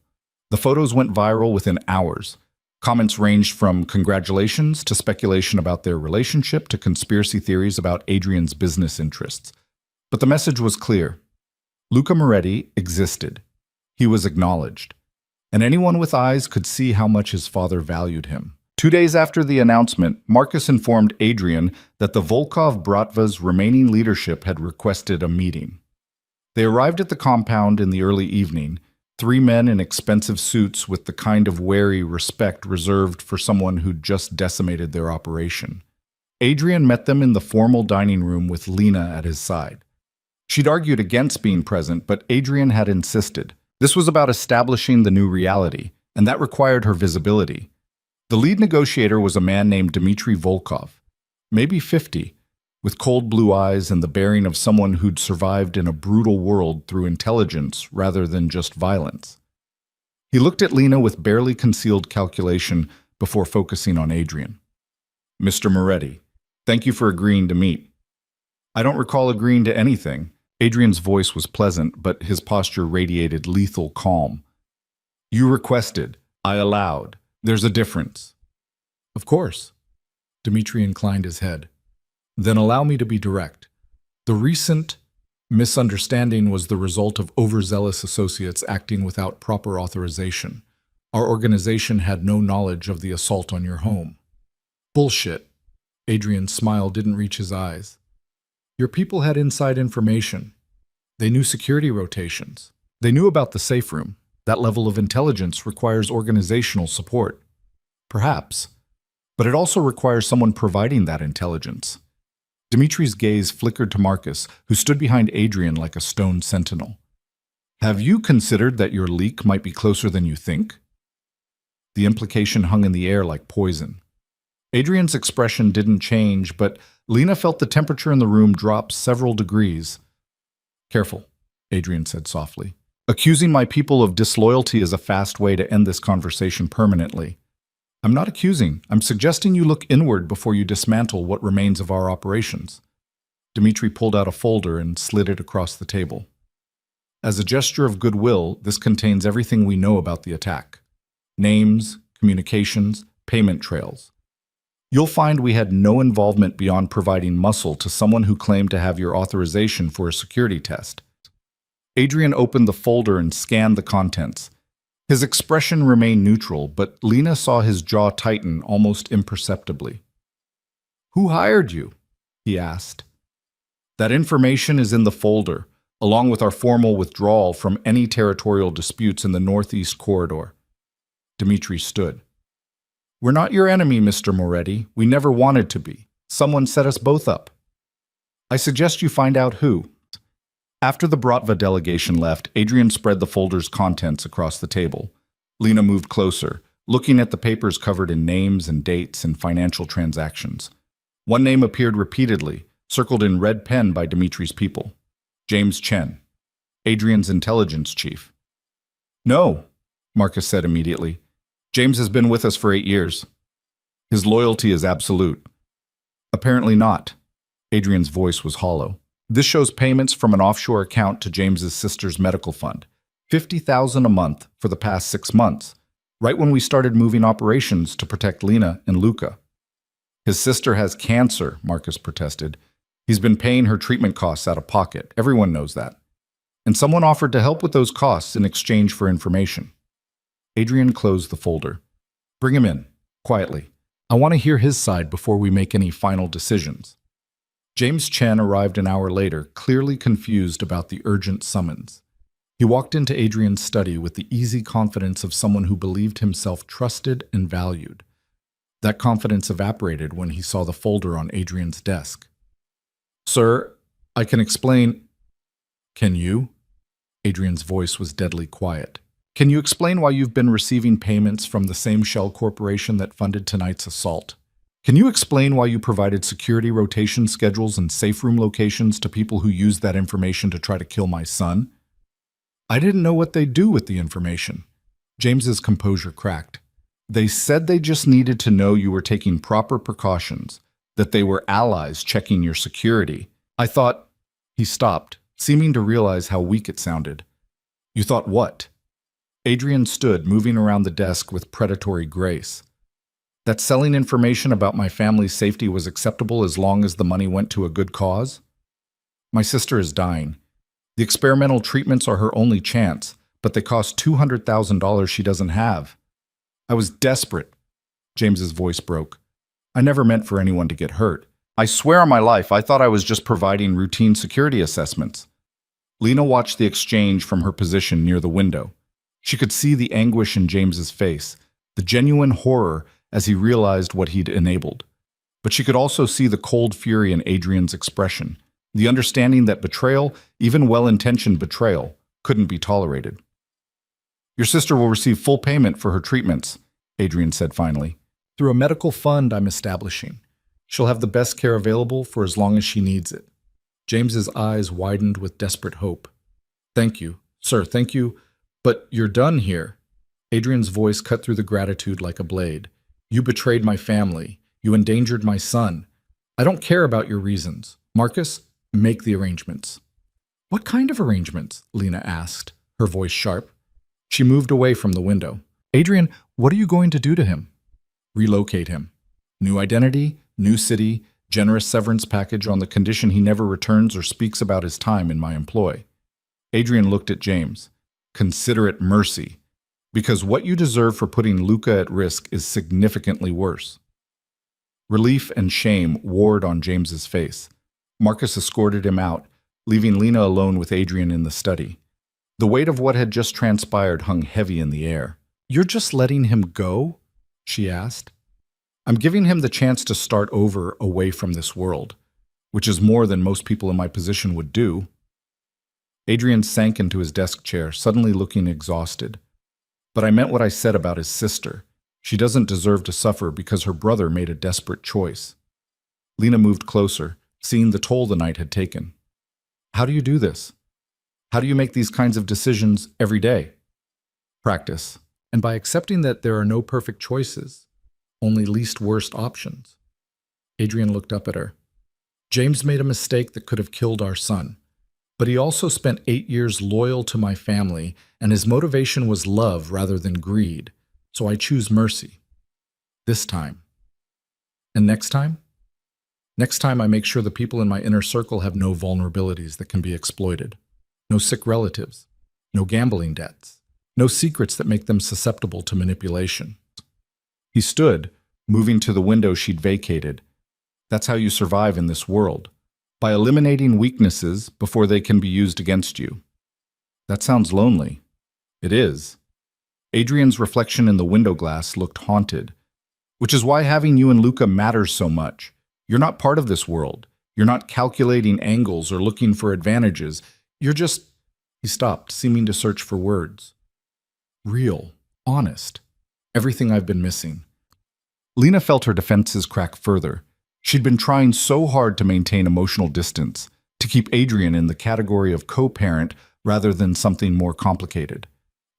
The photos went viral within hours. Comments ranged from congratulations to speculation about their relationship to conspiracy theories about Adrian's business interests. But the message was clear. Luca Moretti existed. He was acknowledged. And anyone with eyes could see how much his father valued him. 2 days after the announcement, Marcus informed Adrian that the Volkov Bratva's remaining leadership had requested a meeting. They arrived at the compound in the early evening, 3 men in expensive suits with the kind of wary respect reserved for someone who'd just decimated their operation. Adrian met them in the formal dining room with Lena at his side. She'd argued against being present, but Adrian had insisted. This was about establishing the new reality, and that required her visibility. The lead negotiator was a man named Dmitry Volkov, maybe 50, with cold blue eyes and the bearing of someone who'd survived in a brutal world through intelligence rather than just violence. He looked at Lena with barely concealed calculation before focusing on Adrian. "Mr. Moretti, thank you for agreeing to meet." "I don't recall agreeing to anything." Adrian's voice was pleasant, but his posture radiated lethal calm. "You requested. I allowed. There's a difference." "Of course." Dmitry inclined his head. "Then allow me to be direct. The recent misunderstanding was the result of overzealous associates acting without proper authorization. Our organization had no knowledge of the assault on your home." "Bullshit." Adrian's smile didn't reach his eyes. "Your people had inside information. They knew security rotations. They knew about the safe room. That level of intelligence requires organizational support. Perhaps. But it also requires someone providing that intelligence." Dmitry's gaze flickered to Marcus, who stood behind Adrian like a stone sentinel. "Have you considered that your leak might be closer than you think?" The implication hung in the air like poison. Adrian's expression didn't change, but Lena felt the temperature in the room drop several degrees. "Careful," Adrian said softly. "Accusing my people of disloyalty is a fast way to end this conversation permanently. I'm not accusing. I'm suggesting you look inward before you dismantle what remains of our operations." Dmitry pulled out a folder and slid it across the table. "As a gesture of goodwill, this contains everything we know about the attack. Names, communications, payment trails. You'll find we had no involvement beyond providing muscle to someone who claimed to have your authorization for a security test." Adrian opened the folder and scanned the contents. His expression remained neutral, but Lena saw his jaw tighten almost imperceptibly. "Who hired you?" he asked. "That information is in the folder, along with our formal withdrawal from any territorial disputes in the Northeast Corridor." Dmitry stood. "We're not your enemy, Mr. Moretti. We never wanted to be. Someone set us both up. I suggest you find out who." After the Bratva delegation left, Adrian spread the folder's contents across the table. Lena moved closer, looking at the papers covered in names and dates and financial transactions. One name appeared repeatedly, circled in red pen by Dmitry's people. James Chen, Adrian's intelligence chief. "No," Marcus said immediately. "James has been with us for 8 years. His loyalty is absolute." "Apparently not." Adrian's voice was hollow. "This shows payments from an offshore account to James's sister's medical fund. $50,000 a month for the past 6 months, right when we started moving operations to protect Lena and Luca." "His sister has cancer," Marcus protested. "He's been paying her treatment costs out of pocket. Everyone knows that. And someone offered to help with those costs in exchange for information." Adrian closed the folder. "Bring him in, quietly. I want to hear his side before we make any final decisions." James Chen arrived an hour later, clearly confused about the urgent summons. He walked into Adrian's study with the easy confidence of someone who believed himself trusted and valued. That confidence evaporated when he saw the folder on Adrian's desk. "Sir, I can explain." "Can you?" Adrian's voice was deadly quiet. "Can you explain why you've been receiving payments from the same shell corporation that funded tonight's assault? Can you explain why you provided security rotation schedules and safe room locations to people who used that information to try to kill my son?" "I didn't know what they'd do with the information." James's composure cracked. "They said they just needed to know you were taking proper precautions, that they were allies checking your security. I thought—" He stopped, seeming to realize how weak it sounded. "You thought what?" Adrian stood, moving around the desk with predatory grace. That selling information about my family's safety was acceptable as long as the money went to a good cause? My sister is dying. The experimental treatments are her only chance, but they cost $200,000 she doesn't have. I was desperate. James's voice broke. I never meant for anyone to get hurt. I swear on my life, I thought I was just providing routine security assessments. Lena watched the exchange from her position near the window. She could see the anguish in James's face, the genuine horror as he realized what he'd enabled. But she could also see the cold fury in Adrian's expression, the understanding that betrayal, even well-intentioned betrayal, couldn't be tolerated. Your sister will receive full payment for her treatments, Adrian said finally, through a medical fund I'm establishing. She'll have the best care available for as long as she needs it. James's eyes widened with desperate hope. Thank you, sir, thank you, but you're done here. Adrian's voice cut through the gratitude like a blade. You betrayed my family. You endangered my son. I don't care about your reasons. Marcus, make the arrangements. What kind of arrangements? Lena asked, her voice sharp. She moved away from the window. Adrian, what are you going to do to him? Relocate him. New identity, new city, generous severance package on the condition he never returns or speaks about his time in my employ. Adrian looked at James. Consider it mercy, because what you deserve for putting Luca at risk is significantly worse. Relief and shame warred on James's face. Marcus escorted him out, leaving Lena alone with Adrian in the study. The weight of what had just transpired hung heavy in the air. You're just letting him go? She asked. I'm giving him the chance to start over away from this world, which is more than most people in my position would do. Adrian sank into his desk chair, suddenly looking exhausted. But I meant what I said about his sister. She doesn't deserve to suffer because her brother made a desperate choice. Lena moved closer, seeing the toll the night had taken. How do you do this? How do you make these kinds of decisions every day? Practice. And by accepting that there are no perfect choices, only least worst options. Adrian looked up at her. James made a mistake that could have killed our son. But he also spent 8 years loyal to my family, and his motivation was love rather than greed. So I choose mercy. This time. And next time? Next time I make sure the people in my inner circle have no vulnerabilities that can be exploited. No sick relatives. No gambling debts. No secrets that make them susceptible to manipulation. He stood, moving to the window she'd vacated. That's how you survive in this world. By eliminating weaknesses before they can be used against you. That sounds lonely. It is. Adrian's reflection in the window glass looked haunted, which is why having you and Luca matters so much. You're not part of this world. You're not calculating angles or looking for advantages. You're just... He stopped, seeming to search for words. Real. Honest. Everything I've been missing. Lena felt her defenses crack further. She'd been trying so hard to maintain emotional distance, to keep Adrian in the category of co-parent rather than something more complicated.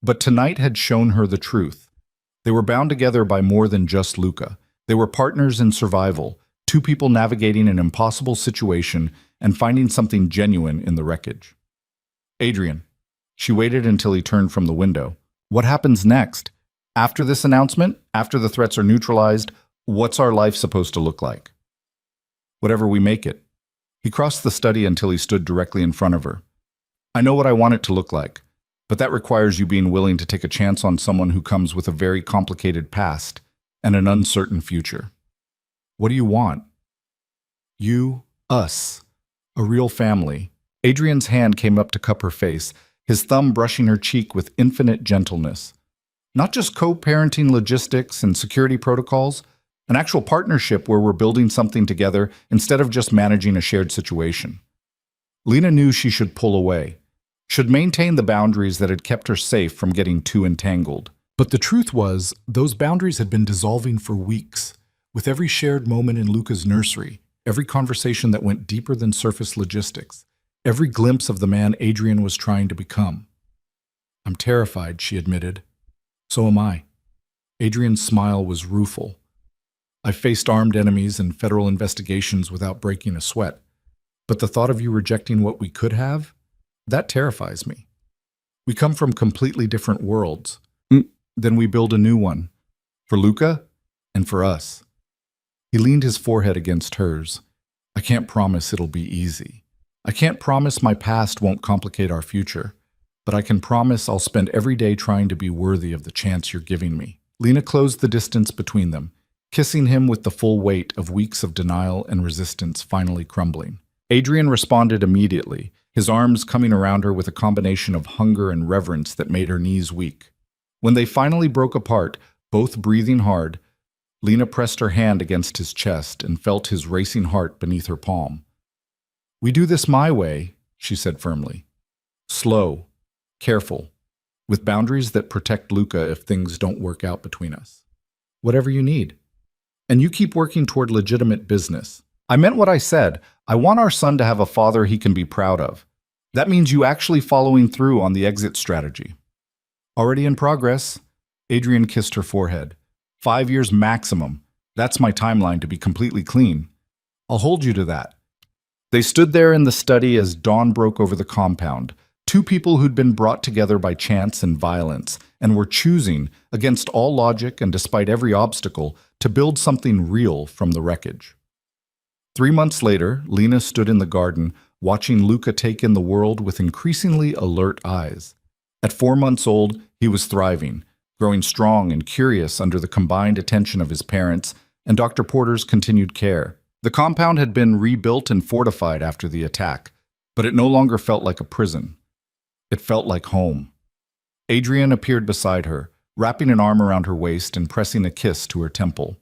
But tonight had shown her the truth. They were bound together by more than just Luca. They were partners in survival, two people navigating an impossible situation and finding something genuine in the wreckage. Adrian. She waited until he turned from the window. What happens next? After this announcement, after the threats are neutralized, what's our life supposed to look like? Whatever we make it. He crossed the study until he stood directly in front of her. I know what I want it to look like, but that requires you being willing to take a chance on someone who comes with a very complicated past and an uncertain future. What do you want? You, us, a real family. Adrian's hand came up to cup her face, his thumb brushing her cheek with infinite gentleness. Not just co-parenting logistics and security protocols, an actual partnership where we're building something together instead of just managing a shared situation. Lena knew she should pull away, should maintain the boundaries that had kept her safe from getting too entangled. But the truth was, those boundaries had been dissolving for weeks. With every shared moment in Luca's nursery, every conversation that went deeper than surface logistics, every glimpse of the man Adrian was trying to become. I'm terrified, she admitted. So am I. Adrian's smile was rueful. I've faced armed enemies and federal investigations without breaking a sweat. But the thought of you rejecting what we could have, that terrifies me. We come from completely different worlds. Then we build a new one. For Luca and for us. He leaned his forehead against hers. I can't promise it'll be easy. I can't promise my past won't complicate our future. But I can promise I'll spend every day trying to be worthy of the chance you're giving me. Lena closed the distance between them, kissing him with the full weight of weeks of denial and resistance finally crumbling. Adrian responded immediately, his arms coming around her with a combination of hunger and reverence that made her knees weak. When they finally broke apart, both breathing hard, Lena pressed her hand against his chest and felt his racing heart beneath her palm. We do this my way, she said firmly. Slow, careful, with boundaries that protect Luca if things don't work out between us. Whatever you need. And you keep working toward legitimate business. I meant what I said. I want our son to have a father he can be proud of. That means you actually following through on the exit strategy. Already in progress. Adrian kissed her forehead. 5 years maximum. That's my timeline to be completely clean. I'll hold you to that. They stood there in the study as dawn broke over the compound, two people who'd been brought together by chance and violence, and were choosing, against all logic and despite every obstacle, to build something real from the wreckage. 3 months later, Lena stood in the garden, watching Luca take in the world with increasingly alert eyes. At 4 months old, he was thriving, growing strong and curious under the combined attention of his parents and Dr. Porter's continued care. The compound had been rebuilt and fortified after the attack, but it no longer felt like a prison. It felt like home. Adrian appeared beside her, wrapping an arm around her waist and pressing a kiss to her temple.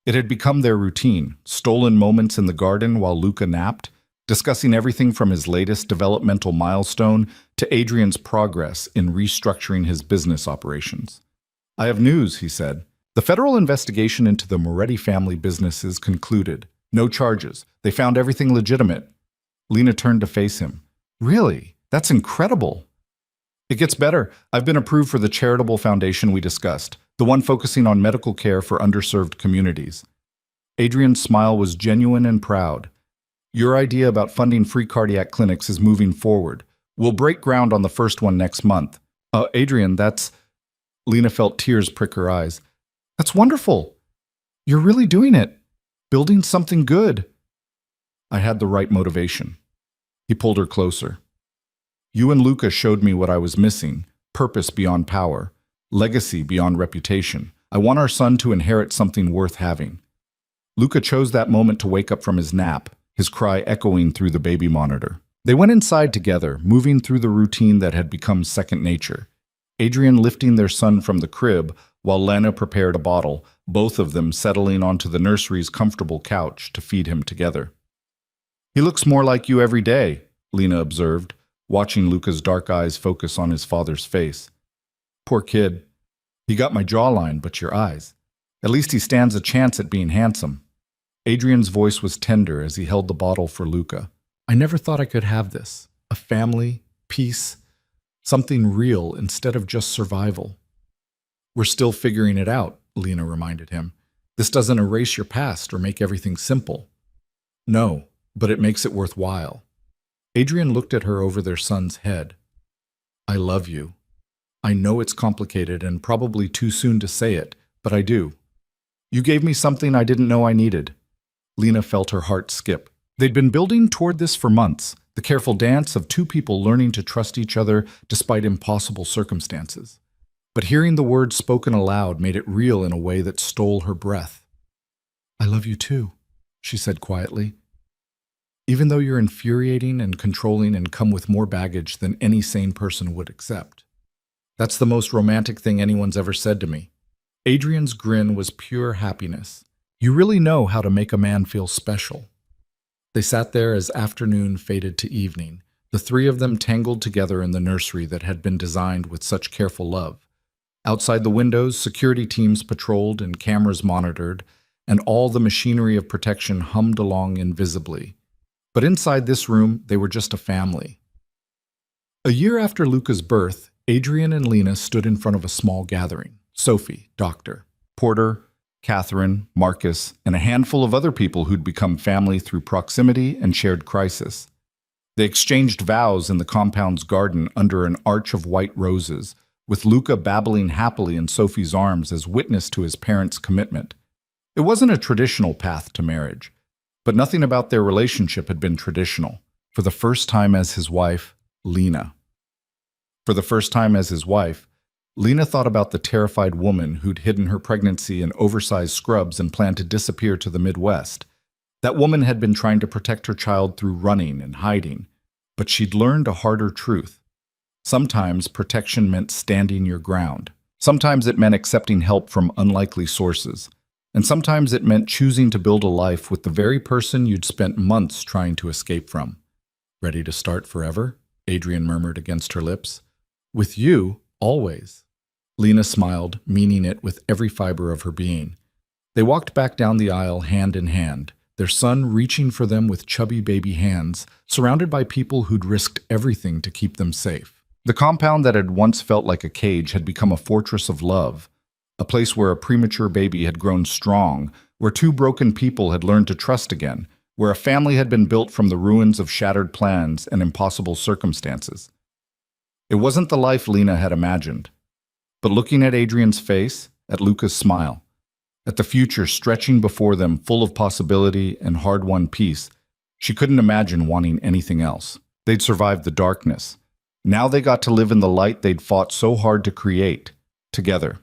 It had become their routine, stolen moments in the garden while Luca napped, discussing everything from his latest developmental milestone to Adrian's progress in restructuring his business operations. I have news, he said. The federal investigation into the Moretti family businesses concluded. No charges. They found everything legitimate. Lena turned to face him. Really? That's incredible. It gets better. I've been approved for the charitable foundation we discussed, the one focusing on medical care for underserved communities. Adrian's smile was genuine and proud. Your idea about funding free cardiac clinics is moving forward. We'll break ground on the first one next month. Adrian, that's... Lena felt tears prick her eyes. That's wonderful. You're really doing it. Building something good. I had the right motivation. He pulled her closer. You and Luca showed me what I was missing. Purpose beyond power. Legacy beyond reputation. I want our son to inherit something worth having. Luca chose that moment to wake up from his nap, his cry echoing through the baby monitor. They went inside together, moving through the routine that had become second nature. Adrian lifting their son from the crib while Lena prepared a bottle, both of them settling onto the nursery's comfortable couch to feed him together. He looks more like you every day, Lena observed, watching Luca's dark eyes focus on his father's face. Poor kid. He got my jawline, but your eyes. At least he stands a chance at being handsome. Adrian's voice was tender as he held the bottle for Luca. I never thought I could have this. A family, peace, something real instead of just survival. We're still figuring it out, Lena reminded him. This doesn't erase your past or make everything simple. No, but it makes it worthwhile. Adrian looked at her over their son's head. I love you. I know it's complicated and probably too soon to say it, but I do. You gave me something I didn't know I needed. Lena felt her heart skip. They'd been building toward this for months, the careful dance of two people learning to trust each other despite impossible circumstances. But hearing the words spoken aloud made it real in a way that stole her breath. I love you too, she said quietly. Even though you're infuriating and controlling and come with more baggage than any sane person would accept. That's the most romantic thing anyone's ever said to me. Adrian's grin was pure happiness. You really know how to make a man feel special. They sat there as afternoon faded to evening, the three of them tangled together in the nursery that had been designed with such careful love. Outside the windows, security teams patrolled and cameras monitored, and all the machinery of protection hummed along invisibly. But inside this room, they were just a family. A year after Luca's birth, Adrian and Lena stood in front of a small gathering. Sophie, Doctor, Porter, Catherine, Marcus, and a handful of other people who'd become family through proximity and shared crisis. They exchanged vows in the compound's garden under an arch of white roses, with Luca babbling happily in Sophie's arms as witness to his parents' commitment. It wasn't a traditional path to marriage, but nothing about their relationship had been traditional. For the first time as his wife, Lena. For the first time as his wife, Lena thought about the terrified woman who'd hidden her pregnancy in oversized scrubs and planned to disappear to the Midwest. That woman had been trying to protect her child through running and hiding, but she'd learned a harder truth. Sometimes protection meant standing your ground. Sometimes it meant accepting help from unlikely sources. And sometimes it meant choosing to build a life with the very person you'd spent months trying to escape from. "Ready to start forever?" Adrian murmured against her lips. "With you, always." Lena smiled, meaning it with every fiber of her being. They walked back down the aisle hand in hand, their son reaching for them with chubby baby hands, surrounded by people who'd risked everything to keep them safe. The compound that had once felt like a cage had become a fortress of love, a place where a premature baby had grown strong, where two broken people had learned to trust again, where a family had been built from the ruins of shattered plans and impossible circumstances. It wasn't the life Lena had imagined, but looking at Adrian's face, at Luca's smile, at the future stretching before them full of possibility and hard-won peace, she couldn't imagine wanting anything else. They'd survived the darkness. Now they got to live in the light they'd fought so hard to create, together.